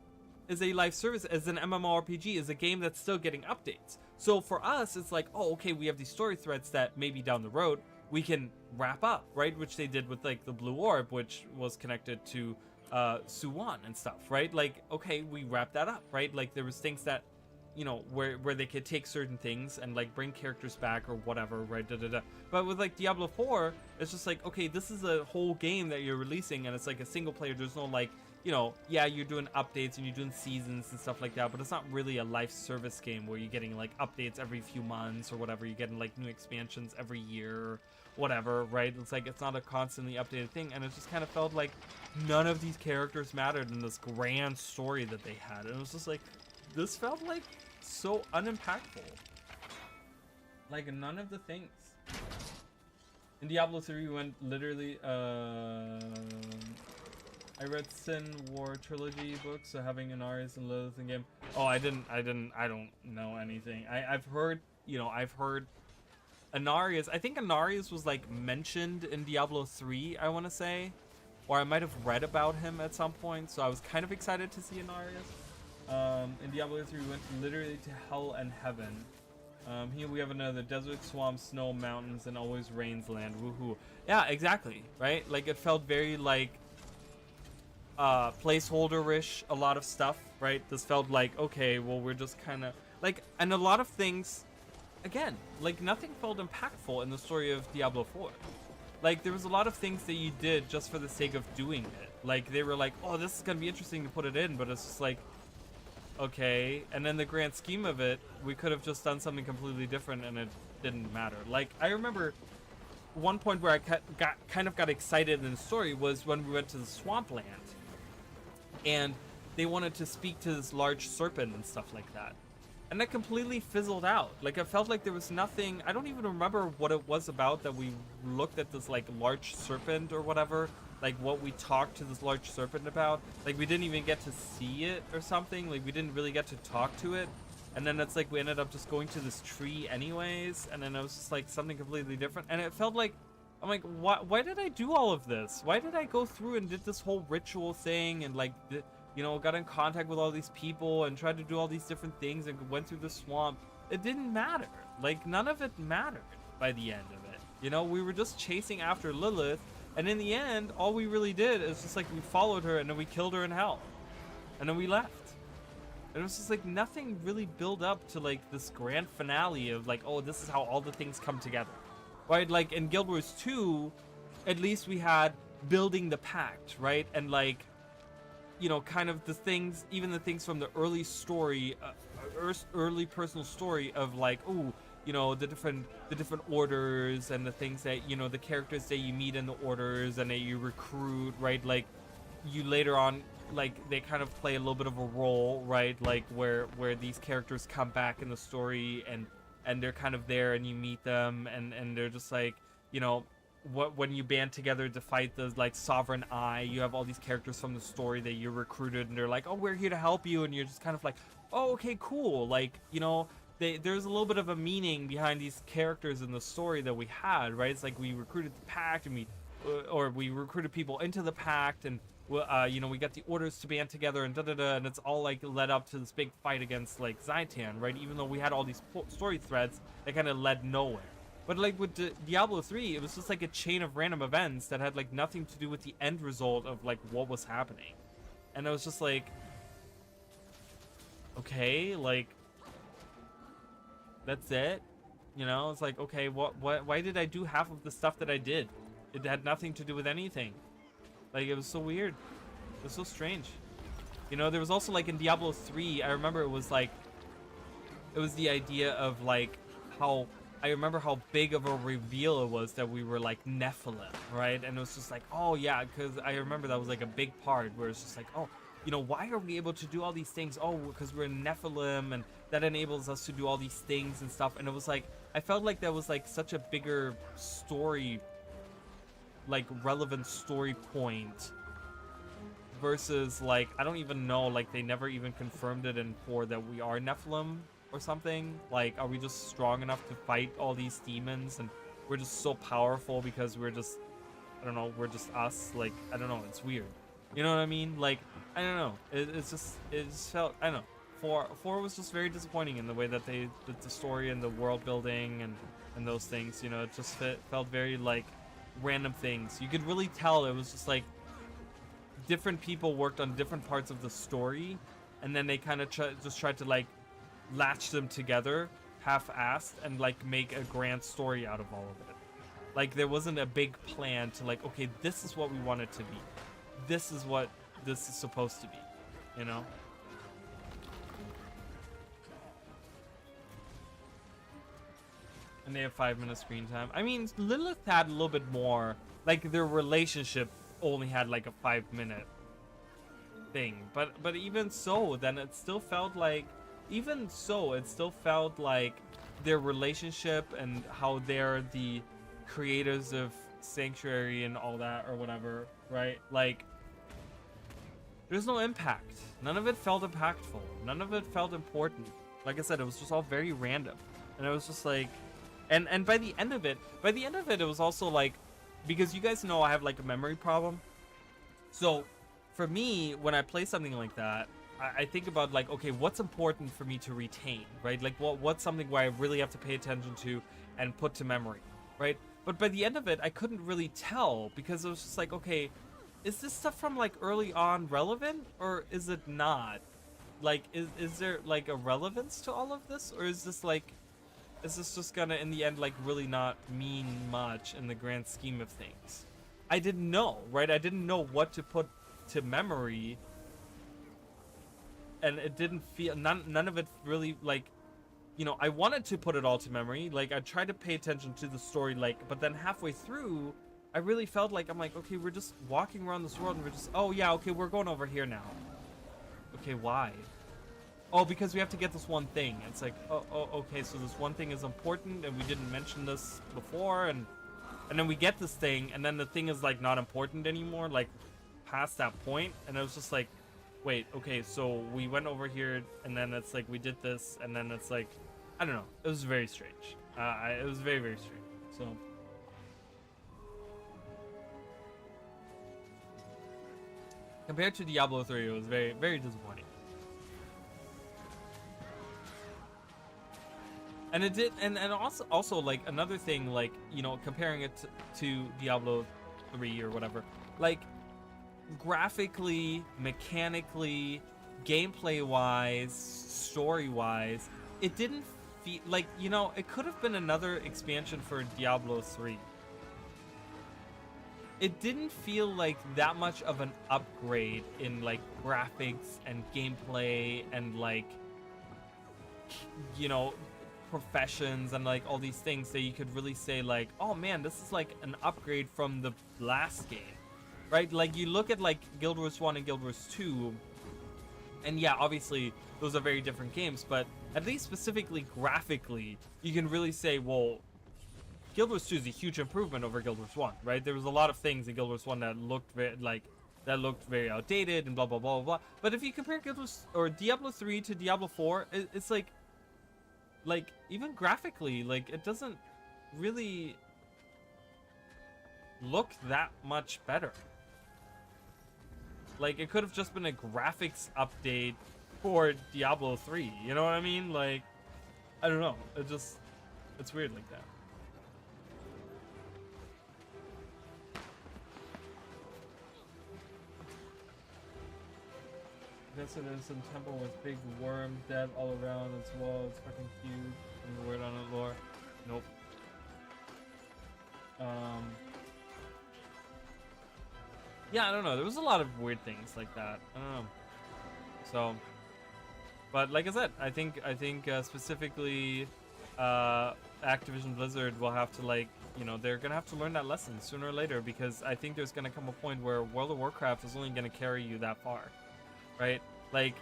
is a live service, as an MMORPG, is a game that's still getting updates. So for us, it's like, oh, okay, we have these story threads that maybe down the road we can wrap up, right? Which they did with like the blue orb, which was connected to Suwon and stuff, right? Like, okay, we wrapped that up, right? Like there was things that you know, where they could take certain things and like bring characters back or whatever, right? But with like Diablo 4, it's just like, okay, this is a whole game that you're releasing, and it's like a single player. There's no like, you know, yeah, you're doing updates and you're doing seasons and stuff like that, but it's not really a life service game where you're getting like updates every few months or whatever. You're getting like new expansions every year or whatever, right? It's like, it's not a constantly updated thing, and it just kind of felt like none of these characters mattered in this grand story that they had. And it was just like, this felt like so unimpactful. Like none of the things. In Diablo 3 we went literally, I read Sin War trilogy books, so having Inarius and Lilith in game. Oh, I don't know anything. I've heard, you know, I've heard Inarius. I think Inarius was like mentioned in Diablo 3, I want to say, or I might have read about him at some point, so I was kind of excited to see Inarius. In Diablo 3 we went literally to hell and heaven. Here we have another desert, swamp, snow, mountains, and always rains land. Woohoo. Yeah, exactly, right? Like it felt very like placeholder-ish, a lot of stuff, right? This felt like, okay, well, we're just kind of like, and a lot of things, again, like nothing felt impactful in the story of Diablo 4. Like there was a lot of things that you did just for the sake of doing it. Like they were like, oh, this is gonna be interesting to put it in, but it's just like, okay. And in the grand scheme of it, we could have just done something completely different and it didn't matter. Like I remember one point where I kind of got excited in the story was when we went to the swampland and they wanted to speak to this large serpent and stuff like that, and that completely fizzled out. Like I felt like there was nothing. I don't even remember what it was about that we looked at this like large serpent or whatever, like what we talked to this large serpent about. Like we didn't even get to see it or something. Like we didn't really get to talk to it, and then it's like we ended up just going to this tree anyways, and then it was just like something completely different. And it felt like, I'm like, why did I do all of this? Why did I go through and did this whole ritual thing and like, you know, got in contact with all these people and tried to do all these different things and went through the swamp? It didn't matter. Like none of it mattered by the end of it. You know, we were just chasing after Lilith, and in the end, all we really did is just like we followed her and then we killed her in hell, and then we left. And it was just like nothing really built up to like this grand finale of like, oh, this is how all the things come together. Right, like in Guild Wars 2, at least we had building the pact, right? And like, you know, kind of the things, even the things from the early story, early personal story of like, oh, you know, the different orders and the things that, you know, the characters that you meet in the orders and that you recruit, right? Like you later on, like they kind of play a little bit of a role, right? Like where these characters come back in the story and they're kind of there and you meet them and they're just like, you know, when you band together to fight the like Sovereign Eye, you have all these characters from the story that you recruited and they're like, oh, we're here to help you, and you're just kind of like, oh, okay, cool. Like, you know, there's a little bit of a meaning behind these characters in the story that we had, right? It's like we recruited the pact and we recruited people into the pact, and you know, we got the orders to band together and and it's all like led up to this big fight against like Zaitan, right? Even though we had all these story threads that kind of led nowhere. But like with Diablo 3, it was just like a chain of random events that had like nothing to do with the end result of like what was happening. And it was just like, okay, like that's it, you know? It's like, okay, why did I do half of the stuff that I did? It had nothing to do with anything. Like, it was so weird. It was so strange. You know, there was also, like, in Diablo 3, I remember it was, like, it was the idea of, like, how, I remember how big of a reveal it was that we were, like, Nephilim, right? And it was just like, oh, yeah, because I remember that was, like, a big part where it's just like, oh, you know, why are we able to do all these things? Oh, because we're Nephilim, and that enables us to do all these things and stuff. And it was, like, I felt like that was, like, such a bigger story, like relevant story point versus like, I don't even know, like they never even confirmed it in 4 that we are Nephilim or something. Like, are we just strong enough to fight all these demons and we're just so powerful because we're just, I don't know, we're just us? Like, I don't know, it's weird, you know what I mean? Like, I don't know, it just felt, I don't know, 4 was just very disappointing in the way that they did the story and the world building and those things, you know. It just felt very like random things. You could really tell it was just like different people worked on different parts of the story, and then they kind of just tried to like latch them together half-assed and like make a grand story out of all of it. Like there wasn't a big plan to like, okay, this is what we want it to be. This is what this is supposed to be, you know? And they have 5 minutes screen time. I mean, Lilith had a little bit more. Like their relationship only had like a 5-minute thing. But even so, then it still felt like, their relationship and how they're the creators of Sanctuary and all that or whatever, right? Like, there's no impact. None of it felt impactful. None of it felt important. Like I said, it was just all very random. And it was just like, and by the end of it, it was also like, because you guys know I have like a memory problem. So for me, when I play something like that, I think about like, okay, what's important for me to retain, right? Like what's something where I really have to pay attention to and put to memory, right? But by the end of it, I couldn't really tell because it was just like, okay, is this stuff from like early on relevant or is it not? Like, is there like a relevance to all of this, or is this just gonna in the end like really not mean much in the grand scheme of things? I didn't know, right? I didn't know what to put to memory, and it didn't feel, none of it really, like, you know, I wanted to put it all to memory. Like I tried to pay attention to the story, like, but then halfway through I really felt like, I'm like, okay, we're just walking around this world and we're just, oh yeah, okay, we're going over here now. Okay, why? Oh, because we have to get this one thing. It's like, oh, okay, so this one thing is important and we didn't mention this before, and then we get this thing and then the thing is like not important anymore, like past that point, and it was just like, wait, okay, so we went over here and then it's like we did this and then it's like, I don't know, it was very strange. It was very, very strange. So compared to Diablo 3, it was very, very disappointing. And it did, and also like another thing, like, you know, comparing it to Diablo 3 or whatever, like graphically, mechanically, gameplay wise, story wise, it didn't feel like, you know, it could have been another expansion for Diablo 3. It didn't feel like that much of an upgrade in like graphics and gameplay and like, you know, professions and like all these things that you could really say like, oh man, this is like an upgrade from the last game, right? Like you look at like Guild Wars 1 and Guild Wars 2, and yeah, obviously those are very different games, but at least specifically graphically, you can really say, well, Guild Wars 2 is a huge improvement over Guild Wars 1, right? There was a lot of things in Guild Wars 1 that looked very outdated and blah blah blah blah. But if you compare Guild Wars or Diablo 3 to Diablo 4, it's like even graphically, like it doesn't really look that much better. Like it could have just been a graphics update for Diablo 3, you know what I mean? Like, I don't know, it's weird like that. This it is some temple with big worm dead all around its wall. It's fucking huge. And the word on it, lore. Nope. Yeah, I don't know. There was a lot of weird things like that. I don't know. So, but like I said, I think specifically, Activision Blizzard will have to, like, you know, they're gonna have to learn that lesson sooner or later, because I think there's gonna come a point where World of Warcraft is only gonna carry you that far. Right? Like,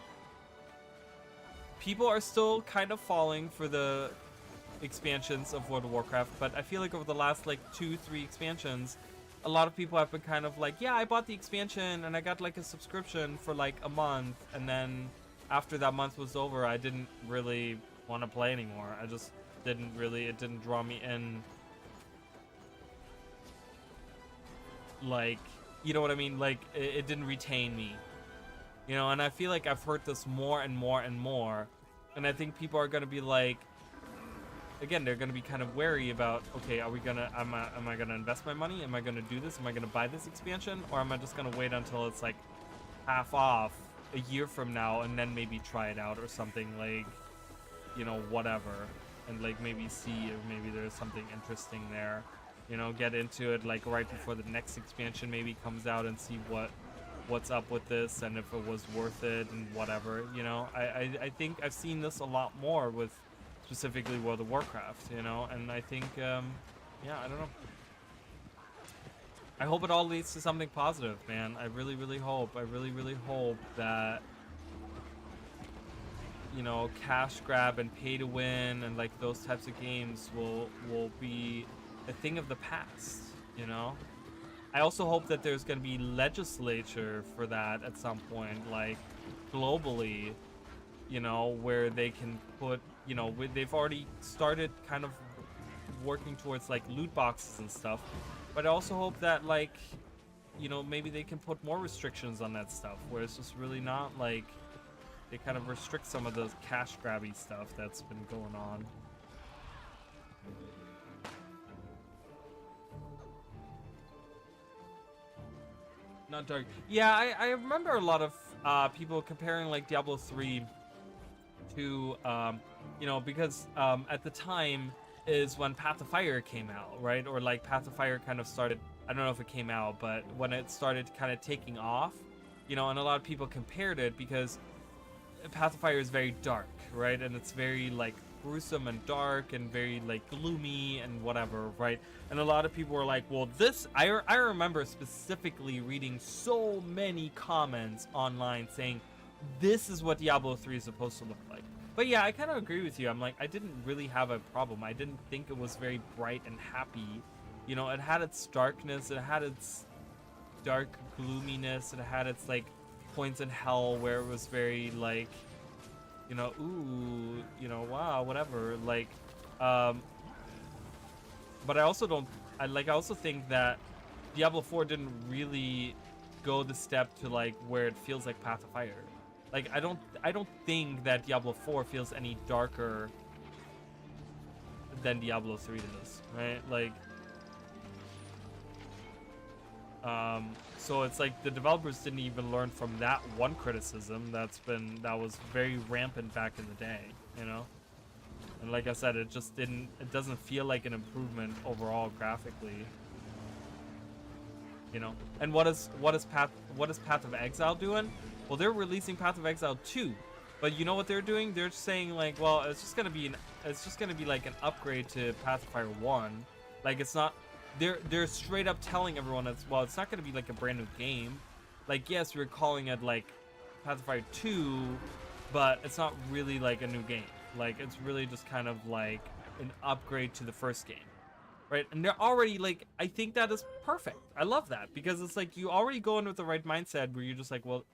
people are still kind of falling for the expansions of World of Warcraft, but I feel like over the last like 2-3 expansions, a lot of people have been kind of like, yeah, I bought the expansion and I got like a subscription for like a month, and then after that month was over, I didn't really want to play anymore. I just didn't really, it didn't draw me in. Like, you know what I mean? Like, it didn't retain me. You know, and I feel like I've heard this more and more and more, and I think people are gonna be like, again, they're gonna be kind of wary about, okay, are we gonna, am I gonna invest my money? Am I gonna do this? Am I gonna buy this expansion? Or am I just gonna wait until it's like half off a year from now and then maybe try it out or something? Like, you know, whatever, and like maybe see if maybe there's something interesting there. You know, get into it like right before the next expansion maybe comes out and see what's up with this and if it was worth it and whatever. You know, I think I've seen this a lot more with specifically World of Warcraft, you know, and I think yeah, I don't know. I hope it all leads to something positive, man. I really, really hope. I really, really hope that, you know, cash grab and pay to win and like those types of games will be a thing of the past, you know? I also hope that there's going to be legislature for that at some point, like globally, you know, where they can put, you know, they've already started kind of working towards like loot boxes and stuff. But I also hope that, like, you know, maybe they can put more restrictions on that stuff where it's just really not like they kind of restrict some of the cash grabby stuff that's been going on. Not dark. Yeah, I remember a lot of people comparing like Diablo 3 to, you know, because at the time is when Path of Fire came out, right? Or like Path of Fire kind of started, I don't know if it came out, but when it started kind of taking off, you know, and a lot of people compared it because Path of Fire is very dark, right? And it's very like gruesome and dark and very like gloomy and whatever, right? And a lot of people were like, well, this, I remember specifically reading so many comments online saying, this is what Diablo 3 is supposed to look like. But yeah, I kind of agree with you. I'm like, I didn't really have a problem. I didn't think it was very bright and happy. You know, it had its darkness, it had its dark gloominess, it had its like points in hell where it was very like, you know, ooh, you know, wow, whatever. Like, but I also don't, I also think that Diablo 4 didn't really go the step to like where it feels like Path of Fire. Like, I don't think that Diablo 4 feels any darker than Diablo 3 does, right? Like, so it's like the developers didn't even learn from that one criticism that was very rampant back in the day, you know? And like I said, it doesn't feel like an improvement overall graphically. You know? And what is Path of Exile doing? Well, they're releasing Path of Exile 2. But you know what they're doing? They're saying like, well, it's just gonna be like an upgrade to Path of Fire 1. Like, it's not, they're straight up telling everyone it's not gonna be like a brand new game. Like, yes, we're calling it like Path of Fire 2, but it's not really like a new game. Like, it's really just kind of like an upgrade to the first game. Right? And they're already like, I think that is perfect. I love that because it's like you already go in with the right mindset where you're just like, well,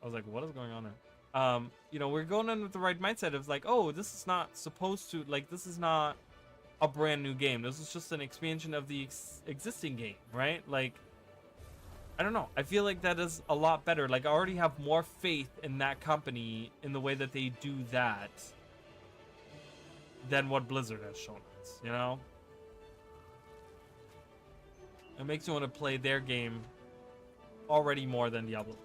I was like, what is going on there? You know, we're going in with the right mindset of like, oh, this is not supposed to, like, this is not a brand new game. This is just an expansion of the existing game, right? Like, I don't know. I feel like that is a lot better. Like, I already have more faith in that company in the way that they do that than what Blizzard has shown us, you know? It makes me want to play their game already more than Diablo.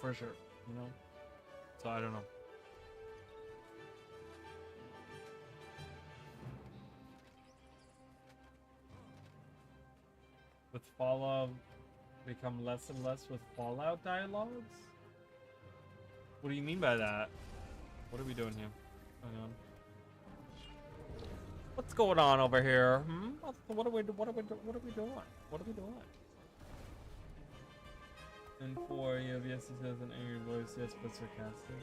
For sure, you know? So I don't know. With Fallout become less and less with Fallout dialogues? What do you mean by that? What are we doing here? Hang on. What's going on over here? What are we doing? What are we doing? And for you have yes, he says an angry voice, yes, but sarcastic.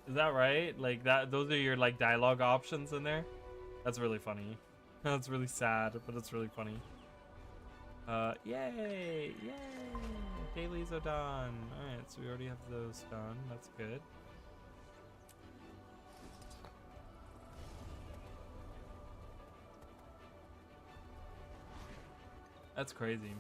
Is that right? Like that? Those are your like dialogue options in there. That's really funny. That's really sad, but it's really funny. Yay! Dailies are done. All right, so we already have those done. That's good. That's crazy.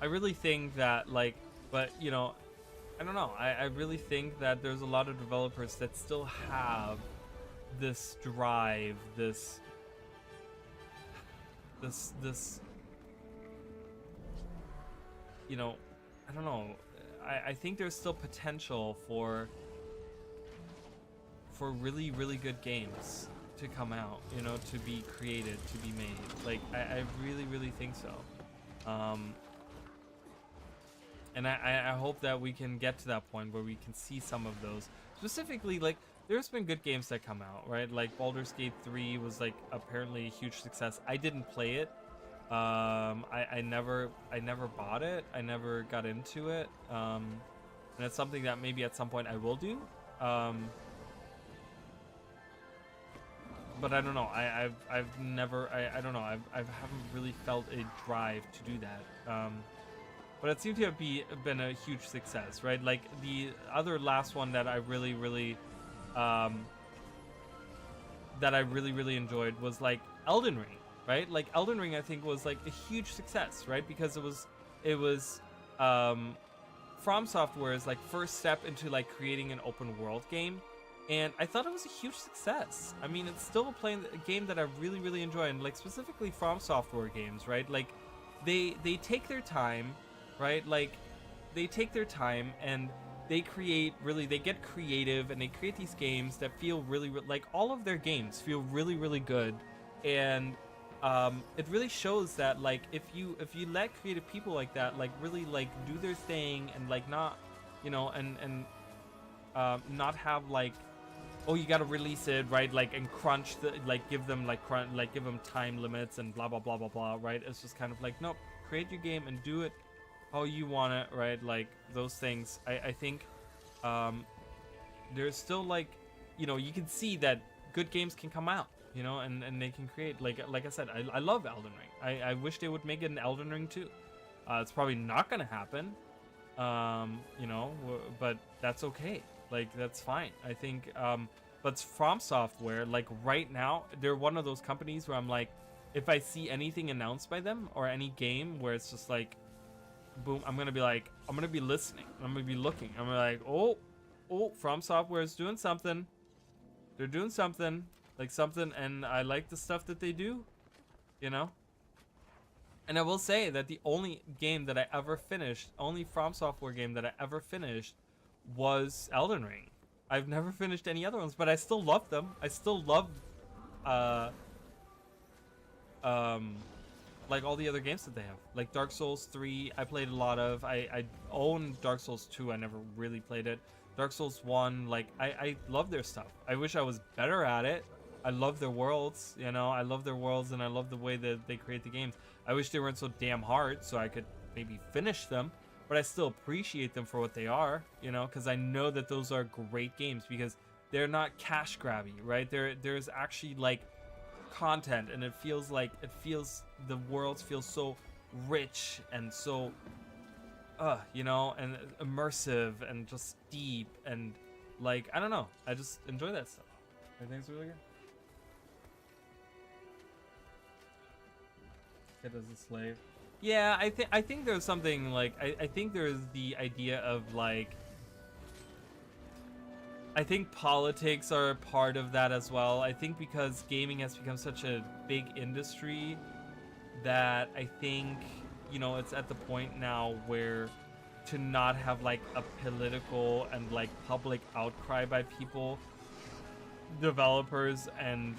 really think that like, but you know, I don't know. I really think that there's a lot of developers that still have this drive, this you know, I don't know. I think there's still potential for really, really good games to come out, you know, to be created, to be made. Like, I really, really think so. And I hope that we can get to that point where we can see some of those. Specifically, like, there's been good games that come out, right? Like, Baldur's Gate 3 was, like, apparently a huge success. I didn't play it. I never bought it. I never got into it. And it's something that maybe at some point I will do. But I don't know. I've never. I don't know. I haven't really felt a drive to do that. But it seemed to have been a huge success, right? Like the other last one that I really enjoyed was like Elden Ring, right? Like Elden Ring, I think was like a huge success, right? Because it was From Software's like first step into like creating an open world game. And I thought it was a huge success. I mean, it's still a game that I really enjoy, and like specifically From Software games, right? Like they take their time, right? Like they take their time and they get creative, and they create these games that feel really like all of their games feel really good. And it really shows that like if you let creative people like that like really like do their thing and like not, you know, and not have like, oh, you gotta release it, right? Like, and crunch the, like, give them time limits and blah blah blah blah blah, right? It's just kind of like, nope, create your game and do it how you want it, right? Like those things. I think there's still like, you know, you can see that good games can come out, you know, and they can create like I said, I love Elden Ring. I wish they would make it an Elden Ring too. It's probably not gonna happen, you know, but that's okay. Like that's fine. I think but From Software, like right now, they're one of those companies where I'm like, if I see anything announced by them or any game where it's just like boom, I'm gonna be listening, I'm gonna be looking, I'm gonna be like, oh, From Software is doing something, they're doing something, like something, and I like the stuff that they do, you know. And I will say that the only game that I ever finished, only From Software game that I ever finished was Elden Ring. I've never finished any other ones, but I still love them. I still love like all the other games that they have. Like Dark Souls 3, I played a lot of. I own Dark Souls 2, I never really played it. Dark Souls 1, like I love their stuff. I wish I was better at it. I love their worlds, you know, I love their worlds, and I love the way that they create the games. I wish they weren't so damn hard so I could maybe finish them. But I still appreciate them for what they are, you know, because I know that those are great games because they're not cash grabby, right? There's actually like content, and the worlds feel so rich and so, you know, and immersive and just deep, and like, I don't know, I just enjoy that stuff. I think it's really good. It as a slave. Yeah, I think there's something like I think there's the idea of like, I think politics are a part of that as well. I think because gaming has become such a big industry that I think, you know, it's at the point now where to not have like a political and like public outcry by people, developers and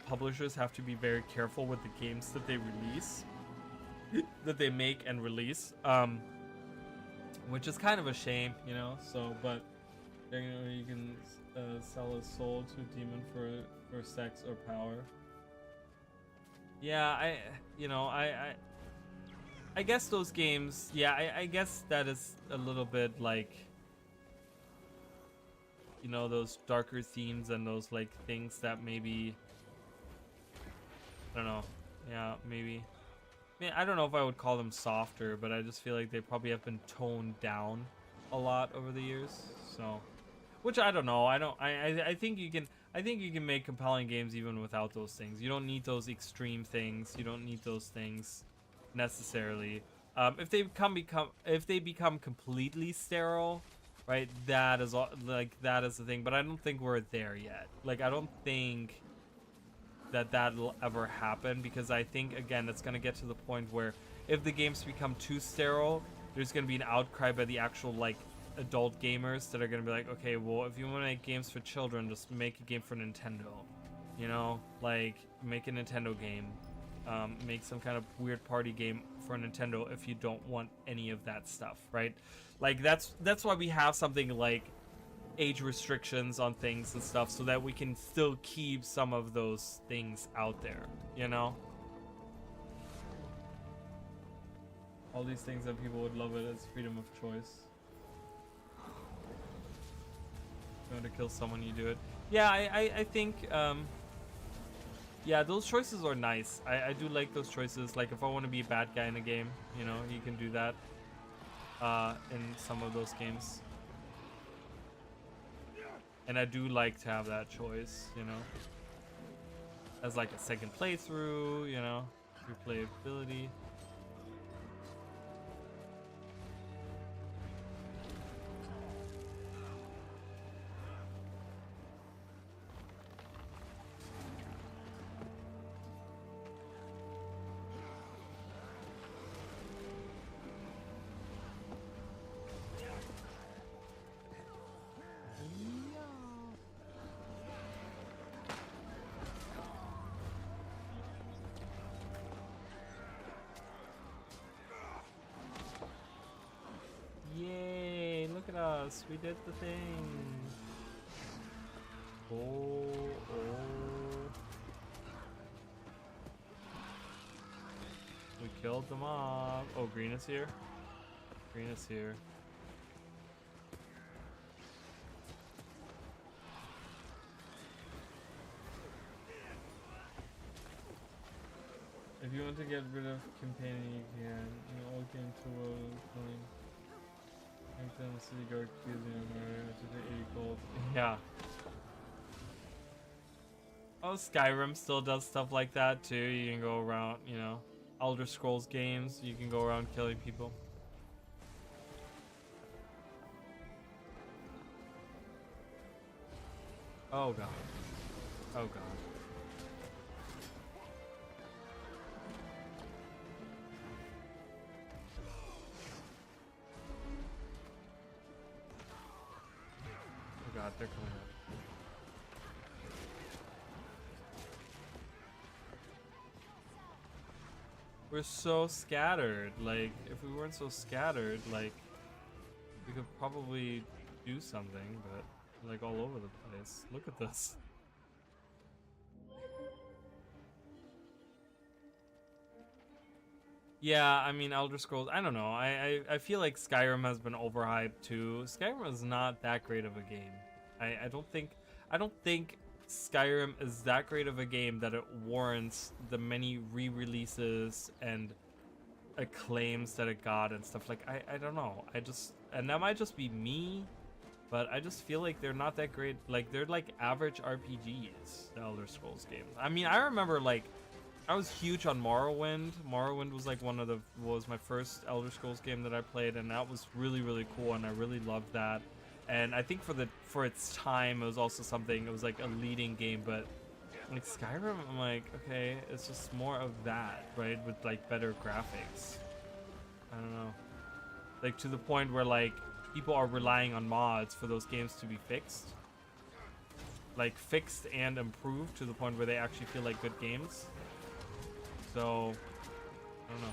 publishers have to be very careful with the games that they release. That they make and release, which is kind of a shame, you know. So, but you know, you can sell a soul to a demon for sex or power. Yeah, I guess those games. Yeah, I guess that is a little bit like, you know, those darker themes and those like things that maybe, I don't know. Yeah, maybe. I mean, I don't know if I would call them softer, but I just feel like they probably have been toned down a lot over the years. So, which I don't know. I think you can make compelling games even without those things. You don't need those extreme things. You don't need those things necessarily. If they become completely sterile, right? That is that is the thing. But I don't think we're there yet. Like I don't think that that'll ever happen, because I think again it's gonna get to the point where if the games become too sterile, there's gonna be an outcry by the actual like adult gamers that are gonna be like, okay, well if you want to make games for children, just make a game for Nintendo, you know, like make a Nintendo game, make some kind of weird party game for Nintendo if you don't want any of that stuff, right? Like that's why we have something like age restrictions on things and stuff, so that we can still keep some of those things out there, you know? All these things that people would love it as freedom of choice. If you want to kill someone, you do it. Yeah, I think, yeah, those choices are nice. I do like those choices. Like, if I want to be a bad guy in a game, you know, you can do that in some of those games. And I do like to have that choice, you know, as like a second playthrough, you know, replayability. Yay, look at us. We did the thing. Oh. We killed them off. Oh, green is here. Green is here. If you want to get rid of campaigning, you can. You all game to clean. Make them city guard accusing of murder to the 80 gold. Yeah. Oh, Skyrim still does stuff like that too. You can go around, you know, Elder Scrolls games, you can go around killing people. Oh god. Oh god. Oh god, they're coming up. We're so scattered. Like, if we weren't so scattered, like, we could probably do something, but like all over the place. Look at this. Yeah, I mean, Elder Scrolls, I don't know. I feel like Skyrim has been overhyped too. Skyrim is not that great of a game. I don't think Skyrim is that great of a game that it warrants the many re-releases and acclaims that it got and stuff. Like, I don't know. And that might just be me, but I just feel like they're not that great. Like, they're like average RPGs, the Elder Scrolls games. I mean, I remember like I was huge on Morrowind. Morrowind was like was my first Elder Scrolls game that I played, and that was really, really cool, and I really loved that. And I think for its time, it was also something. It was like a leading game, but like Skyrim, I'm like, okay, it's just more of that, right? With like better graphics. I don't know. Like to the point where like people are relying on mods for those games to be fixed. Like fixed and improved to the point where they actually feel like good games. So, I don't know.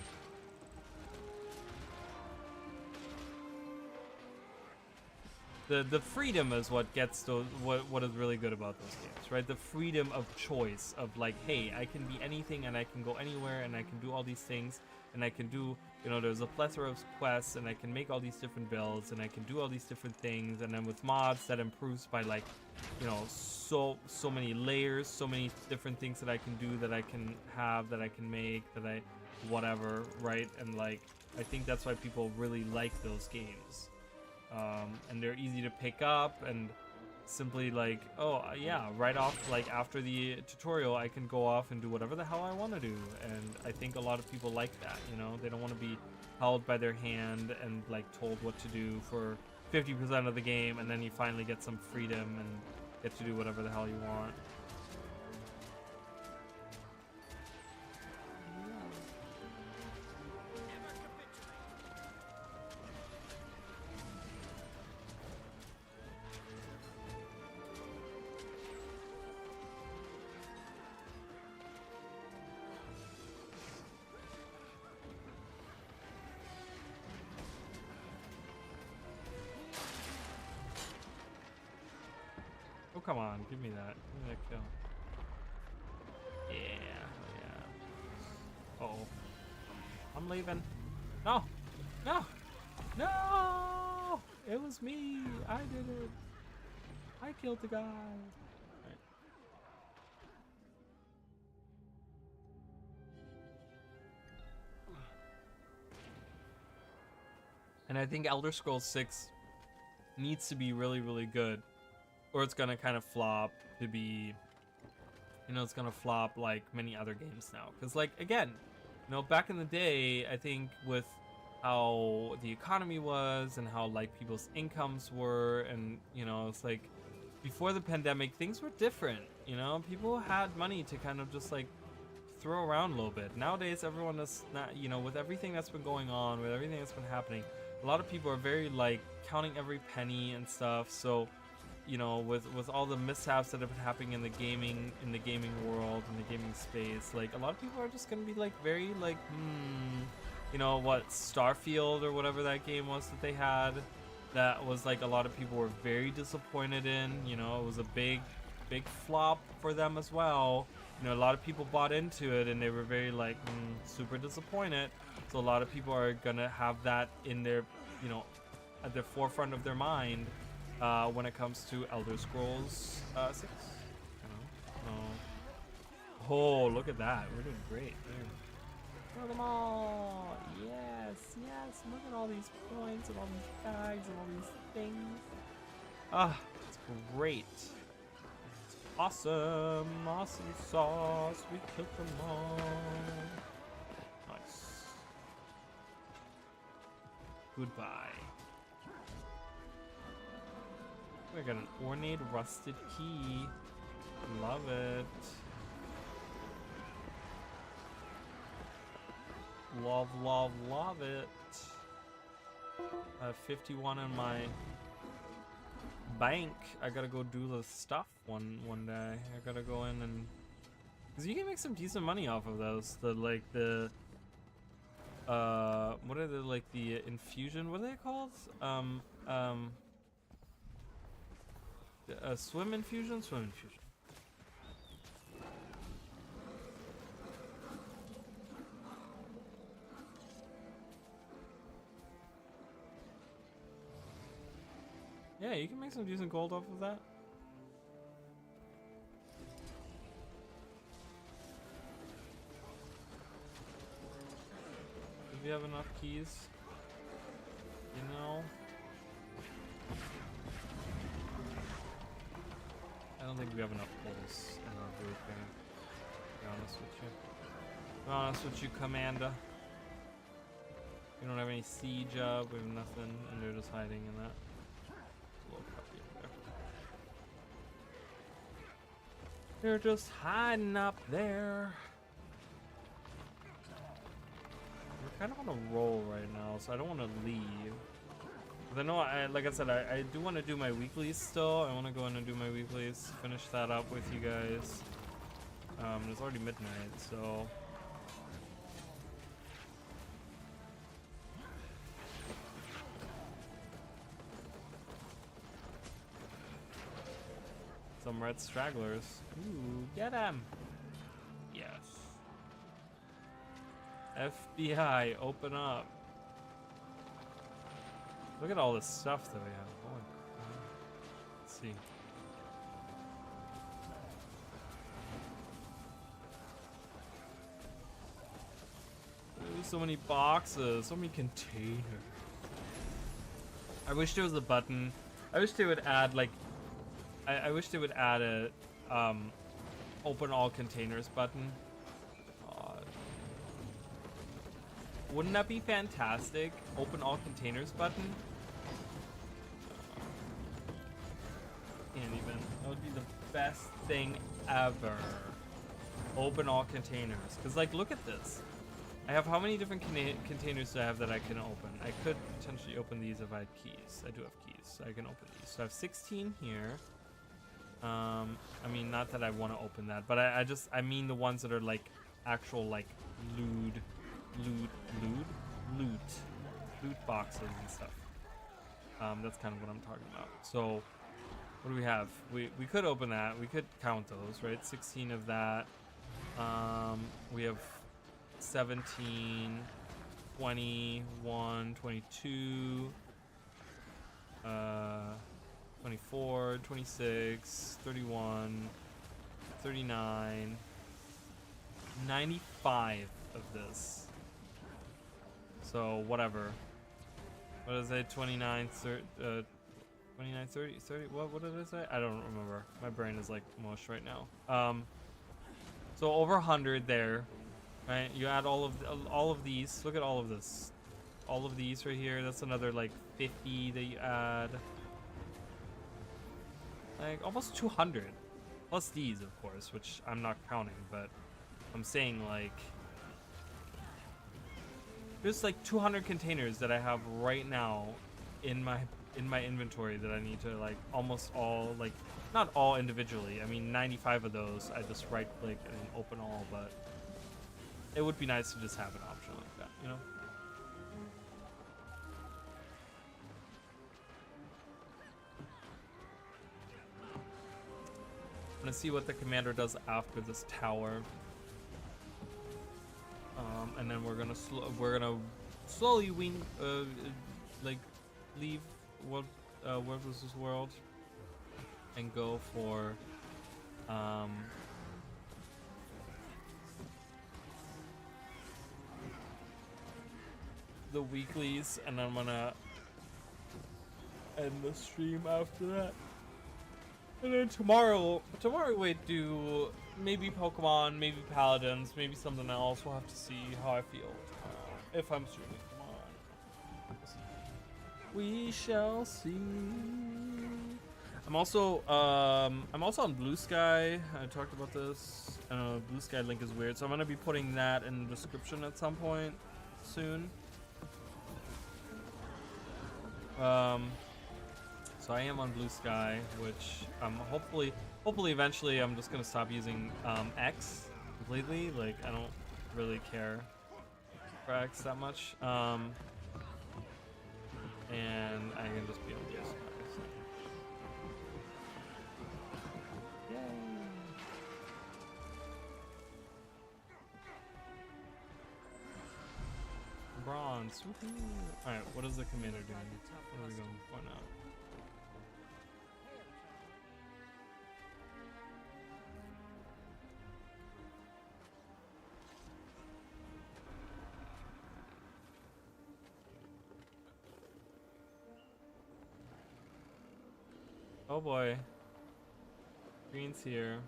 The freedom is what gets those, what is really good about those games, right? The freedom of choice of like, hey, I can be anything and I can go anywhere and I can do all these things and I can do, you know, there's a plethora of quests and I can make all these different builds and I can do all these different things, and then with mods that improves by like, you know, so many layers, so many different things that I can do, that I can have, that I can make, that I whatever, right? And like I think that's why people really like those games. And they're easy to pick up, and simply like, oh yeah, right off, like after the tutorial I can go off and do whatever the hell I want to do. And I think a lot of people like that, you know, they don't want to be held by their hand and like told what to do for 50% of the game, and then you finally get some freedom and get to do whatever the hell you want. Oh, come on, give me that. Give me that kill. Yeah, yeah. Uh-oh. I'm leaving. No! No! No! It was me! I did it! I killed the guy! Right. And I think Elder Scrolls 6 needs to be really, really good, or it's gonna kind of flop to be, you know, it's gonna flop like many other games now. Because, like, again, you know, back in the day, I think with how the economy was and how like people's incomes were, and you know, it's like before the pandemic, things were different. You know, people had money to kind of just like throw around a little bit. Nowadays, everyone is not, you know, with everything that's been going on, with everything that's been happening, a lot of people are very like counting every penny and stuff. So, you know, with all the mishaps that have been happening in the gaming world, in the gaming space, like a lot of people are just gonna be like very like, you know, what, Starfield or whatever that game was that they had, that was like a lot of people were very disappointed in. You know, it was a big flop for them as well. You know, a lot of people bought into it and they were very like super disappointed. So a lot of people are gonna have that in their, you know, at the forefront of their mind when it comes to Elder Scrolls 6. You know? Oh, look at that. We're doing great. Look at them all. Yes, yes. Look at all these points and all these bags and all these things. Ah, it's great. It's awesome. Awesome sauce. We killed them all. Nice. Goodbye. We got an ornate rusted key. Love it. Love, love, love it. I have 51 in my bank. I gotta go do the stuff one day. I gotta go in and, cause you can make some decent money off of those. The like the what are the like the infusion? What are they called? Swim infusion. Swim infusion. Yeah, you can make some decent gold off of that. If you have enough keys, you know. I don't think we have enough holes in our grouping, to be honest with you. To be honest with you, Commander. We don't have any siege up, we have nothing, and they're just hiding in that. They're just hiding up there. We're kind of on a roll right now, so I don't want to leave. But I know, like I said, I do want to do my weeklies still. I want to go in and do my weeklies, finish that up with you guys. It's already midnight, so. Some red stragglers. Ooh, get them! Yes. FBI, open up. Look at all this stuff that we have. Holy crap. Let's see. Ooh, so many boxes, so many containers. I wish there was a button. I wish they would add like I wish they would add a open all containers button. Wouldn't that be fantastic? Open all containers button. Can't even. That would be the best thing ever. Open all containers. Because, like, look at this. I have how many different containers do I have that I can open? I could potentially open these if I had keys. I do have keys, so I can open these. So I have 16 here. I mean, not that I want to open that, but I mean the ones that are like actual like loot boxes and stuff. That's kind of what I'm talking about. So what do we have? We could open that. We could count those, right? 16 of that. We have 17, 21, 22, 24, 26, 31, 39, 95 of this. So whatever. What is it? 29, 30, 29, 30, 30. What did I say? I don't remember. My brain is like mush right now. So over 100 there. Right? You add all of these. Look at all of this. All of these right here. That's another like 50 that you add. Like almost 200. Plus these, of course, which I'm not counting, but I'm saying like there's like 200 containers that I have right now in my inventory that I need to like almost all, like not all individually. I mean 95 of those I just right click and open all, but it would be nice to just have an option like that, you know? I'm gonna see what the commander does after this tower, and then we're gonna slowly like leave what was this world and go for the weeklies, and I'm gonna end the stream after that. And then tomorrow we do maybe Pokemon, maybe Paladins, maybe something else. We'll have to see how I feel if I'm streaming tomorrow. We shall see. I'm also on Blue Sky. I talked about this. Blue Sky link is weird, so I'm gonna be putting that in the description at some point soon. So I am on Blue Sky, which hopefully eventually I'm just gonna stop using X completely. Like I don't really care for X that much, and I can just be on Blue Sky. So. Yay! Bronze. All right, what is the commander doing? What are we going for now? Oh boy. Green's here.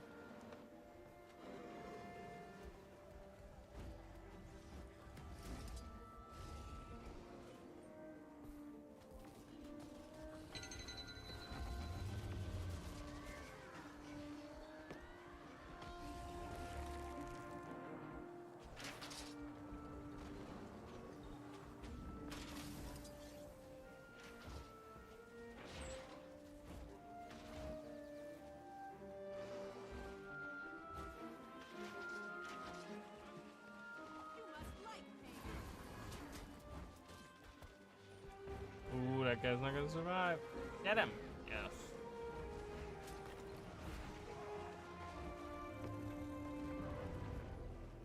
Ooh, that guy's not gonna survive. Get him. Yes.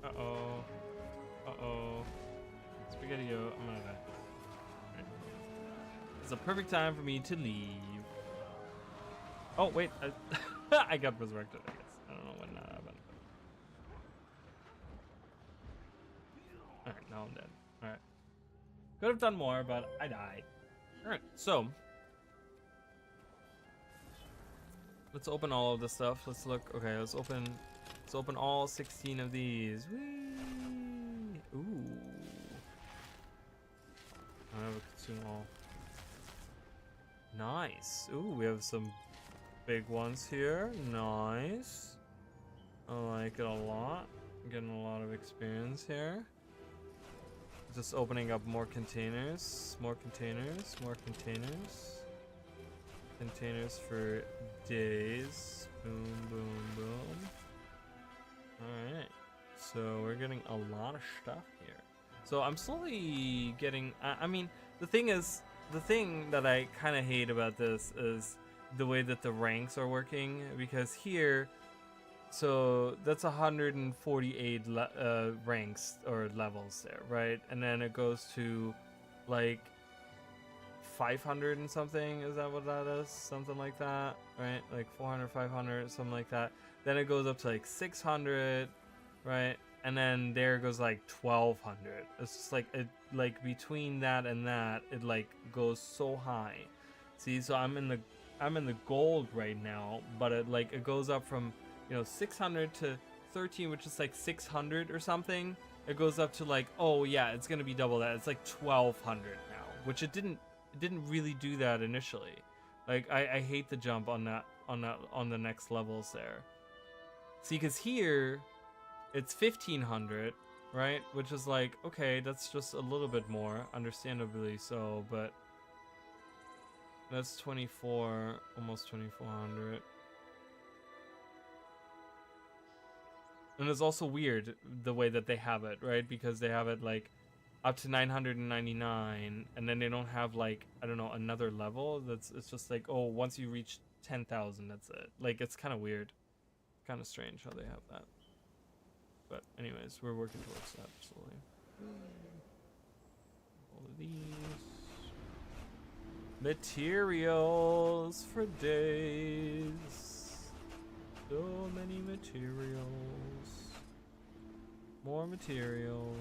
Uh-oh. Uh-oh. Spaghetti-O. I'm gonna die. Right. It's a perfect time for me to leave. Oh, wait. I got resurrected, I guess. I don't know when that happened. Alright, now I'm dead. Alright. Could have done more, but I died. Alright, so Let's open all of this stuff. Let's look. Okay, let's open all 16 of these. Whee! Ooh. I have a consume all. Nice. Ooh, we have some big ones here. Nice. I like it a lot. Getting a lot of experience here. Just opening up more containers. More containers. More containers. Containers for days. Boom, boom, boom. Alright. So we're getting a lot of stuff here. So I'm slowly getting... I mean, the thing that I kind of hate about this is the way that the ranks are working. Because here... So that's 148 ranks or levels there, right? And then it goes to like 500 and something. Is that what that is? Something like that, right? Like 400, 500, something like that. Then it goes up to like 600, right? And then there goes like 1200. It's just like it, like between that and that, it like goes so high. See, so I'm in the gold right now, but it goes up from, you know, 600 to 13, which is like 600 or something. It goes up to like, oh yeah, it's gonna be double that. It's like 1200 now, which it didn't really do that initially. Like I hate the jump on the next levels there. See, because here it's 1500, right? Which is like, okay, that's just a little bit more, understandably so, but that's 24, almost 2400. And it's also weird the way that they have it, right? Because they have it like up to 999, and then they don't have like, I don't know, another level. It's just like, oh, once you reach 10,000, that's it. Like, it's kind of weird, kind of strange how they have that. But anyways, we're working towards that slowly. All of these materials for days. So many materials. More materials.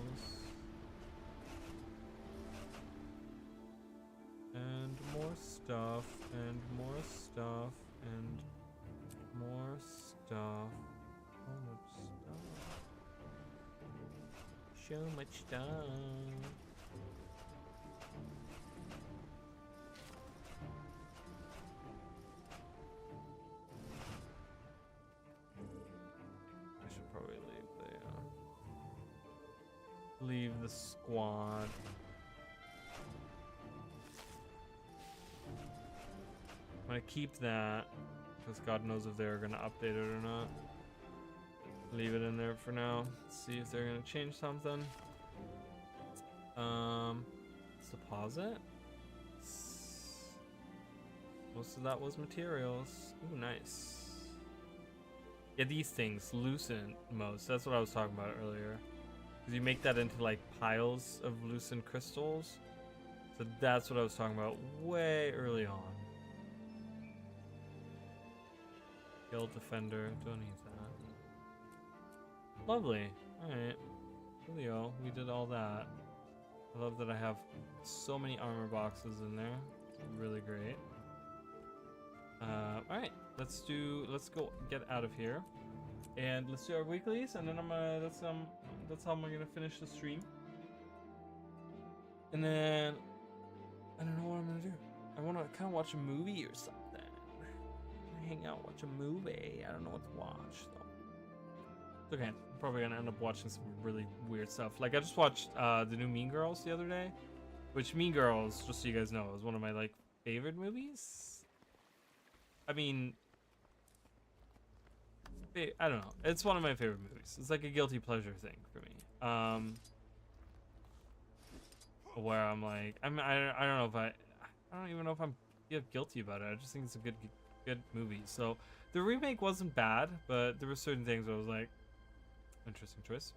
And more stuff, and more stuff, and more stuff. So much stuff. So much stuff. I should probably leave the squad. I'm gonna keep that because God knows if they're gonna update it or not. Leave it in there for now. See if they're gonna change something. Let's deposit. Most of that was materials. Ooh, nice. Yeah, these things loosen most. That's what I was talking about earlier. Because you make that into like piles of loosened crystals. So that's what I was talking about way early on. Guild Defender, don't need that. Lovely. Alright. Coolio, we did all that. I love that I have so many armor boxes in there. Really great. Alright, let's go get out of here. And let's do our weeklies, and then that's how I'm gonna finish the stream. And then I don't know what I'm gonna do. I wanna kinda watch a movie or something. Hang out, watch a movie. I don't know what to watch though. It's okay. I'm probably gonna end up watching some really weird stuff. Like I just watched the new Mean Girls the other day, which Mean Girls, just so you guys know, is one of my like favorite movies. I mean, I don't know. It's one of my favorite movies. It's like a guilty pleasure thing for me. Where I'm like, I don't know if I don't even know if I'm guilty about it. I just think it's a good movie. So the remake wasn't bad, but there were certain things where I was like, interesting choice.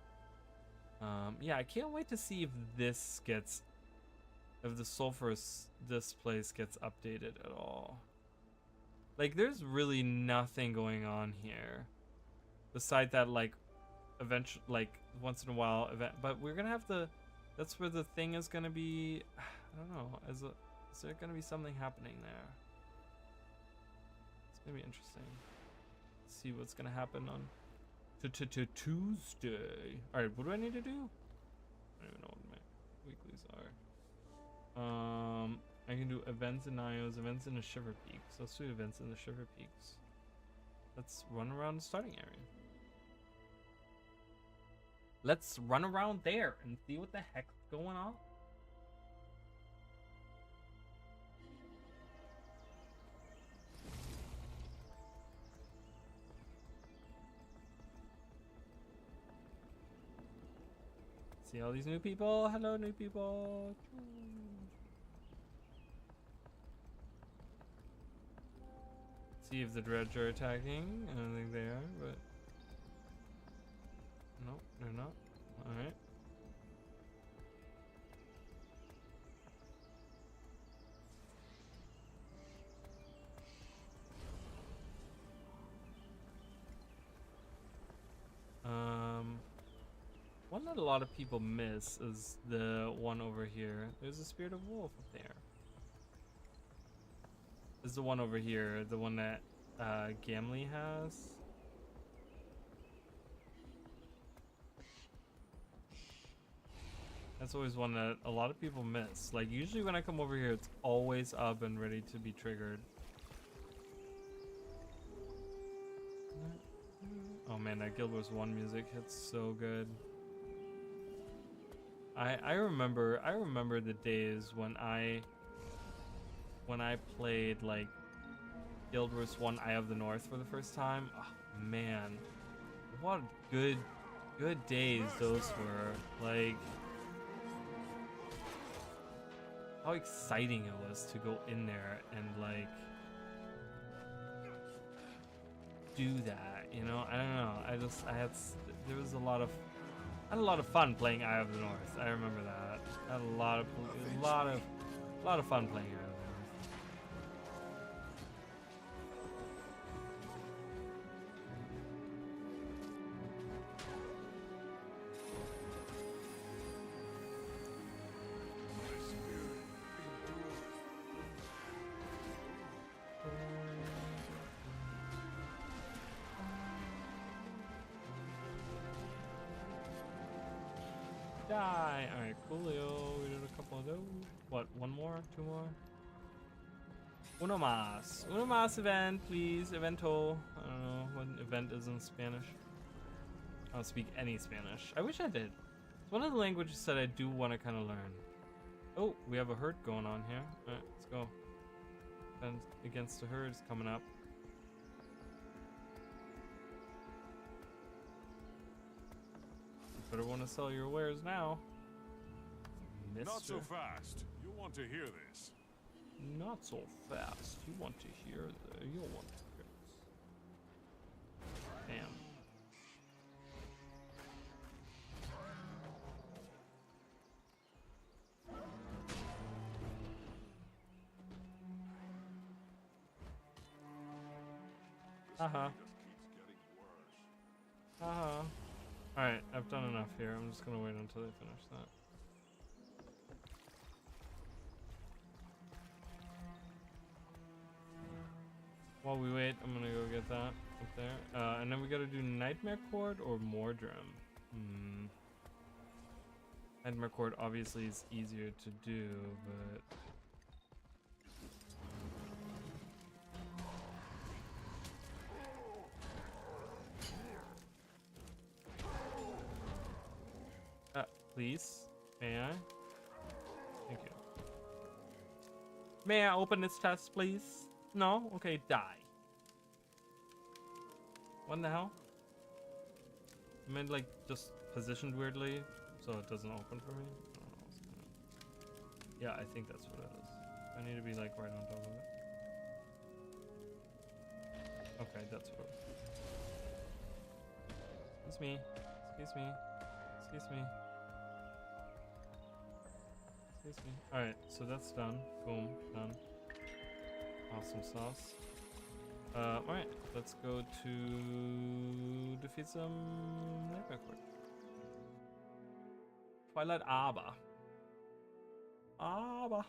Yeah, I can't wait to see if the sulfurous this place gets updated at all. Like, there's really nothing going on here beside that, like, eventually, like, once in a while event. But we're gonna have to. That's where the thing is gonna be. I don't know. Is there gonna be something happening there? It's gonna be interesting. See what's gonna happen on Tuesday. All right, what do I need to do? I don't even know what my weeklies are. I can do events in Nios, events in the Shiver Peaks. Let's do events in the Shiver Peaks. Let's run around the starting area. Let's run around there and see what the heck's going on. See all these new people. Hello, new people. See if the Dredge are attacking. I don't think they are, but nope, they're not. All right. One that a lot of people miss is the one over here. There's a Spirit of Wolf up there. This is the one over here, the one that Gamley has. That's always one that a lot of people miss. Like, usually when I come over here, it's always up and ready to be triggered. Oh man, that Guild Wars 1 music hits so good. I remember the days when I played like Guild Wars 1 Eye of the North for the first time. Oh man, what good days those were. Like, how exciting it was to go in there and like do that, you know? I don't know. There was a lot of fun playing Eye of the North. I remember that. I had a lot of fun playing Eye of the North. Die! Alright, coolio. We did a couple of those. What, one more? Two more? Uno más. Uno más event, please. Evento. I don't know what event is in Spanish. I don't speak any Spanish. I wish I did. It's one of the languages that I do want to kind of learn. Oh, we have a herd going on here. Alright, let's go. And against the herd is coming up. Better want to sell your wares now. Mister. Not so fast. You want to hear this. Not so fast. You want to hear this. You want to hear this. Damn. Uh-huh. Uh-huh. Alright, I've done enough here. I'm just gonna wait until they finish that. While we wait, I'm gonna go get that up there. And then we gotta do Nightmare Court or Mordrim. Nightmare Court obviously is easier to do, but... please, may I? Thank you. May I open this test, please? No? Okay, die. What the hell? I mean, like, just positioned weirdly, so it doesn't open for me? I don't know what's going on. Yeah, I think that's what it is. I need to be, like, right on top of it. Okay, that's what it is. Excuse me. Excuse me. Excuse me. Excuse me. Alright, so that's done. Boom, done. Awesome sauce. Alright, let's go to defeat some Nightmare Court. Twilight Aber. Aber.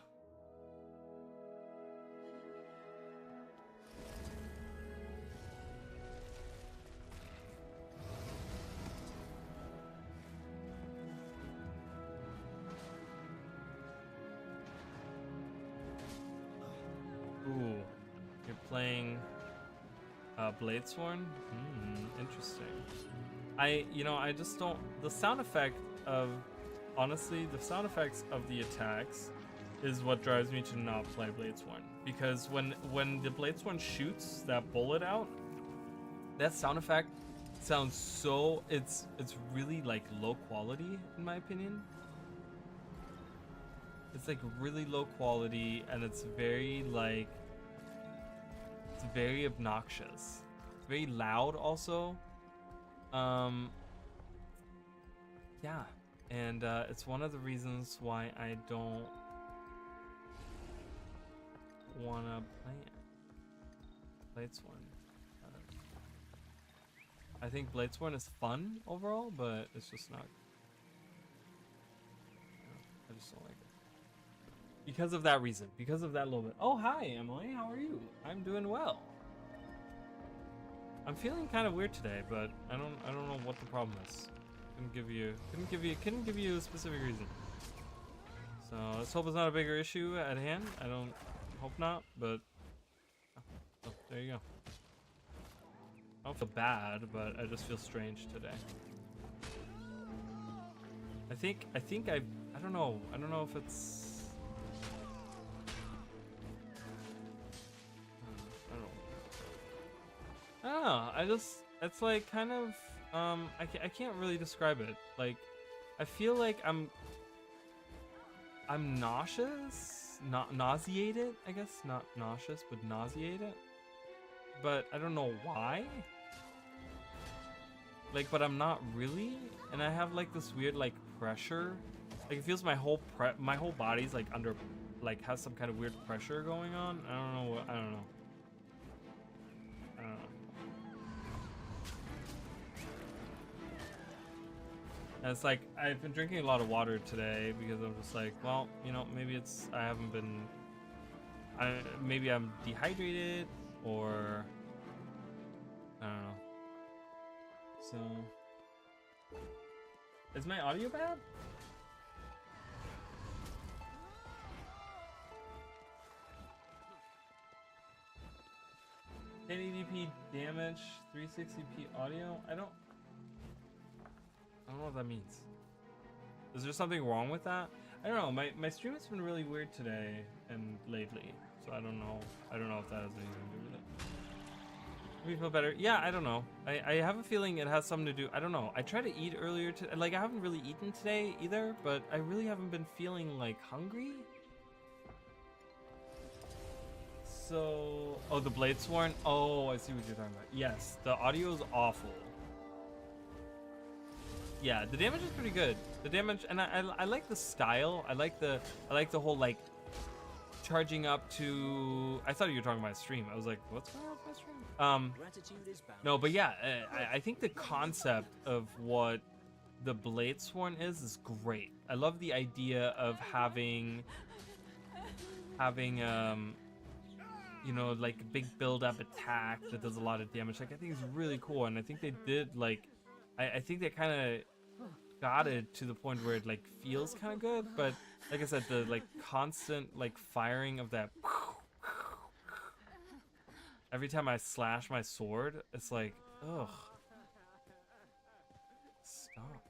You're playing Bladesworn? Interesting. I just don't, the sound effect of, honestly, the sound effects of the attacks is what drives me to not play Bladesworn. Because when the Bladesworn shoots that bullet out, that sound effect sounds so, it's really like low quality in my opinion. It's like really low quality, and it's very like, it's very obnoxious. It's very loud also. Yeah, and it's one of the reasons why I don't wanna play it. Bladesworn. I think Bladesworn is fun overall, but it's just not. I just don't like it. Because of that reason. Because of that little bit. Oh, hi, Emily. How are you? I'm doing well. I'm feeling kind of weird today, but I don't know what the problem is. Couldn't give you a specific reason. So let's hope it's not a bigger issue at hand. I don't hope not, but oh, there you go. I don't feel bad, but I just feel strange today. I think I don't know. I don't know if it's, I don't know. It's like kind of, I can't really describe it. Like, I feel like I'm nauseous, not nauseated, I guess. Not nauseous, but nauseated. But I don't know why. Like, but I'm not really, and I have like this weird like pressure. Like, it feels my whole body's like under, like has some kind of weird pressure going on. I don't know. And it's like, I've been drinking a lot of water today because I'm just like, well, maybe it's, maybe I'm dehydrated, or I don't know. So, is my audio bad? (1080p damage, 360p audio? I don't know what that means. Is there something wrong with that? I don't know. My stream has been really weird today and lately, so I don't know if that has anything to do with it. Make me feel better. Yeah, I don't know. I have a feeling it has something to do. I don't know. I tried to eat earlier today. Like, I haven't really eaten today either, but I really haven't been feeling like hungry. So, oh, the Bladesworn. Oh, I see what you're talking about. Yes, the audio is awful. Yeah, the damage is pretty good. The damage, and I like the style. I like the whole like charging up to. I thought you were talking about stream. I was like, what's going on with my stream? No, but yeah, I think the concept of what the Bladesworn is great. I love the idea of having like a big build-up attack that does a lot of damage. Like, I think it's really cool, and I think they did like. I think they kind of got it to the point where it like feels kind of good, but like I said, the like constant like firing of that every time I slash my sword, it's like, ugh, stop.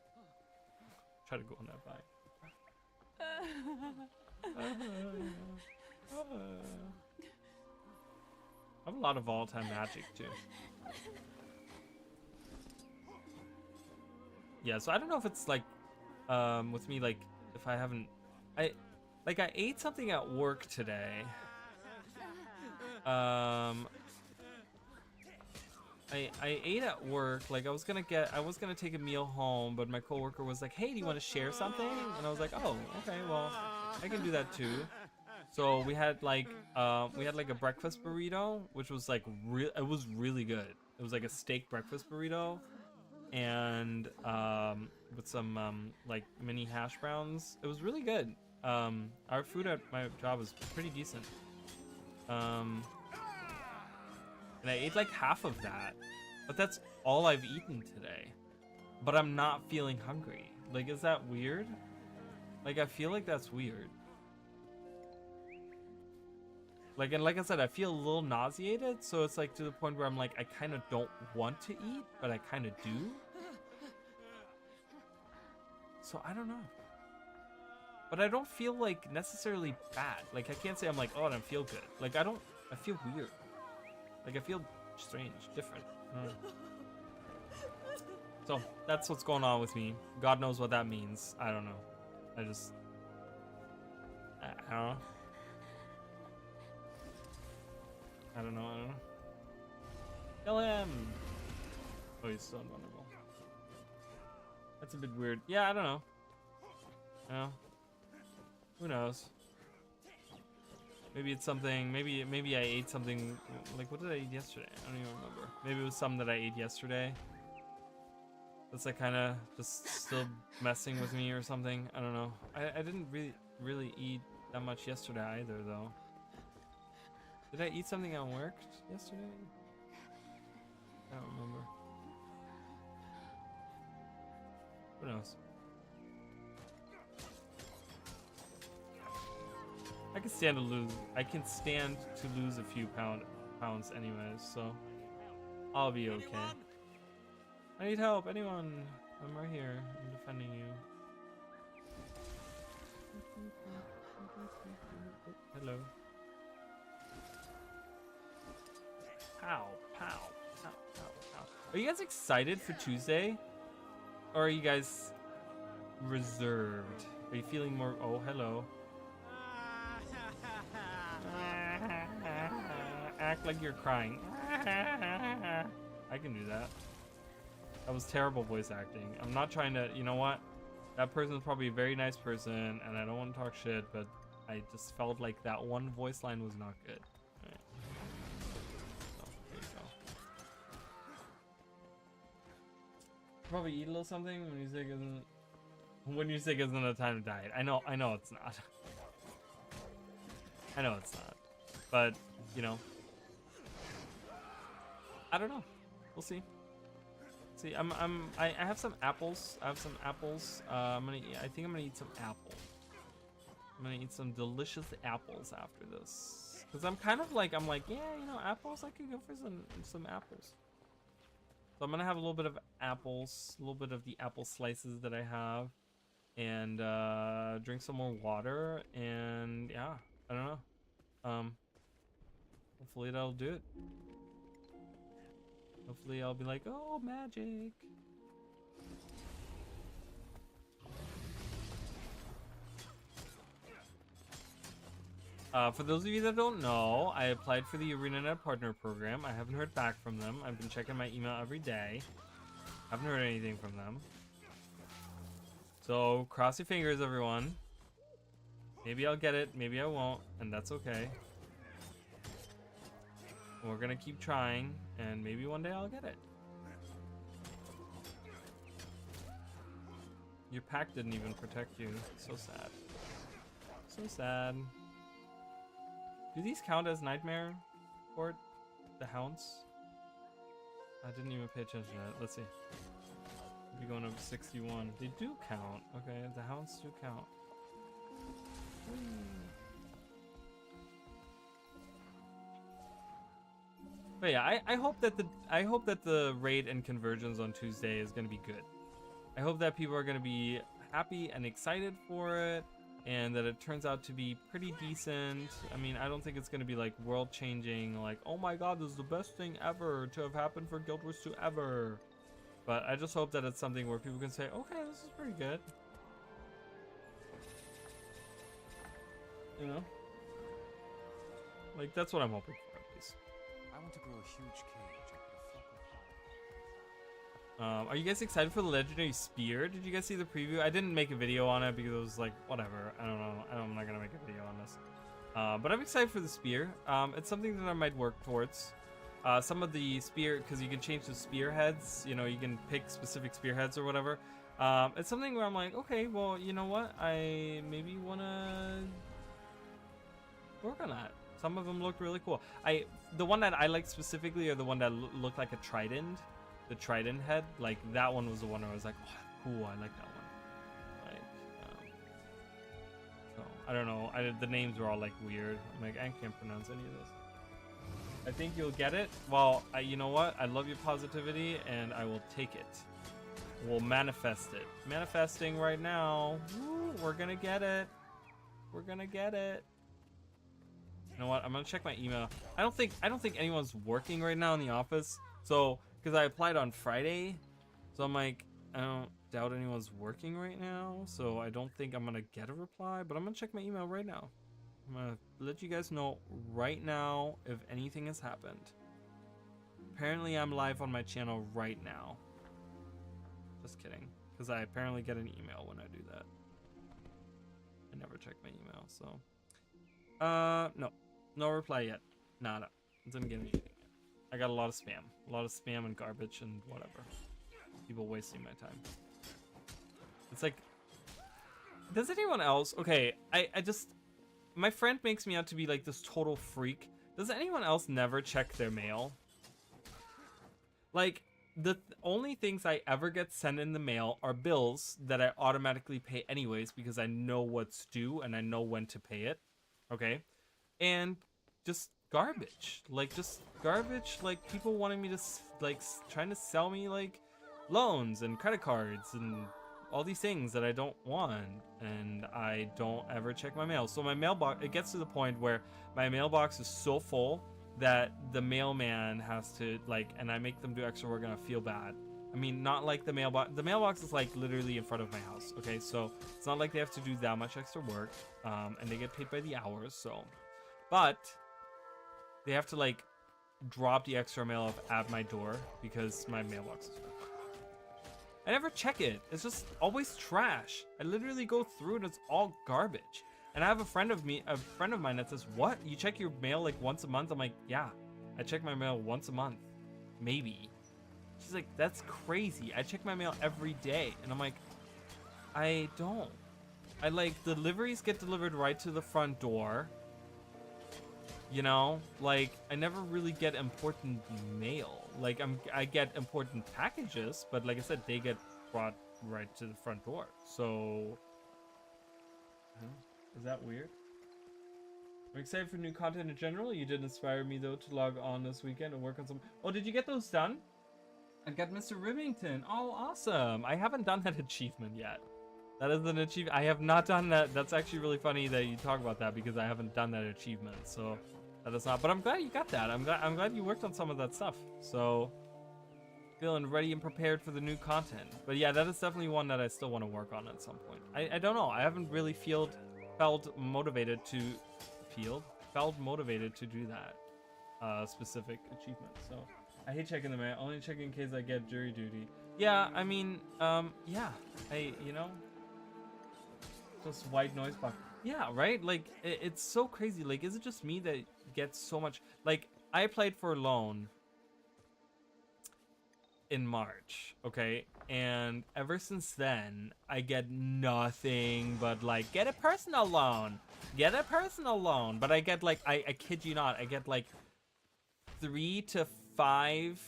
Try to go on that bike. I have a lot of volatile magic too. Yeah, so I don't know if it's like, with me, like, if I haven't, I ate something at work today. I ate at work, like, I was gonna take a meal home, but my coworker was like, hey, do you want to share something? And I was like, oh, okay, well, I can do that too. So we had like a breakfast burrito, which was like, it was really good. It was like a steak breakfast burrito, and with some like mini hash browns. It was really good. Our food at my job was pretty decent. And I ate like half of that, but that's all I've eaten today. But I'm not feeling hungry. Like, is that weird? Like, I feel like that's weird. Like, and like I said, I feel a little nauseated, so it's like to the point where I'm like, I kind of don't want to eat, but I kind of do. So I don't know. But I don't feel like necessarily bad. Like I can't say I'm like, oh, I don't feel good. Like I feel weird. Like I feel strange, different. So that's what's going on with me. God knows what that means. I don't know. I don't know. I don't know. Kill him! Oh, he's so invulnerable. That's a bit weird. Yeah, I don't know. No. Who knows? Maybe it's something. Maybe I ate something. Like, what did I eat yesterday? I don't even remember. Maybe it was something that I ate yesterday. That's like kind of just still messing with me or something. I don't know. I didn't really eat that much yesterday either, though. Did I eat something at work yesterday? I don't remember. Who knows? I can stand to lose a few pounds anyways, so I'll be okay. I need help, anyone. I'm right here. I'm defending you. Hello. Pow, pow, pow, pow, pow. Are you guys excited for Tuesday? Or are you guys reserved? Are you feeling more? Oh, hello. Act like you're crying. I can do that. That was terrible voice acting. I'm not trying to, you know what? That person's probably a very nice person, and I don't want to talk shit, but I just felt like that one voice line was not good. Right. So, there you go. Probably eat a little something when you sick isn't a time to diet. I know it's not. I know it's not. But, you know, I don't know. We'll see. See, I have some apples. I think I'm gonna eat some apple. I'm gonna eat some delicious apples after this. Cause I'm like, yeah, you know, apples. I could go for some apples. So I'm gonna have a little bit of apples, a little bit of the apple slices that I have, and drink some more water. And yeah, I don't know. Hopefully that'll do it. Hopefully I'll be like, oh, magic. For those of you that don't know, I applied for the ArenaNet Partner Program. I haven't heard back from them. I've been checking my email every day. Haven't heard anything from them. So cross your fingers, everyone. Maybe I'll get it, maybe I won't, and that's okay. We're gonna keep trying, and maybe one day I'll get it. Your pack didn't even protect you. So sad. So sad. Do these count as Nightmare Court? The Hounds? I didn't even pay attention to that. Let's see. We're going up to 61. They do count. Okay, the Hounds do count. But yeah, I hope that the raid and conversions on Tuesday is gonna be good. I hope that people are gonna be happy and excited for it, and that it turns out to be pretty decent. I mean, I don't think it's gonna be like world changing, like, oh my god, this is the best thing ever to have happened for Guild Wars 2 ever. But I just hope that it's something where people can say, okay, this is pretty good. You know? Like, that's what I'm hoping for, at least. I want to grow a huge cage and put a flock of hives. Are you guys excited for the legendary spear? Did you guys see the preview? I didn't make a video on it because it was like, whatever. I don't know. I'm not gonna make a video on this. But I'm excited for the spear. It's something that I might work towards. Some of the spear, because you can change the spearheads. You know, you can pick specific spearheads or whatever. It's something where I'm like, okay, well, you know what? I maybe wanna work on that. Some of them look really cool. The one that I like specifically are the one that looked like a trident. The trident head, like that one was the one where I was like, oh, cool, I like that one. Like, so I don't know. The names were all like weird. I'm like, I can't pronounce any of this. I think you'll get it. Well, you know what? I love your positivity, and I will take it. We'll manifest it. Manifesting right now. Woo, we're gonna get it. We're gonna get it. You know what? I'm gonna check my email. I don't think anyone's working right now in the office. So, because I applied on Friday, so I'm like, I don't doubt anyone's working right now. So I don't think I'm gonna get a reply. But I'm gonna check my email right now. I'm gonna let you guys know right now if anything has happened. Apparently, I'm live on my channel right now. Just kidding, because I apparently get an email when I do that. I never check my email, so. No reply yet. Nada. Didn't get anything yet. I got a lot of spam and garbage and whatever. People wasting my time. It's like, does anyone else? Okay, I just. My friend makes me out to be like this total freak. Does anyone else never check their mail? Like, the only things I ever get sent in the mail are bills that I automatically pay anyways because I know what's due and I know when to pay it. Okay? And just garbage. Like, just garbage. Like, people wanting me to, like, trying to sell me, like, loans and credit cards and all these things that I don't want, and I don't ever check my mail. So my mailbox, it gets to the point where my mailbox is so full that the mailman has to, like, and I make them do extra work and I feel bad. I mean, not like the mailbox is like literally in front of my house, okay? So it's not like they have to do that much extra work, and they get paid by the hours, so. But they have to, like, drop the extra mail off at my door because my mailbox is full. I never check it. It's just always trash. I literally go through and it's all garbage. And I have a friend of mine that says, "What? You check your mail like once a month?" I'm like, "Yeah, I check my mail once a month, maybe." She's like, "That's crazy. I check my mail every day." And I'm like, "I don't. I like deliveries get delivered right to the front door. You know, like I never really get important mail. Like I get important packages, but like I said, they get brought right to the front door. So, is that weird? I'm excited for new content in general. You did inspire me though to log on this weekend and work on some. Oh, did you get those done? I got Mr. Rivington. Oh, awesome! I haven't done that achievement yet. That is an achievement. I have not done that. That's actually really funny that you talk about that because I haven't done that achievement. So. That is not, but I'm glad you got that. I'm glad you worked on some of that stuff. So, feeling ready and prepared for the new content. But yeah, that is definitely one that I still want to work on at some point. I don't know. I haven't really felt motivated to do that specific achievement. So, I hate checking the mail. Only check in case I get jury duty. Yeah, I mean, yeah. Just white noise box. Yeah, right? Like, it's so crazy. Like, is it just me that gets so much? Like, I applied for a loan in March, okay? And ever since then, I get nothing but, like, get a personal loan. Get a personal loan. But I get, like, I kid you not, I get, like, 3 to 5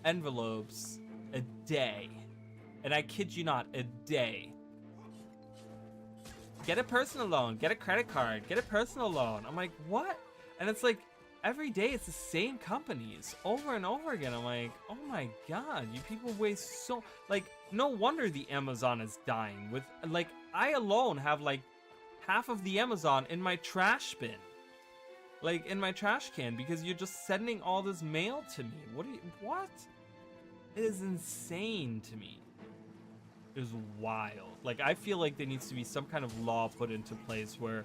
envelopes a day. And I kid you not, a day. Get a personal loan, get a credit card, get a personal loan. I'm like, what? And it's like, every day it's the same companies over and over again. I'm like, oh my God, you people waste so, like, no wonder the Amazon is dying. With, like, I alone have like half of the Amazon in my trash bin. Like, in my trash can, because you're just sending all this mail to me. What? It is insane to me. Is wild. Like, I feel like there needs to be some kind of law put into place where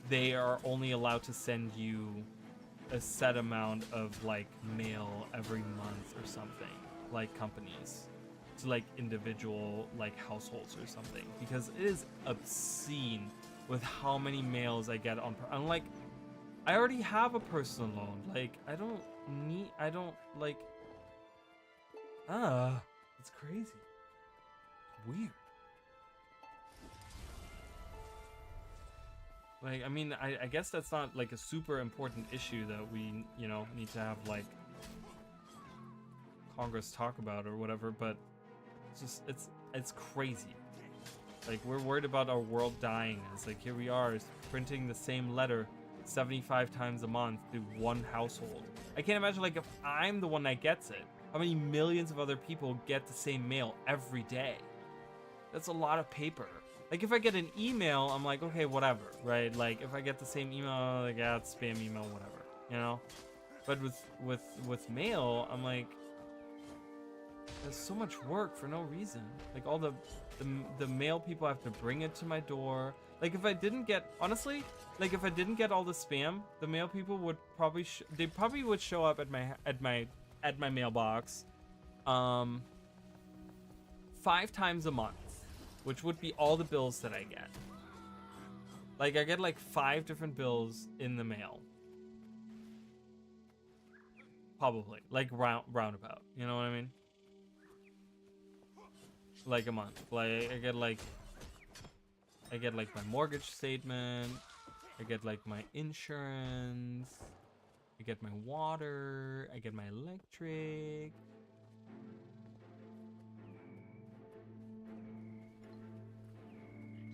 they are only allowed to send you a set amount of like mail every month or something, like companies to like individual like households or something, because it is obscene with how many mails I get on. I'm like, I already have a personal loan. Like, I don't like. It's crazy. Weird. Like, I mean, I guess that's not like a super important issue that we, you know, need to have like Congress talk about or whatever, but it's just, it's crazy. Like, we're worried about our world dying. It's like, here we are printing the same letter 75 times a month to one household. I can't imagine, like, if I'm the one that gets it, how many millions of other people get the same mail every day? That's a lot of paper. Like, if I get an email, I'm like, okay, whatever, right? Like, if I get the same email, I'm like, yeah, it's spam email, whatever, you know? But with mail, I'm like, there's so much work for no reason. Like, all the mail people have to bring it to my door. Like, if I didn't get, honestly, like, if I didn't get all the spam, the mail people would probably they probably would show up at my mailbox 5 times a month, which would be all the bills that I get. Like, I get like 5 different bills in the mail. Probably, like, roundabout, you know what I mean? Like a month. Like, I get like my mortgage statement, I get like my insurance, I get my water, I get my electric.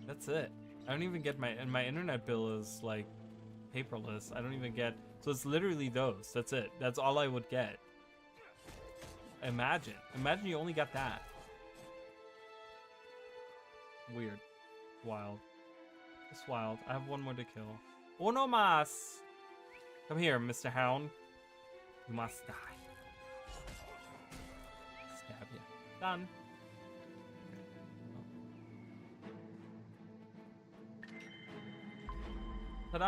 That's it. I don't even get my internet bill is like paperless. I don't even get, so it's literally those. That's it. That's all I would get. Imagine you only got that. Weird. Wild. It's wild. I have one more to kill. Uno más! Come here, Mr. Hound. You must die. Stab you. Done. Ta-da!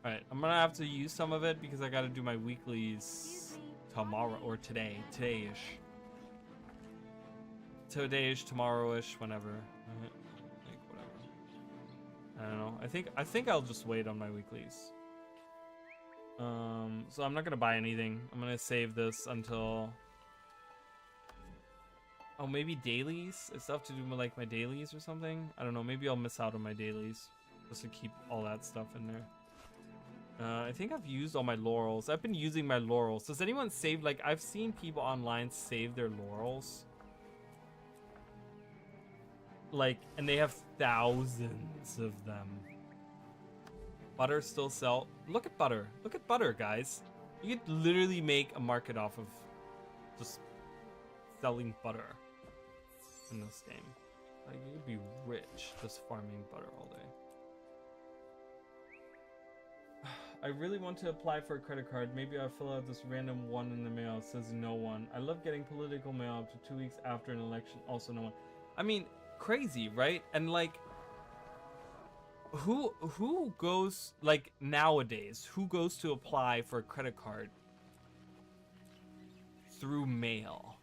Alright, I'm gonna have to use some of it because I gotta do my weeklies tomorrow or today-ish. Today-ish, tomorrow-ish, whenever. Like, whatever. I don't know. I think I'll just wait on my weeklies. So I'm not gonna buy anything. I'm gonna save this until, oh, maybe dailies? It's stuff to do with like my dailies or something? I don't know, maybe I'll miss out on my dailies just to keep all that stuff in there. I think I've used all my laurels. I've been using my laurels. Does anyone save, like, I've seen people online save their laurels. Like, and they have thousands of them. Butter still sell. Look at butter. Look at butter, guys. You could literally make a market off of just selling butter in this game. Like, you could be rich just farming butter all day. I really want to apply for a credit card. Maybe I'll fill out this random one in the mail. It says no one. I love getting political mail up to 2 weeks after an election. Also no one. I mean, crazy, right? And like, who goes, like, nowadays, who goes to apply for a credit card through mail?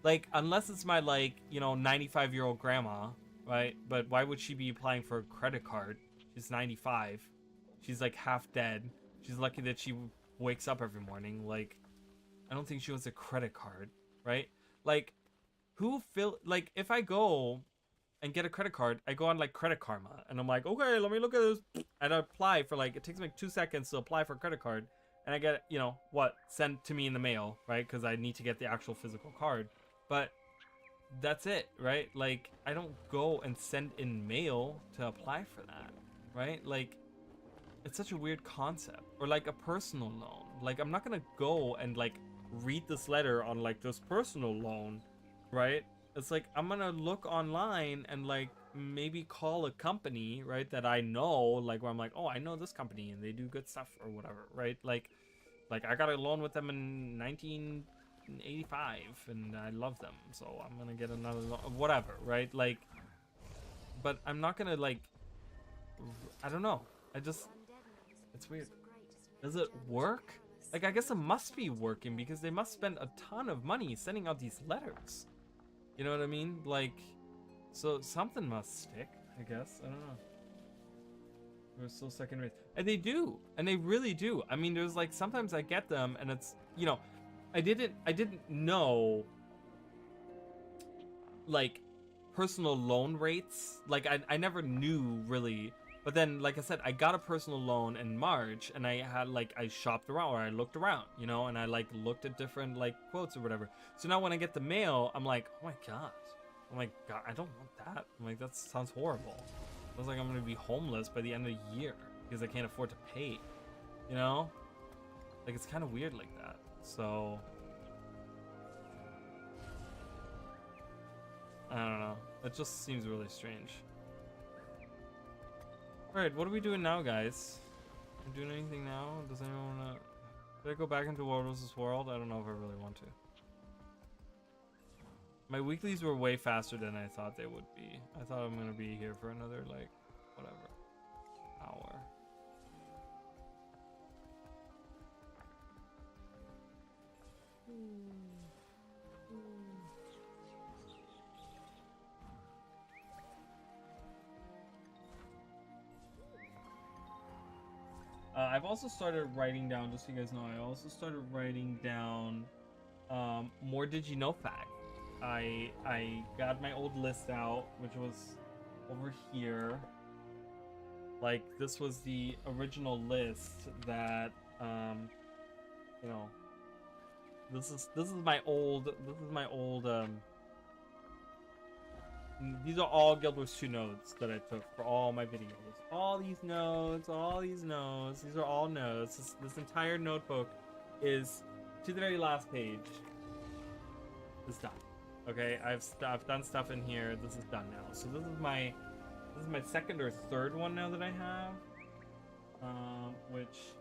Like, unless it's my, like, you know, 95-year-old grandma, right? But why would she be applying for a credit card? She's 95. She's like half dead. She's lucky that she wakes up every morning. Like, I don't think she wants a credit card, right? Like, like, if I go and get a credit card, I go on like Credit Karma and I'm like, okay, let me look at this. And I apply for, like, it takes me like 2 seconds to apply for a credit card. And I get, you know, what, sent to me in the mail, right? Because I need to get the actual physical card. But that's it, right? Like, I don't go and send in mail to apply for that, right? Like, it's such a weird concept. Or like a personal loan. Like, I'm not gonna go and like read this letter on like this personal loan, right? It's like, I'm gonna look online and like maybe call a company, right, that I know, like, where I'm like, oh, I know this company and they do good stuff or whatever, right? Like I got a loan with them in 1985 and I love them, so I'm gonna get another loan, whatever, right? Like, but I'm not gonna, like, I don't know. It's weird. Does it work? Like, I guess it must be working because they must spend a ton of money sending out these letters. You know what I mean? Like, so something must stick, I guess. I don't know. We're still second rate. And they do. And they really do. I mean, there's like, sometimes I get them and it's, you know, I didn't know, like, personal loan rates. Like, I never knew really But then, like I said, I got a personal loan in March, and I had like I shopped around or I looked around, you know, and I like looked at different like quotes or whatever. So now when I get the mail, I'm like, oh my god, I'm like, God, I don't want that. I'm like, that sounds horrible. It sounds like I'm gonna be homeless by the end of the year because I can't afford to pay, you know? Like it's kind of weird like that. So I don't know. It just seems really strange. Alright, what are we doing now, guys? Are we doing anything now? Does anyone wanna... Did I go back into World vs. World? I don't know if I really want to. My weeklies were way faster than I thought they would be. I thought I'm gonna be here for another, like, whatever, hour. I've also started writing down, just so you guys know, I also started writing down more Did You Know fact. I got my old list out, which was over here. Like, this was the original list that, you know, this is my old, these are all Guild Wars 2 notes that I took for all my videos. All these notes, these are all notes. This entire notebook is, to the very last page, is done. Okay, I've done stuff in here. This is done now. So this is my second or third one now that I have, which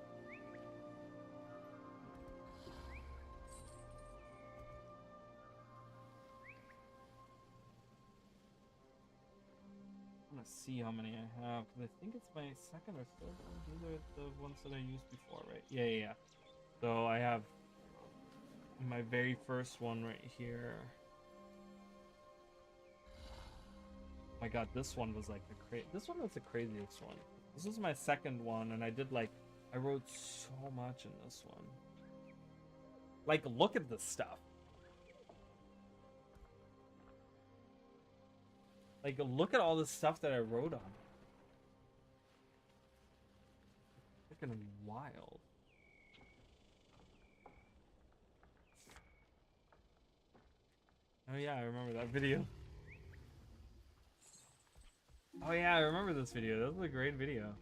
I'm gonna see how many I have, because I think it's my second or third one. These are the ones that I used before, right? Yeah. So I have my very first one right here. My god, this one was like this one was the craziest one. This was my second one, and I wrote so much in this one. Like, look at this stuff. Like, look at all the stuff that I wrote on. Freaking wild. Oh yeah, I remember that video. Oh yeah, I remember this video. That was a great video.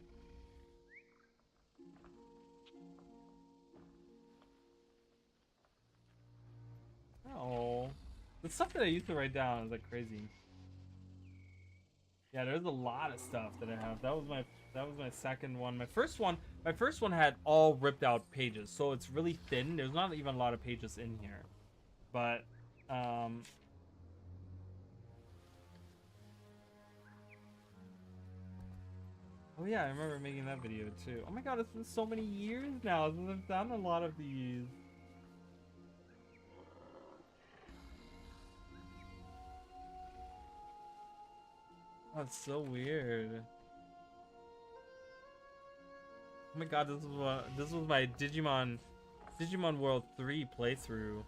Oh, the stuff that I used to write down is like crazy. Yeah, there's a lot of stuff that I have. That was my second one. My first one had all ripped out pages, so it's really thin. There's not even a lot of pages in here, but oh yeah, I remember making that video too. Oh my god, it's been so many years now since I've done a lot of these. That's so weird. Oh my god, this was my Digimon World 3 playthrough,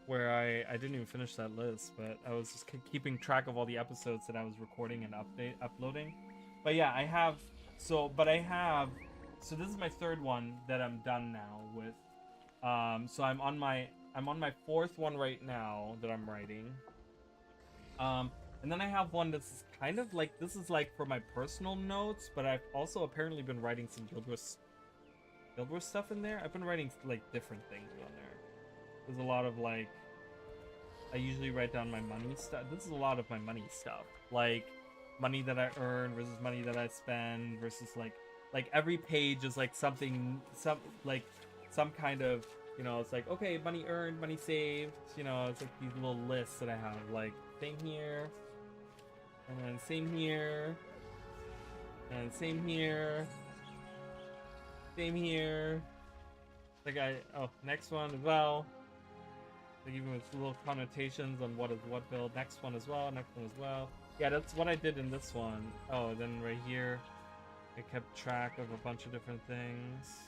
where I didn't even finish that list, but I was just keeping track of all the episodes that I was recording and uploading. But yeah, so this is my third one that I'm done now with. So I'm on my fourth one right now that I'm writing. And then I have one that's kind of like, this is like for my personal notes, but I've also apparently been writing some Guild Wars stuff in there. I've been writing like different things on there. There's a lot of like, I usually write down my money stuff. This is a lot of my money stuff, like money that I earn versus money that I spend versus like every page is like some kind of, you know, it's like, okay, money earned, money saved, you know, it's like these little lists that I have, like same here, and then same here, and same here, same here. Like next one as well. Like even with little connotations on what is what build. Next one as well, next one as well. Yeah, that's what I did in this one. Oh, then right here, I kept track of a bunch of different things.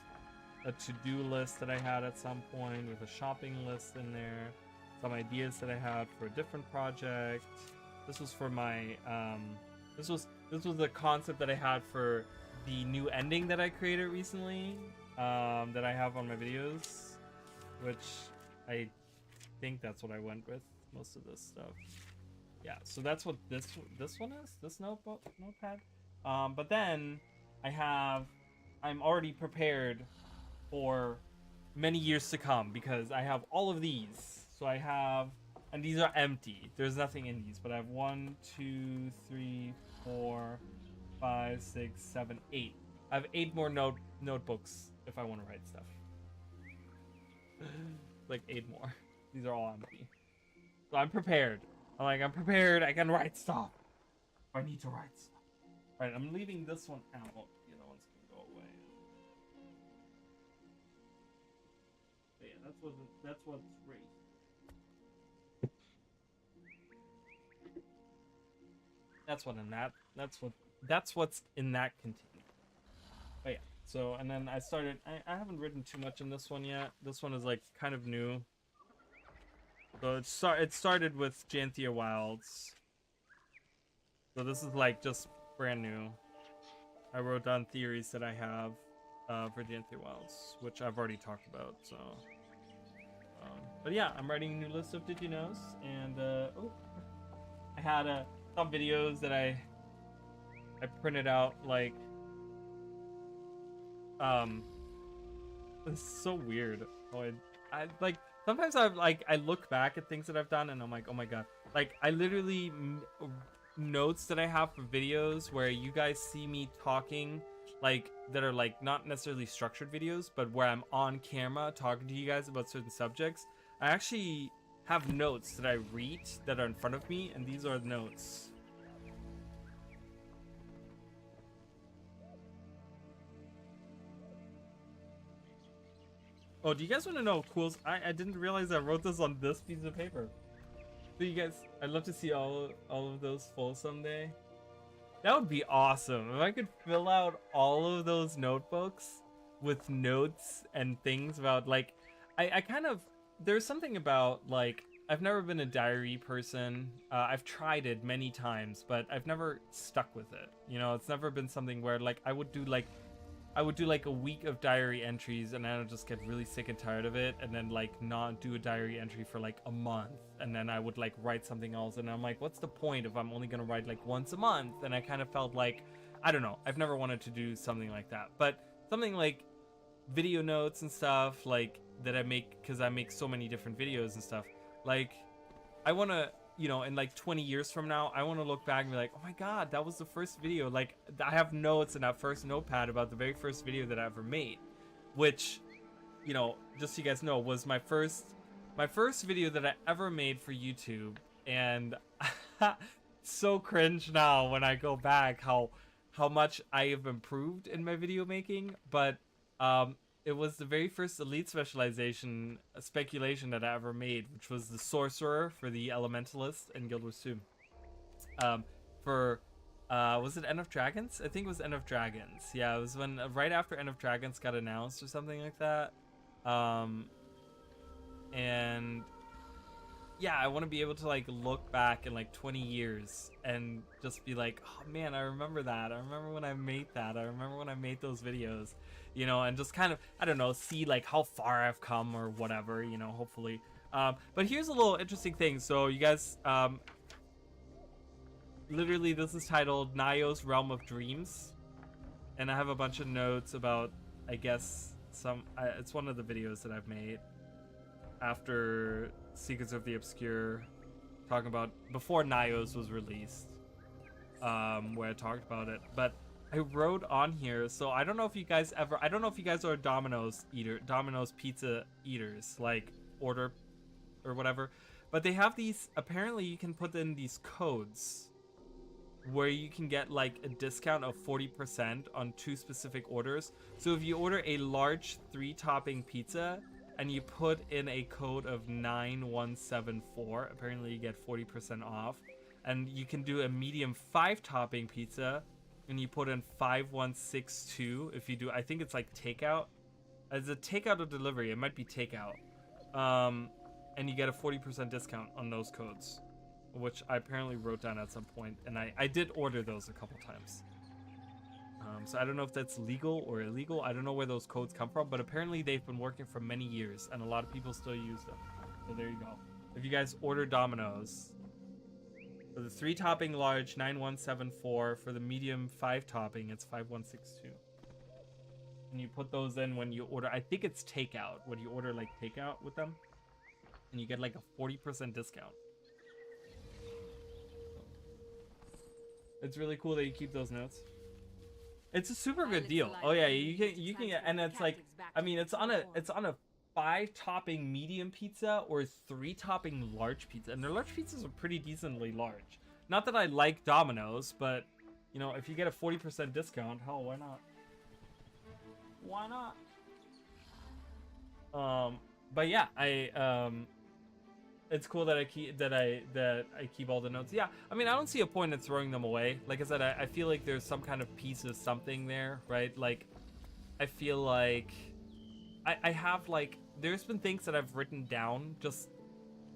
A to-do list that I had at some point with a shopping list in there. Some ideas that I had for a different project. This was for my, This was a concept that I had for the new ending that I created recently, that I have on my videos, which I think that's what I went with most of this stuff. Yeah, so that's what this one is, this notepad. But then I'm already prepared for many years to come because I have all of these. So I have, and these are empty. There's nothing in these, but I have 1, 2, 3, 4, 5, 6, 7, 8. I have 8 more notebooks if I want to write stuff. Like 8 more. These are all empty. So I'm prepared. I'm prepared. I can write stuff. I need to write stuff. All right, I'm leaving this one out. The other one's gonna go away. But yeah, that's what's great. That's what's in that container. Oh yeah. So and then I started. I haven't written too much in this one yet. This one is like kind of new. So it started with Janthia Wilds. So this is like just brand new. I wrote down theories that I have for Janthia Wilds, which I've already talked about. So, but yeah, I'm writing a new list of Did You Knows, and I had some videos that I printed out like it's so weird. I like sometimes I look back at things that I've done and I'm like, oh my god, like I literally notes that I have for videos where you guys see me talking, like that are like not necessarily structured videos, but where I'm on camera talking to you guys about certain subjects. I actually have notes that I read that are in front of me, and these are notes. Oh, do you guys want to know cool? I didn't realize I wrote this on this piece of paper. So you guys, I'd love to see all of those full someday. That would be awesome if I could fill out all of those notebooks with notes and things about like, I kind of, there's something about like, I've never been a diary person. I've tried it many times, but I've never stuck with it. You know, it's never been something where like I would do like a week of diary entries and then I would just get really sick and tired of it and then like not do a diary entry for like a month and then I would like write something else and I'm like, what's the point if I'm only gonna write like once a month? And I kind of felt like, I don't know, I've never wanted to do something like that, but something like video notes and stuff like that I make, because I make so many different videos and stuff, like I want to, you know, in like 20 years from now, I want to look back and be like, oh my god, that was the first video. Like I have notes in that first notepad about the very first video that I ever made, which, you know, just so you guys know, was my first video that I ever made for YouTube. And so cringe now when I go back how much I have improved in my video making, but it was the very first elite speculation that I ever made, which was the sorcerer for the elementalist in Guild Wars 2. Was it End of Dragons? I think it was End of Dragons. Yeah, it was when right after End of Dragons got announced or something like that. And yeah, I want to be able to like look back in like 20 years and just be like, oh man, I remember that. I remember when I made that. I remember when I made those videos. You know, and just kind of, I don't know, see like how far I've come or whatever, you know, hopefully. But here's a little interesting thing. So you guys, literally this is titled Nayo's Realm of Dreams. And I have a bunch of notes about, I guess, it's one of the videos that I've made after Secrets of the Obscure, talking about before Nayo's was released, where I talked about it. But I wrote on here, so I don't know if you guys are Domino's pizza eaters, like order or whatever, but they have these, apparently you can put in these codes where you can get like a discount of 40% on 2 specific orders. So if you order a large 3-topping pizza and you put in a code of 9174, apparently you get 40% off. And you can do a medium 5-topping pizza and you put in 5162 if you do, I think it's like takeout. Is it takeout or delivery? It might be takeout. And you get a 40% discount on those codes. which I apparently wrote down at some point, and I did order those a couple times. So I don't know if that's legal or illegal. I don't know where those codes come from, but apparently they've been working for many years, and a lot of people still use them. So there you go. If you guys order Domino's, for the 3 topping large 9174, for the medium 5 topping it's 5162. And you put those in when you order. I think it's takeout when you order like takeout with them, and you get like a 40% discount. It's really cool that you keep those notes. It's a super good deal. Oh yeah, you can get, and it's like, I mean, it's on a 5 topping medium pizza or 3 topping large pizza, and their large pizzas are pretty decently large. Not that I like Domino's, but you know, if you get a 40% discount, hell, why not? Why not? But yeah, it's cool that I keep all the notes. Yeah, I mean, I don't see a point in throwing them away. Like I said, I feel like there's some kind of piece of something there, right? Like, I feel like I have like, there's been things that I've written down, just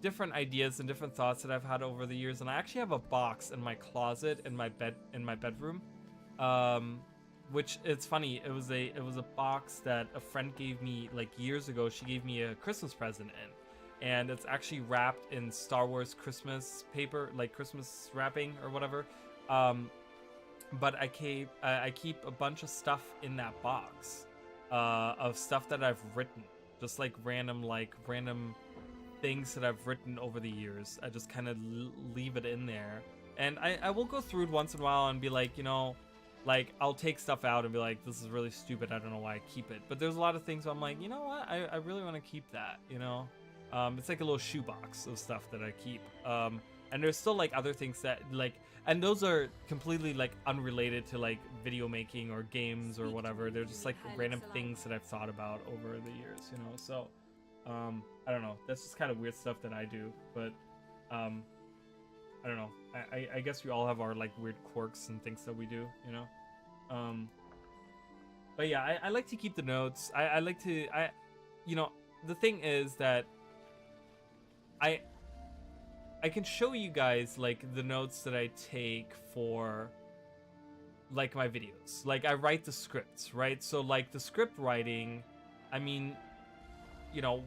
different ideas and different thoughts that I've had over the years, and I actually have a box in my closet in my bedroom. Which, it's funny, it was a box that a friend gave me like years ago. She gave me a Christmas present in, and it's actually wrapped in Star Wars Christmas paper, like Christmas wrapping or whatever. But I keep a bunch of stuff in that box, of stuff that I've written, just like random things that I've written over the years. I just kind of leave it in there, and I will go through it once in a while and be like, you know, like, I'll take stuff out and be like, this is really stupid, I don't know why I keep it. But there's a lot of things where I'm like, you know what, I really want to keep that, you know. It's like a little shoebox of stuff that I keep. And there's still like other things that like, and those are completely like unrelated to like video making or games or whatever. They're just like random things that I've thought about over the years, you know. So I don't know, that's just kind of weird stuff that I do. But I don't know, I guess we all have our like weird quirks and things that we do, you know. But yeah, I like to keep the notes. I like to, you know, the thing is that I can show you guys like the notes that I take for like my videos. Like, I write the scripts, right? So like the script writing, I mean, you know,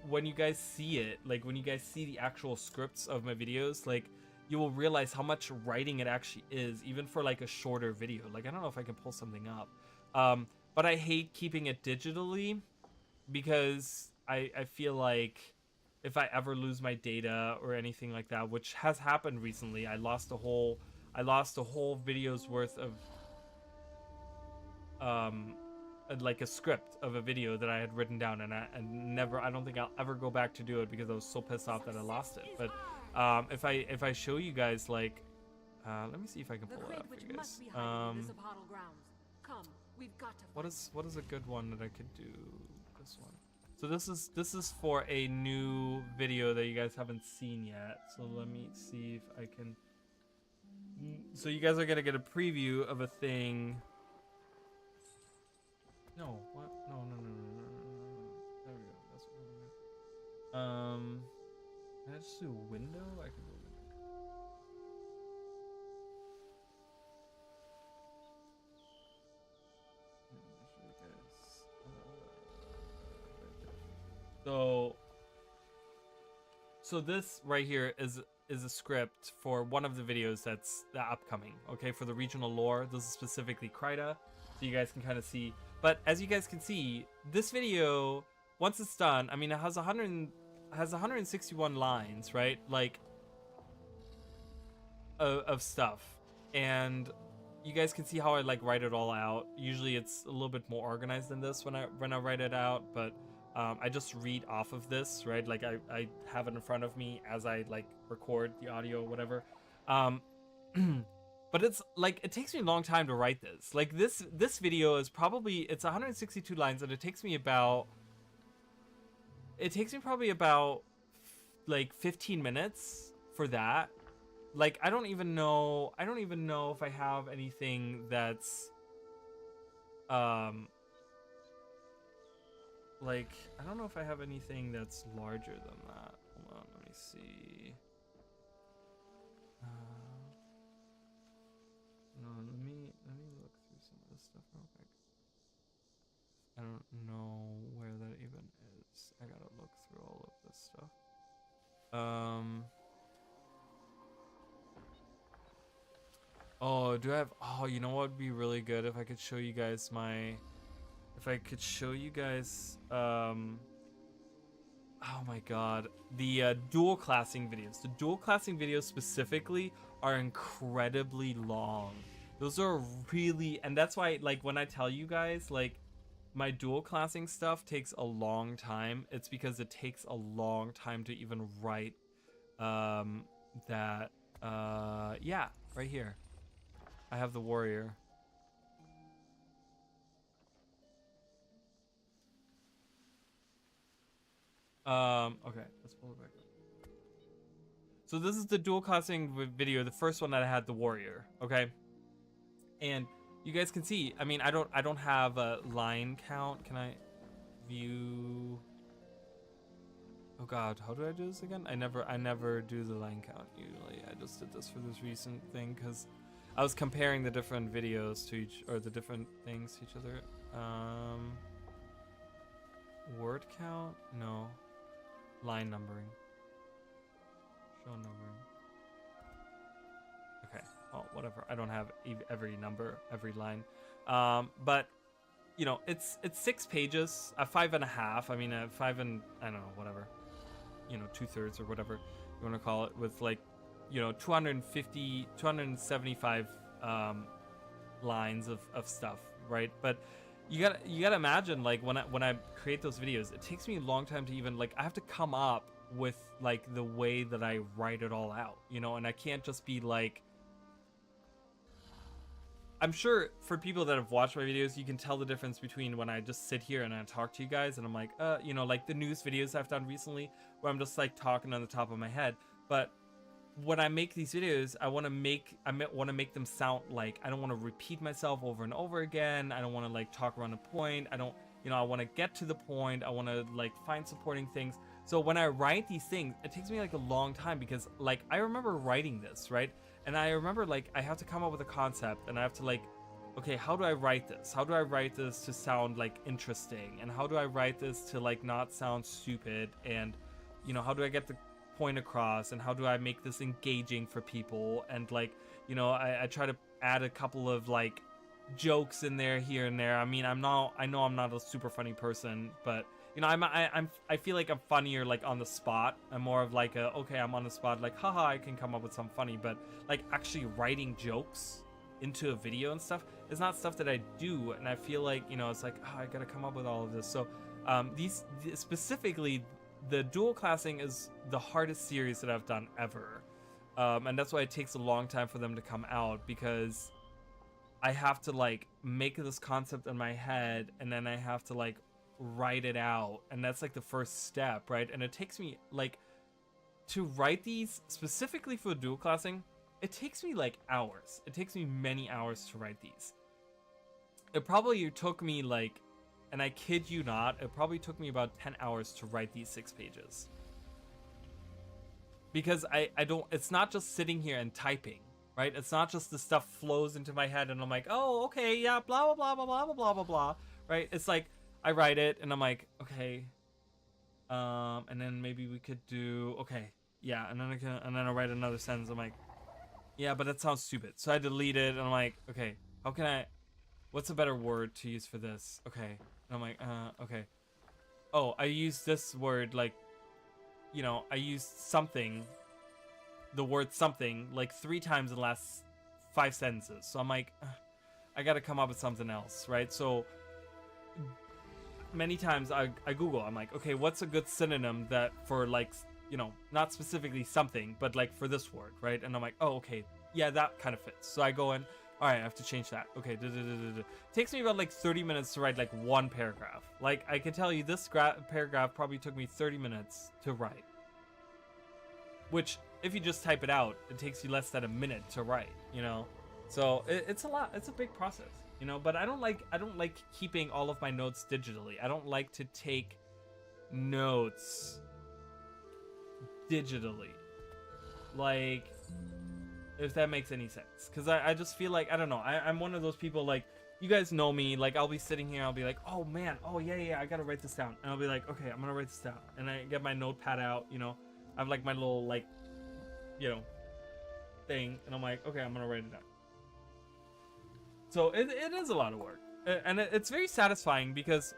when you guys see it, like when you guys see the actual scripts of my videos, like, you will realize how much writing it actually is, even for like a shorter video. Like, I don't know if I can pull something up, but I hate keeping it digitally, because I feel like if I ever lose my data or anything like that, which has happened recently, I lost a whole video's worth of like a script of a video that I had written down, and I don't think I'll ever go back to do it, because I was so pissed off that I lost it. But if I show you guys, like, let me see if I can pull it up for you guys. What is a good one that I could do? This one. So this is for a new video that you guys haven't seen yet. So let me see if I can. So you guys are gonna get a preview of a thing. No, what? No. There we go. That's what we're gonna. Can I just do a window? I can do a window. So this right here is a script for one of the videos that's upcoming. Okay, for the regional lore. This is specifically Kryta, so you guys can kind of see. But as you guys can see, this video, once it's done, I mean, it has 161 lines, right? Like, of stuff, and you guys can see how I like write it all out. Usually it's a little bit more organized than this when I write it out, but I just read off of this, right? Like, I have it in front of me as I like record the audio, whatever. But it's like, it takes me a long time to write this. Like, this video is probably, it's 162 lines, and it takes me probably about like 15 minutes for that. Like, I don't even know if I have anything that's like, I don't know if I have anything that's larger than that. Hold on, let me see. I don't know where that even is. I gotta look through all of this stuff. Oh, do I have? Oh, you know what would be really good if I could show you guys my. If I could show you guys. Oh my god, the dual classing videos. The dual classing videos specifically are incredibly long. Those are really, and that's why, like, when I tell you guys, like, my dual classing stuff takes a long time. It's because it takes a long time to even write that. Yeah, right here. I have the warrior. Okay, let's pull it back up. So this is the dual classing video, the first one that I had the warrior, okay? And you guys can see, I mean, I don't have a line count. Can I view? Oh god, how do I do this again? I never do the line count usually. I just did this for this recent thing because I was comparing the different videos to each, or the different things to each other. Word count? No. Line numbering. Show numbering. Okay. Oh, whatever. I don't have every number, every line. But you know, it's 6 pages, 5.5. I mean, 5 and I don't know, whatever. You know, 2/3 or whatever you want to call it, with like, you know, 275 lines of stuff, right? But you gotta imagine, like, when I create those videos, it takes me a long time to even, like, I have to come up with like the way that I write it all out, you know, and I can't just be like, I'm sure for people that have watched my videos, you can tell the difference between when I just sit here and I talk to you guys and I'm like, you know, like the news videos I've done recently where I'm just like talking on the top of my head. But when I make these videos, I want to make them sound like, I don't want to repeat myself over and over again. I don't want to like talk around a point. I don't, you know, I want to get to the point. I want to like find supporting things. So when I write these things, it takes me like a long time because like I remember writing this, right? And I remember like I have to come up with a concept and I have to like, okay, how do I write this? How do I write this to sound like interesting? And how do I write this to like not sound stupid? And, you know, how do I get the point across? And how do I make this engaging for people? And like, you know, I try to add a couple of like jokes in there here and there. I mean, I know I'm not a super funny person, but you know, I feel like I'm funnier like on the spot. I'm more of like okay, I'm on the spot, like haha, I can come up with some funny, but like actually writing jokes into a video and stuff is not stuff that I do. And I feel like, you know, it's like, oh, I gotta come up with all of this. So these specifically, the dual classing is the hardest series that I've done ever, and that's why it takes a long time for them to come out, because I have to like make this concept in my head and then I have to like write it out, and that's like the first step, right? And it takes me like, to write these specifically for dual classing, it takes me like hours. It takes me many hours to write these. It probably took me like, and I kid you not, it probably took me about 10 hours to write these 6 pages, because I don't, it's not just sitting here and typing, right? It's not just the stuff flows into my head and I'm like, oh, okay, yeah, blah blah blah blah blah blah blah blah, right? It's like I write it and I'm like, okay, and then maybe we could do, okay, yeah, and then I write another sentence. I'm like, yeah, but that sounds stupid, so I delete it and I'm like, okay, how can I, what's a better word to use for this? Okay, and I'm like, okay, oh, I use this word, like, you know, I used something, the word something, like 3 times in the last 5 sentences, so I'm like, I gotta come up with something else, right? So many times I Google, I'm like, okay, what's a good synonym that for like, you know, not specifically something, but like for this word, right? And I'm like, oh, okay, yeah, that kind of fits. So I go in, all right, I have to change that. Okay, takes me about like 30 minutes to write like 1 paragraph. Like I can tell you this paragraph probably took me 30 minutes to write, which if you just type it out, it takes you less than a minute to write, you know? So it's a lot, it's a big process, you know, but I don't like keeping all of my notes digitally. I don't like to take notes digitally, like, if that makes any sense, because I just feel like, I don't know, I'm one of those people, like, you guys know me. Like, I'll be sitting here, I'll be like, oh man, oh yeah, I gotta write this down. And I'll be like, okay, I'm gonna write this down. And I get my notepad out, you know. I have like my little, like, you know, thing. And I'm like, okay, I'm gonna write it down. So it is a lot of work. And it's very satisfying because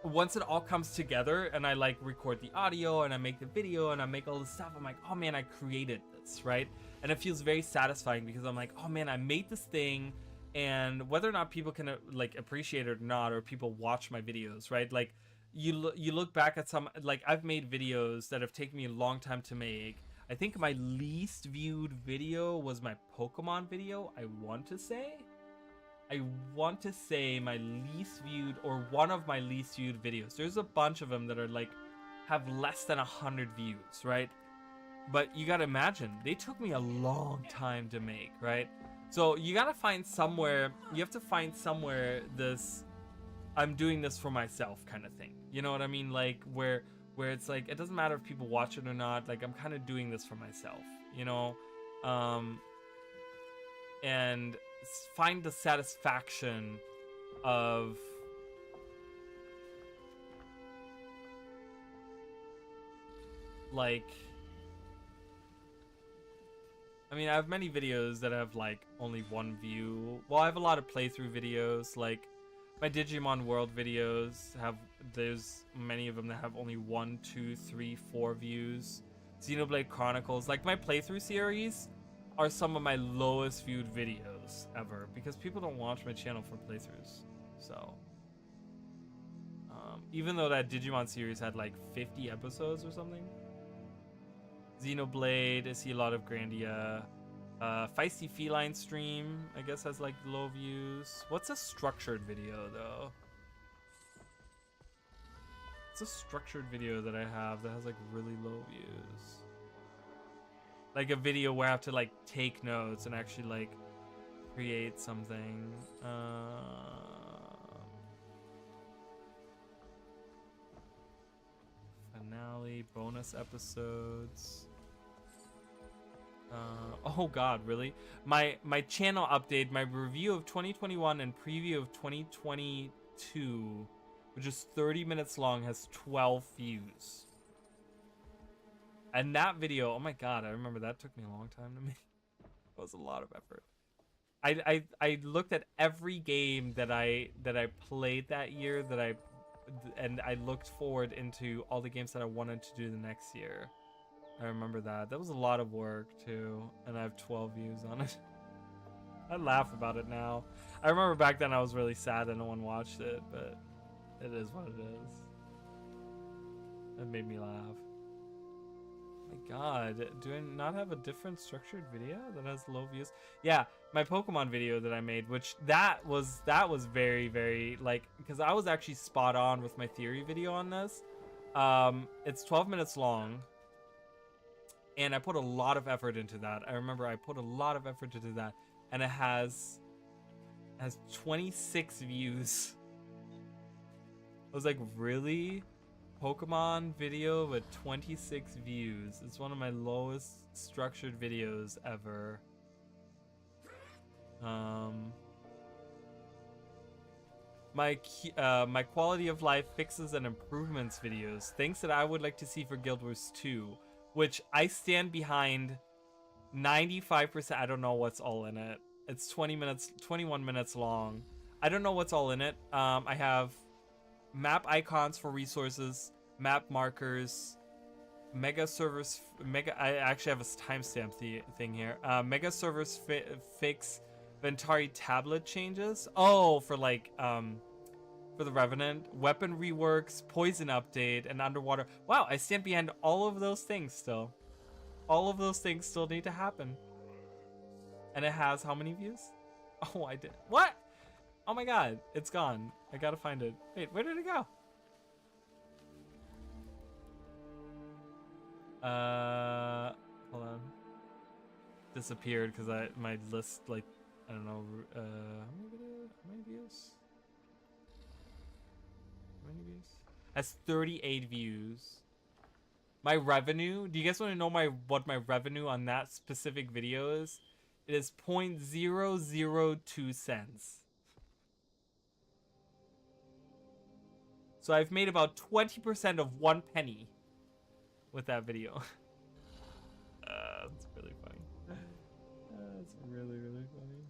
once it all comes together and I like record the audio and I make the video and I make all this stuff, I'm like, oh man, I created this, right? And it feels very satisfying because I'm like, oh man, I made this thing. And whether or not people can like appreciate it or not, or people watch my videos, right? Like you look back at some, like I've made videos that have taken me a long time to make. I think my least viewed video was my Pokemon video. I want to say my least viewed, or one of my least viewed videos. There's a bunch of them that are like have less than 100 views, right? But you gotta imagine, they took me a long time to make, right? So you gotta find somewhere, you have to find somewhere this, I'm doing this for myself kind of thing. You know what I mean? Like where it's like, it doesn't matter if people watch it or not, like I'm kind of doing this for myself, you know? And find the satisfaction of like, I mean, I have many videos that have like only one view. Well, I have a lot of playthrough videos, like my Digimon World videos have, there's many of them that have only 1, 2, 3, 4 views. Xenoblade Chronicles, like my playthrough series are some of my lowest viewed videos ever because people don't watch my channel for playthroughs. So even though that Digimon series had like 50 episodes or something. Xenoblade, I see a lot of Grandia. Feisty Feline stream, I guess, has like low views. What's a structured video though? It's a structured video that I have that has like really low views. Like a video where I have to like take notes and actually like create something. Finale, bonus episodes. Oh god, really? My channel update, my review of 2021 and preview of 2022, which is 30 minutes long, has 12 views. And that video, oh my god, I remember that took me a long time to make. It was a lot of effort. I looked at every game that I played that year and I looked forward into all the games that I wanted to do the next year. I remember that. That was a lot of work too, and I have 12 views on it. I laugh about it now. I remember back then I was really sad that no one watched it, but it is what it is. It made me laugh. My god, do I not have a different structured video that has low views? Yeah, my Pokemon video that I made, which that was very, very, like, because I was actually spot on with my theory video on this. It's 12 minutes long, and I put a lot of effort into that. I remember I put a lot of effort into that, and it has 26 views. I was like, really? Pokemon video with 26 views. It's one of my lowest structured videos ever. My quality of life fixes and improvements videos, things that I would like to see for Guild Wars 2, which I stand behind 95%. I don't know what's all in it. It's 21 minutes long. I don't know what's all in it. I have map icons for resources, map markers, mega servers, I actually have a timestamp thing here. Mega servers fix Ventari tablet changes. Oh, for like for the Revenant, weapon reworks, poison update, and underwater. Wow, I stand behind all of those things still. All of those things still need to happen. And it has how many views? Oh, I did. What? Oh my god, it's gone. I gotta find it. Wait, where did it go? Hold on. Disappeared because my list, like, I don't know, how many views? How many views? Has 38 views. My revenue, do you guys want to know what my revenue on that specific video is? It is 0.002 cents. So I've made about 20% of 1 penny with that video. That's really funny. That's really, really funny.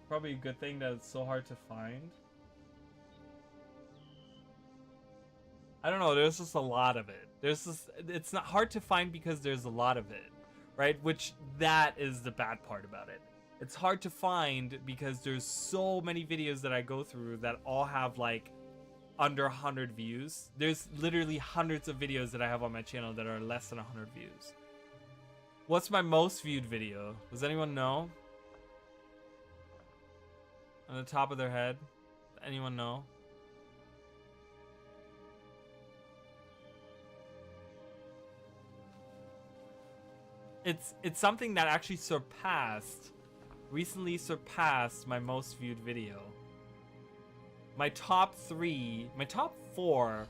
Probably a good thing that it's so hard to find. I don't know, there's just a lot of it. It's not hard to find because there's a lot of it, right? Which, that is the bad part about it. It's hard to find because there's so many videos that I go through that all have like under 100 views. There's literally hundreds of videos that I have on my channel that are less than 100 views. What's my most viewed video? Does anyone know? On the top of their head? Anyone know? It's something that actually recently surpassed my most viewed video. My top 4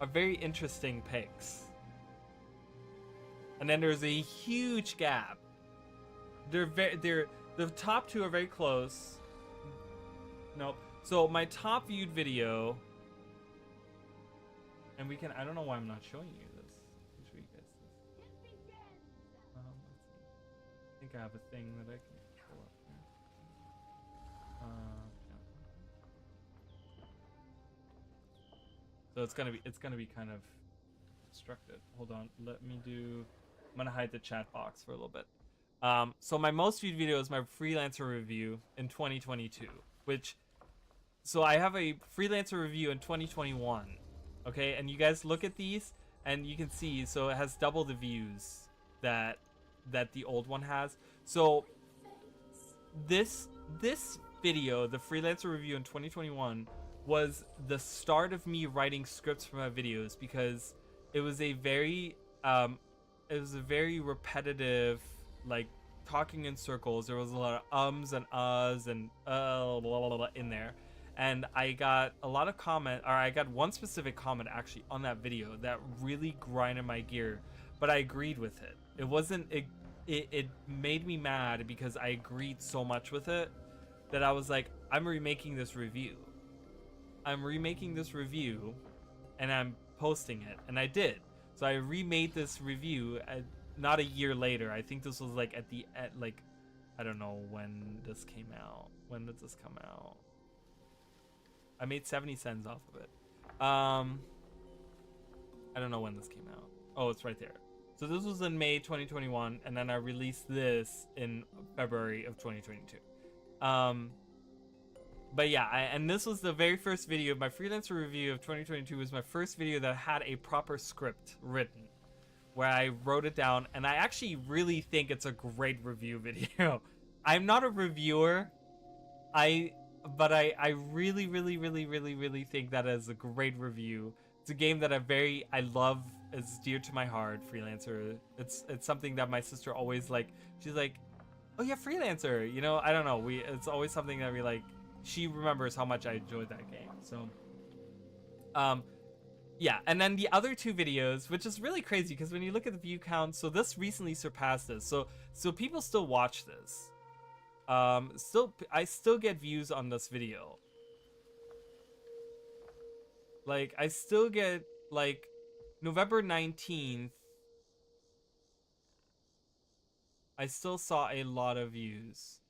are very interesting picks. And then there's a huge gap. The top 2 are very close. Nope. So my top viewed video, and I don't know why I'm not showing you this. I'll show you guys this. Let's see. I think I have a thing that I can pull up here. Yeah. So it's gonna be kind of obstructed. Hold on, I'm gonna hide the chat box for a little bit. So my most viewed video is my freelancer review in 2022, so I have a freelancer review in 2021, okay, and you guys look at these and you can see, so it has double the views that the old one has. So this video, the freelancer review in 2021, was the start of me writing scripts for my videos, because it was a very repetitive, like, talking in circles. There was a lot of ums and uhs and blah, blah, blah, blah in there. And I got a lot of I got one specific comment actually on that video that really grinded my gear, but I agreed with it. It made me mad because I agreed so much with it that I was like, I'm remaking this review and I'm posting it. And I did. So I remade this review not a year later. I think this was like I don't know when this came out. When did this come out? I made 70 cents off of it. I don't know when this came out. Oh, it's right there. So this was in May 2021, and then I released this in February of 2022. But yeah, and this was the very first video. My freelancer review of 2022 was my first video that had a proper script written, where I wrote it down, and I actually really think it's a great review video. I'm not a reviewer, but I really think that is a great review. It's a game that I love. It's dear to my heart. Freelancer. It's something that my sister always like. She's like, oh yeah, Freelancer. You know, I don't know. It's always something that we like. She remembers how much I enjoyed that game. So, yeah. And then the other 2 videos, which is really crazy because when you look at the view count, so this recently surpassed this. So people still watch this. I still get views on this video. Like, I still get, like, November 19th, I still saw a lot of views.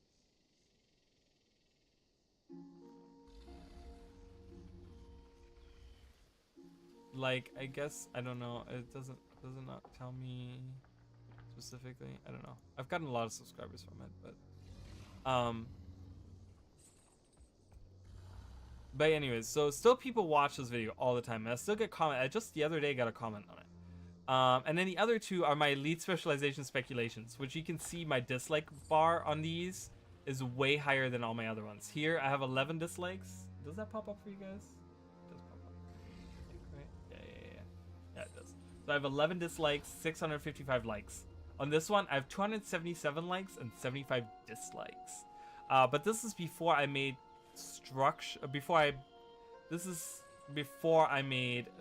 Like, I guess, I don't know, it does not tell me specifically. I don't know. I've gotten a lot of subscribers from it, but anyways, so still people watch this video all the time, and I still get comment. I just the other day got a comment on it. And then the other 2 are my lead specialization speculations, which you can see my dislike bar on these is way higher than all my other ones. Here I have 11 dislikes. Does that pop up for you guys? It does pop up, I think, right? Yeah, it does. So I have 11 dislikes, 655 likes. On this one, I have 277 likes and 75 dislikes. But this is before I made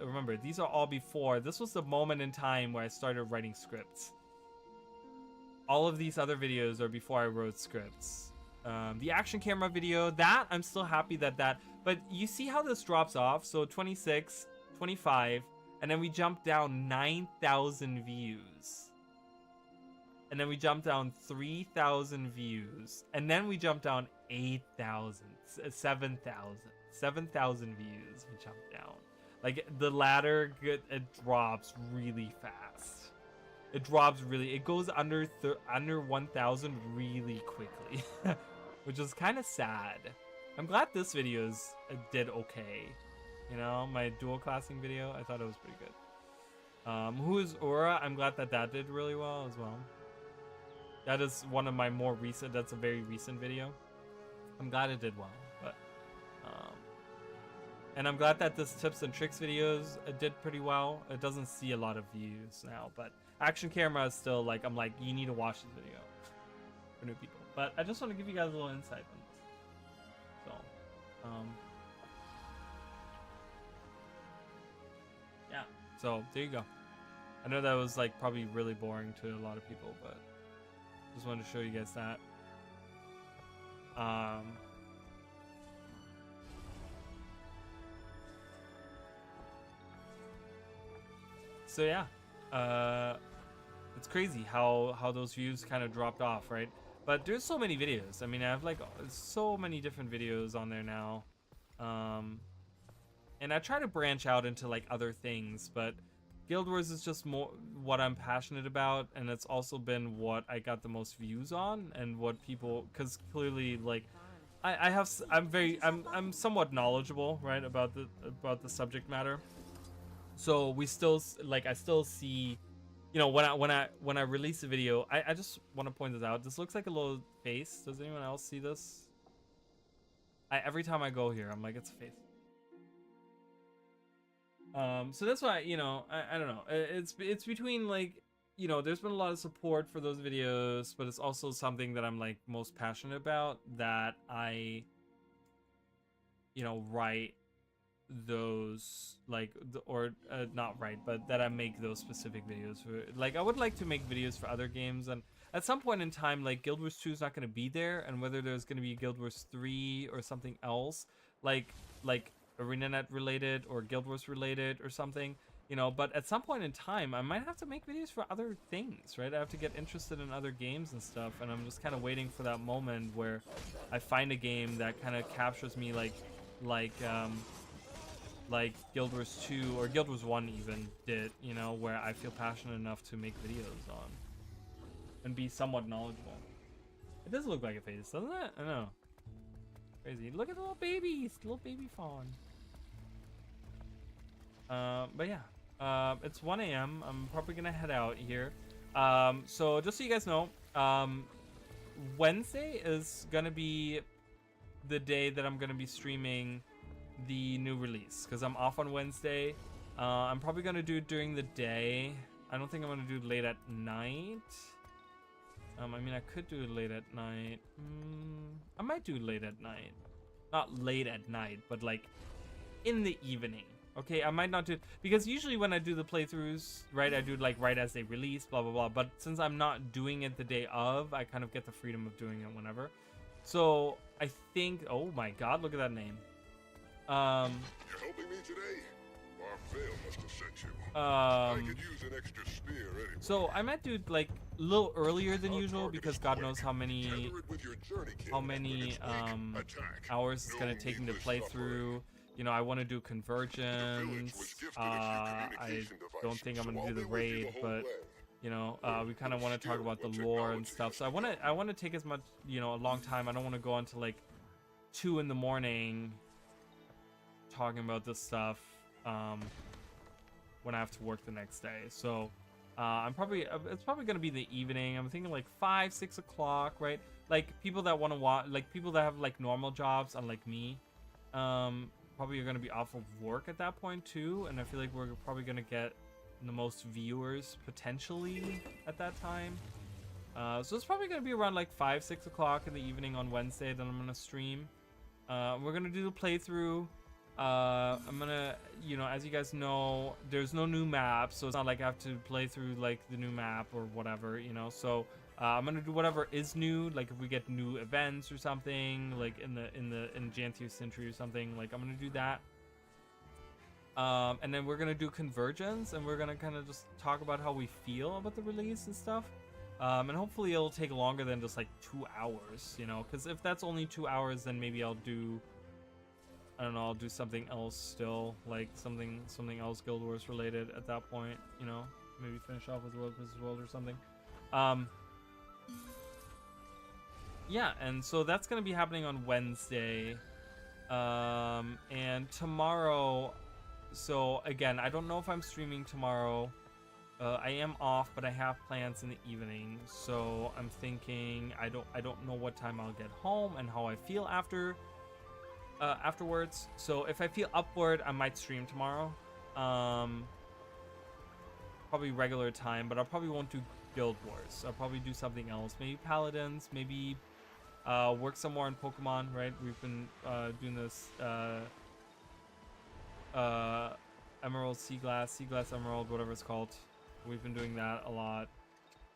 remember, these are all before. This was the moment in time where I started writing scripts. All of these other videos are before I wrote scripts. The action camera video, that I'm still happy that, but you see how this drops off. So 26, 25, and then we jump down 9,000 views. And then we jump down 3,000 views. And then we jump down 8,000, 7,000 views. We jump down. Like the ladder, it drops really fast. It drops really. It goes under 1,000 really quickly, which is kind of sad. I'm glad this video did okay. You know, my dual classing video, I thought it was pretty good. Who is Aura? I'm glad that did really well as well. That is one of my more recent. That's a very recent video. I'm glad it did well, but and I'm glad that this tips and tricks videos did pretty well. It doesn't see a lot of views now, but action camera is still like, I'm like, you need to watch this video for new people. But I just want to give you guys a little insight on this. So, yeah. So there you go. I know that was like probably really boring to a lot of people, but just wanted to show you guys that. So yeah, it's crazy how those views kind of dropped off, right? But there's so many videos. I mean, I have like so many different videos on there now, and I try to branch out into like other things, but Guild Wars is just more what I'm passionate about, and it's also been what I got the most views on, and what people, because clearly like I'm somewhat knowledgeable, right, about the subject matter. So we still like, I still see, you know, when I release a video, I just want to point this out. This looks like a little face. Does anyone else see this? Every time I go here, I'm like, it's a face. So that's why, you know, I don't know. It's between like, you know, there's been a lot of support for those videos, but it's also something that I'm like most passionate about, that I, you know, write those like not right, but that I make those specific videos for. Like, I would like to make videos for other games, and at some point in time, like Guild Wars 2 is not going to be there, and whether there's going to be Guild Wars 3 or something else, like ArenaNet related or Guild Wars related or something, you know, but at some point in time I might have to make videos for other things, right? I have to get interested in other games and stuff, and I'm just kind of waiting for that moment where I find a game that kind of captures me, like Guild Wars 2 or Guild Wars 1 even did, you know, where I feel passionate enough to make videos on and be somewhat knowledgeable. It does look like a face, doesn't it? I know. Crazy. Look at the little babies, little baby fawn. But yeah, it's 1 a.m. I'm probably gonna head out here. So just so you guys know, Wednesday is gonna be the day that I'm gonna be streaming the new release, because I'm off on Wednesday. I'm probably gonna do it during the day. I don't think I'm gonna do it late at night. I mean, I could do it late at night. I might do late at night. Not late at night, but like in the evening. Okay, I might not do it, because usually when I do the playthroughs, right, I do it like right as they release, blah blah blah. But since I'm not doing it the day of, I kind of get the freedom of doing it whenever. So I think, oh my god, look at that name. You're helping me today? Marvell must have sent you. I could use an extra spear anyway. So I might do it like a little earlier than usual, because God knows how many hours it's gonna take me to play through. You know, I want to do convergence. I don't think I'm gonna do the raid, but you know, we kind of want to talk about the lore and stuff. So I want to take as much, you know, a long time. I don't want to go on to like 2 in the morning talking about this stuff when I have to work the next day. So it's probably gonna be the evening. I'm thinking like 5, 6 o'clock, right? Like people that want to watch, like people that have like normal jobs, unlike me, probably are gonna be off of work at that point too. And I feel like we're probably gonna get the most viewers potentially at that time. So it's probably gonna be around like 5, 6 o'clock in the evening on Wednesday that I'm gonna stream. We're gonna do the playthrough. I'm gonna, you know, as you guys know, there's no new map, so it's not like I have to play through like the new map or whatever, you know. So I'm gonna do whatever is new, like if we get new events or something, like in Janthio Century or something, like I'm gonna do that. And then we're gonna do Convergence, and we're gonna kind of just talk about how we feel about the release and stuff. And hopefully it'll take longer than just like 2 hours, you know, because if that's only 2 hours, then maybe I'll do, I don't know, I'll do something else still, like something else Guild Wars related at that point, you know, maybe finish off with World vs. World or something. Yeah, and so that's gonna be happening on Wednesday, and tomorrow. So again, I don't know if I'm streaming tomorrow. I am off, but I have plans in the evening. So I'm thinking I don't know what time I'll get home and how I feel afterwards. So if I feel upward, I might stream tomorrow. Probably regular time, but I probably won't do Guild Wars. I'll probably do something else. Maybe Paladins. Maybe work some more on Pokemon. Right? We've been doing this. Emerald, Sea Glass, Emerald, whatever it's called. We've been doing that a lot,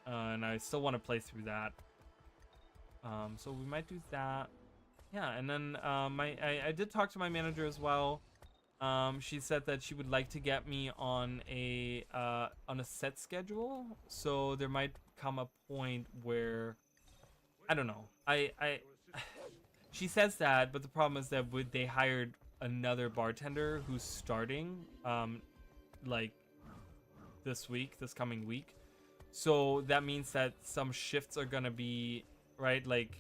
and I still want to play through that. So we might do that. Yeah, and then I did talk to my manager as well. She said that she would like to get me on a set schedule. So there might come a point where I don't know. She says that, but the problem is that they hired another bartender who's starting like this coming week, so that means that some shifts are gonna be right, like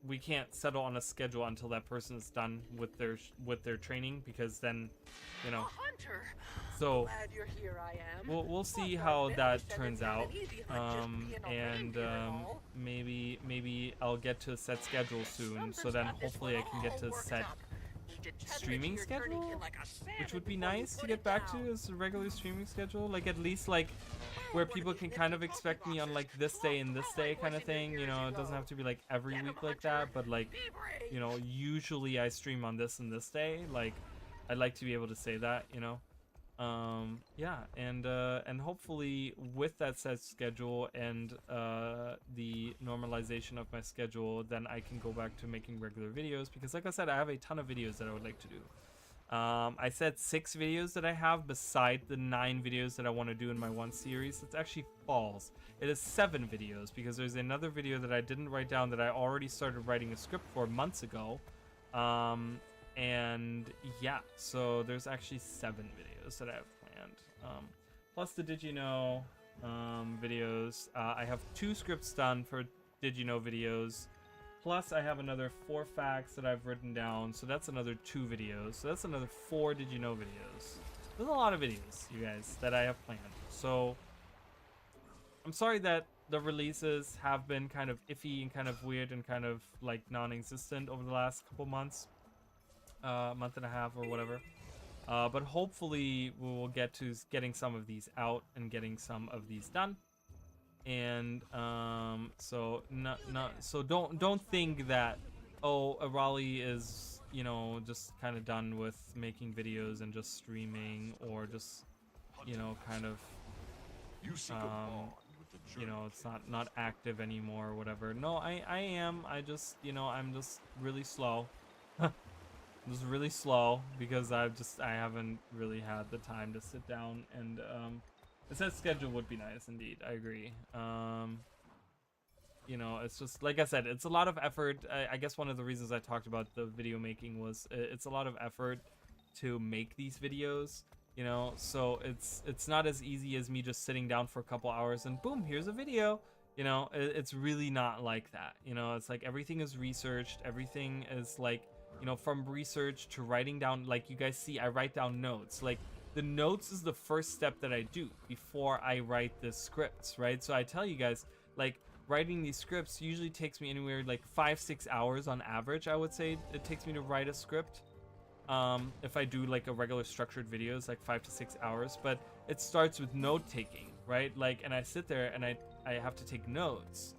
we can't settle on a schedule until that person is done with their training, because then, you know, so we'll see how that turns out, and maybe I'll get to a set schedule soon, so then hopefully I can get to a set streaming schedule, which would be nice to get back to, as a regular streaming schedule, like at least like where people can kind of expect me on like this day and this day kind of thing, you know. It doesn't have to be like every week like that, but like, you know, usually I stream on this and this day. Like I'd like to be able to say that, you know. Yeah, and hopefully with that set schedule and the normalization of my schedule, then I can go back to making regular videos, because like I said, I have a ton of videos that I would like to do. I said 6 videos that I have beside the 9 videos that I want to do in my one series. It's actually false. It is 7 videos, because there's another video that I didn't write down that I already started writing a script for months ago. And yeah, so there's actually 7 videos that I have planned. Plus the Did You Know videos. I have 2 scripts done for Did You Know videos. Plus I have another 4 facts that I've written down. So that's another 2 videos. So that's another 4 Did You Know videos. There's a lot of videos, you guys, that I have planned. So I'm sorry that the releases have been kind of iffy and kind of weird and kind of like non-existent over the last couple months. Month and a half or whatever, but hopefully we will get to getting some of these out and getting some of these done, and so don't think that, oh, Raleigh is, you know, just kind of done with making videos and just streaming, or just, you know, kind of you know, it's not active anymore or whatever. No, I am. I just, you know, I'm just really slow. Just really slow, because I haven't really had the time to sit down, and a set schedule would be nice indeed. I agree. You know, it's just like I said, it's a lot of effort. I guess one of the reasons I talked about the video making was it's a lot of effort to make these videos, you know, so it's not as easy as me just sitting down for a couple hours and boom, here's a video. You know, it's really not like that. You know, it's like everything is researched, everything is like, you know, from research to writing down. Like you guys see, I write down notes. Like the notes is the first step that I do before I write the scripts, right? So I tell you guys, like writing these scripts usually takes me anywhere like 5-6 hours on average. I would say it takes me to write a script. If I do like a regular structured videos, like 5 to 6 hours, but it starts with note taking, right? Like, and I sit there and I have to take notes.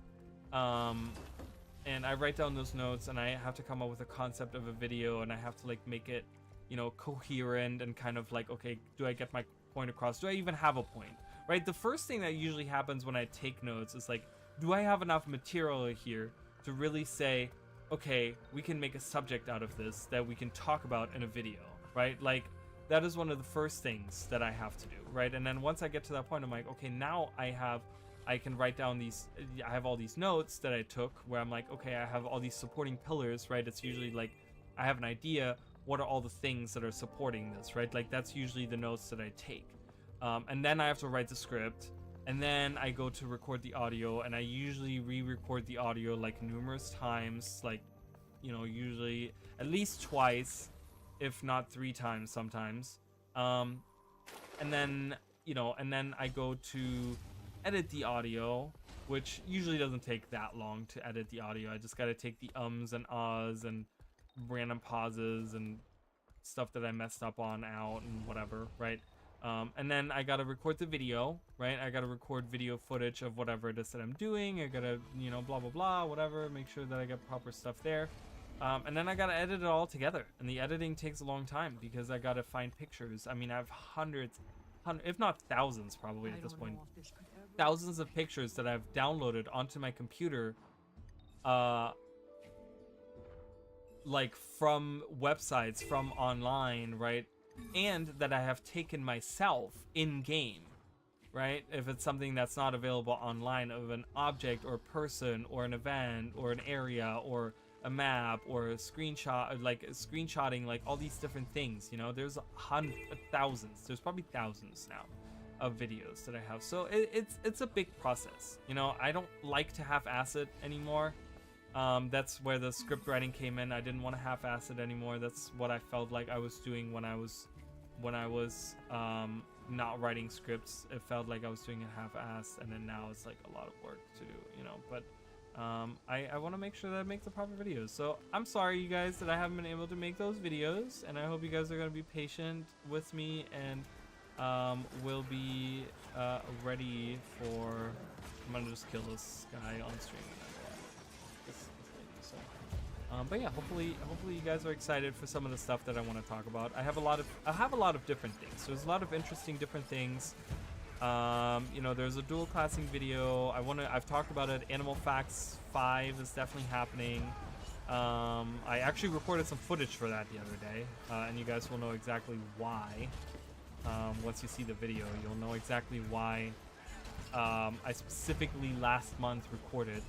And I write down those notes, and I have to come up with a concept of a video, and I have to like make it, you know, coherent and kind of like, okay, do I get my point across? Do I even have a point? Right? The first thing that usually happens when I take notes is like, do I have enough material here to really say, okay, we can make a subject out of this that we can talk about in a video, right? Like, that is one of the first things that I have to do, right? And then once I get to that point, I'm like, okay, now I can write down I have all these notes that I took where I'm like, okay, I have all these supporting pillars, right? It's usually like, I have an idea, what are all the things that are supporting this, right? Like, that's usually the notes that I take. And then I have to write the script, and then I go to record the audio, and I usually re-record the audio like numerous times, like, you know, usually at least twice, if not 3 times sometimes. And then, you know, and then I go to edit the audio, which usually doesn't take that long to edit the audio. I just gotta take the ums and ahs and random pauses and stuff that I messed up on out and whatever, right? And then I gotta record the video, right? I gotta record video footage of whatever it is that I'm doing. I gotta, you know, blah, blah, blah, whatever, make sure that I get proper stuff there. And then I gotta edit it all together. And the editing takes a long time because I gotta find pictures. I mean, I have hundreds, if not thousands probably at this point. Thousands of pictures that I've downloaded onto my computer, like from websites, from online, right? And that I have taken myself in game, right? If it's something that's not available online, of an object or person or an event or an area or a map or a screenshot, like screenshotting, like all these different things, you know, there's thousands, there's probably thousands now of videos that I have. So it's a big process, you know. I don't like to half-ass it anymore. That's where the script writing came in. I didn't want to half-ass it anymore. That's what I felt like I was doing when I was not writing scripts. It felt like I was doing it half-assed, and then now it's like a lot of work to do, you know. But I want to make sure that I make the proper videos. So I'm sorry, you guys, that I haven't been able to make those videos, and I hope you guys are going to be patient with me and will be ready for. I'm gonna just kill this guy on stream. But yeah, hopefully you guys are excited for some of the stuff that I want to talk about. I have a lot of different things. There's a lot of interesting different things. You know, there's a dual classing video. I've talked about it. Animal Facts 5 is definitely happening. I actually recorded some footage for that the other day, and you guys will know exactly why. Once you see the video, you'll know exactly why I specifically last month recorded,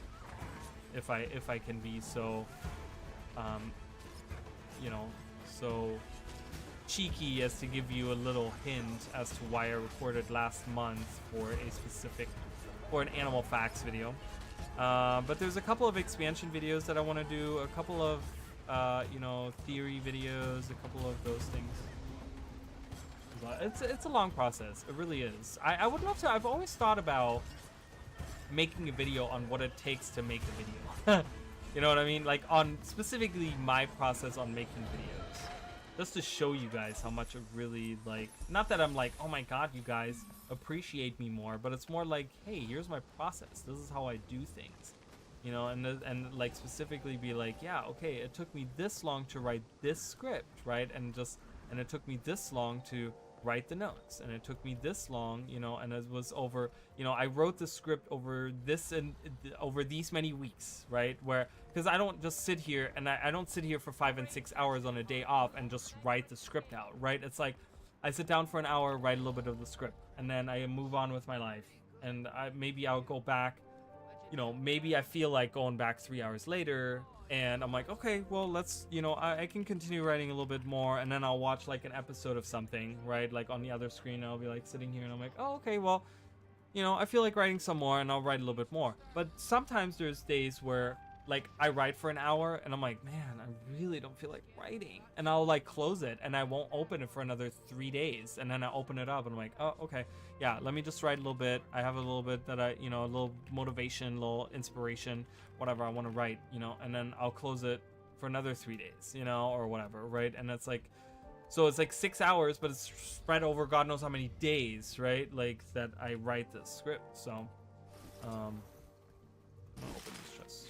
if I can be so you know, so cheeky as to give you a little hint as to why I recorded last month for an Animal Facts video. But there's a couple of expansion videos that I want to do, a couple of you know, theory videos, a couple of those things. It's a long process. It really is. I would love to. I've always thought about making a video on what it takes to make a video. You know what I mean? Like, on specifically my process on making videos, just to show you guys how much it really, like, not that I'm like, oh my god, you guys appreciate me more, but it's more like, hey, here's my process. This is how I do things, you know, and like specifically be like, yeah, okay, it took me this long to write this script, right? And it took me this long to write the notes, and it took me this long, you know, and it was over, you know, I wrote the script over this and over these many weeks, right? Where, because I don't just sit here, and I don't sit here for 5 and 6 hours on a day off and just write the script out, right? It's like I sit down for an hour, write a little bit of the script, and then I move on with my life, and maybe I'll go back, you know, maybe I feel like going back 3 hours later, and I'm like, okay, well, let's, you know, I can continue writing a little bit more, and then I'll watch like an episode of something, right? Like on the other screen, I'll be like sitting here and I'm like, oh, okay, well, you know, I feel like writing some more, and I'll write a little bit more. But sometimes there's days where like I write for an hour and I'm like, man, I really don't feel like writing, and I'll like close it and I won't open it for another 3 days, and then I open it up and I'm like, oh, okay, yeah, let me just write a little bit. I have a little bit that I, you know, a little motivation, a little inspiration, whatever I want to write, you know, and then I'll close it for another 3 days, you know, or whatever, right? And it's like, so it's like 6 hours, but it's spread over God knows how many days, right? Like that I write this script. So I'm gonna open this chest.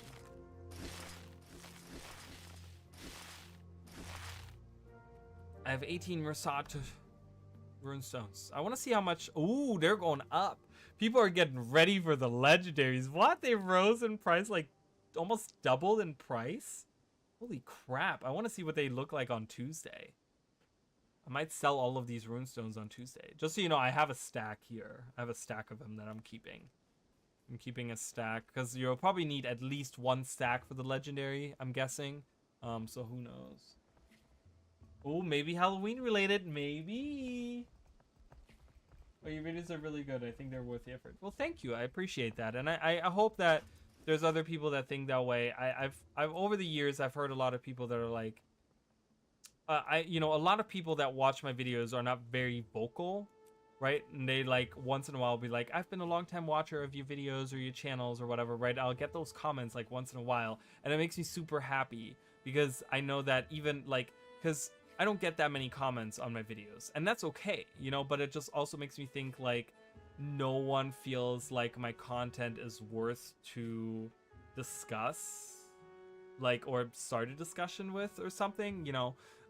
I have 18 Versat Runestones. I want to see how much. Ooh, they're going up. People are getting ready for the legendaries. What? They rose in price, like almost doubled in price. Holy crap. I want to see what they look like on Tuesday. I might sell all of these runestones on Tuesday. Just so you know, I have a stack here. I have a stack of them that I'm keeping. I'm keeping a stack because you'll probably need at least one stack for the legendary, I'm guessing. So who knows? Oh, maybe Halloween related. Maybe. Oh, your videos are really good. I think they're worth the effort. Well, thank you. I appreciate that. And I hope that there's other people that think that way. I've over the years, I've heard a lot of people that are like, a lot of people that watch my videos are not very vocal, right? And they like once in a while be like, I've been a long time watcher of your videos or your channels or whatever, right? I'll get those comments like once in a while, and it makes me super happy because I know that even like, because I don't get that many comments on my videos, and that's okay, but it just also makes me think like no one feels like my content is worth to discuss, like, or start a discussion with or something,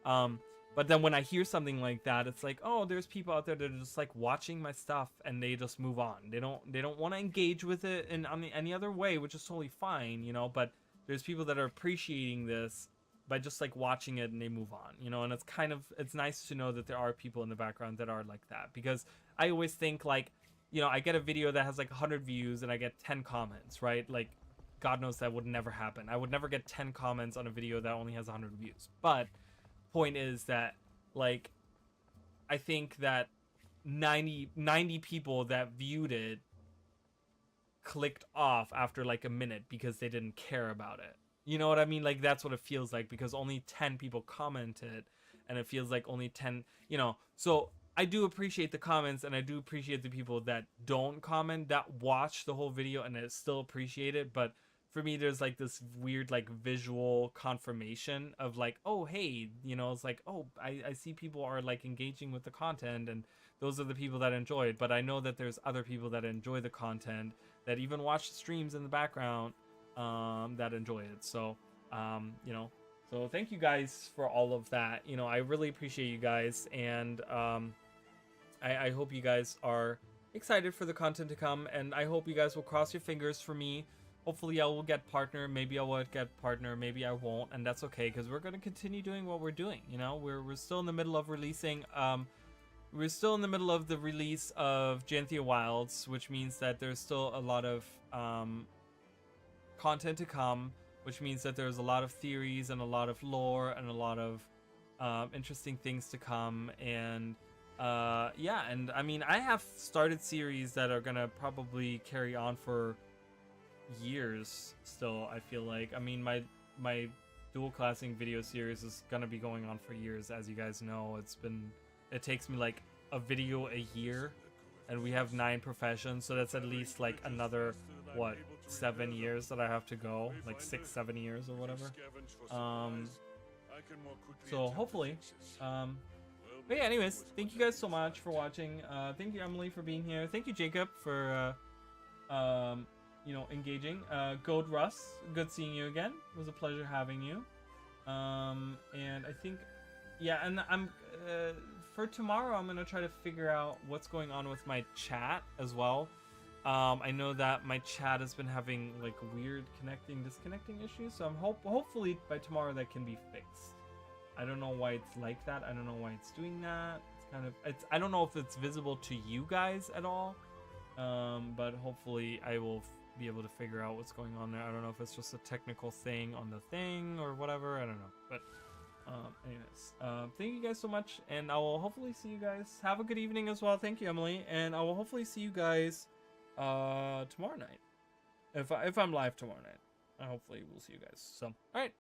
but then when I hear something like that, it's like, oh, there's people out there that are just like watching my stuff and they just move on. They don't want to engage with it in any other way, which is totally fine, but there's people that are appreciating this by just like watching it and they move on, and it's nice to know that there are people in the background that are like that, because I always think like, I get a video that has like 100 views and I get 10 comments, right? Like, God knows that would never happen. I would never get 10 comments on a video that only has 100 views. But point is that like, I think that 90 people that viewed it clicked off after like a minute because they didn't care about it. You know what I mean? Like, that's what it feels like, because only 10 people commented and it feels like only 10, so I do appreciate the comments, and I do appreciate the people that don't comment, that watch the whole video and that still appreciate it. But for me, there's like this weird like visual confirmation of like, oh, hey, it's like, oh, I see people are like engaging with the content, and those are the people that enjoy it. But I know that there's other people that enjoy the content, that even watch the streams in the background, that enjoy it. So so thank you guys for all of that. I really appreciate you guys, and I hope you guys are excited for the content to come, and I hope you guys will cross your fingers for me. Hopefully I will get partner, maybe I won't get partner, maybe I won't, and that's okay, because we're going to continue doing what we're doing. We're still in the middle of releasing we're still in the middle of the release of Janthia Wilds, which means that there's still a lot of content to come, which means that there's a lot of theories and a lot of lore and a lot of interesting things to come. And yeah, and I mean, I have started series that are gonna probably carry on for years still. I feel like, I mean, my dual classing video series is gonna be going on for years. As you guys know, it takes me like a video a year, and we have 9 professions, so that's at least like another, what, 7 years that I have to go, like 6-7 years or whatever. So hopefully but yeah, anyways, thank you guys so much for watching. Thank you, Emily, for being here. Thank you, Jacob, for engaging. Gold Russ, good seeing you again. It was a pleasure having you. And I think, yeah, and I'm for tomorrow, I'm gonna try to figure out what's going on with my chat as well. I know that my chat has been having like weird disconnecting issues, so I'm hopefully by tomorrow that can be fixed. I don't know why it's like that. I don't know why it's doing that. I don't know if it's visible to you guys at all. But hopefully I will be able to figure out what's going on there. I don't know if it's just a technical thing on the thing or whatever. I don't know. But anyways, thank you guys so much, and I will hopefully see you guys. Have a good evening as well. Thank you, Emily, and I will hopefully see you guys tomorrow night. If I'm live tomorrow night, hopefully we'll see you guys. So, all right.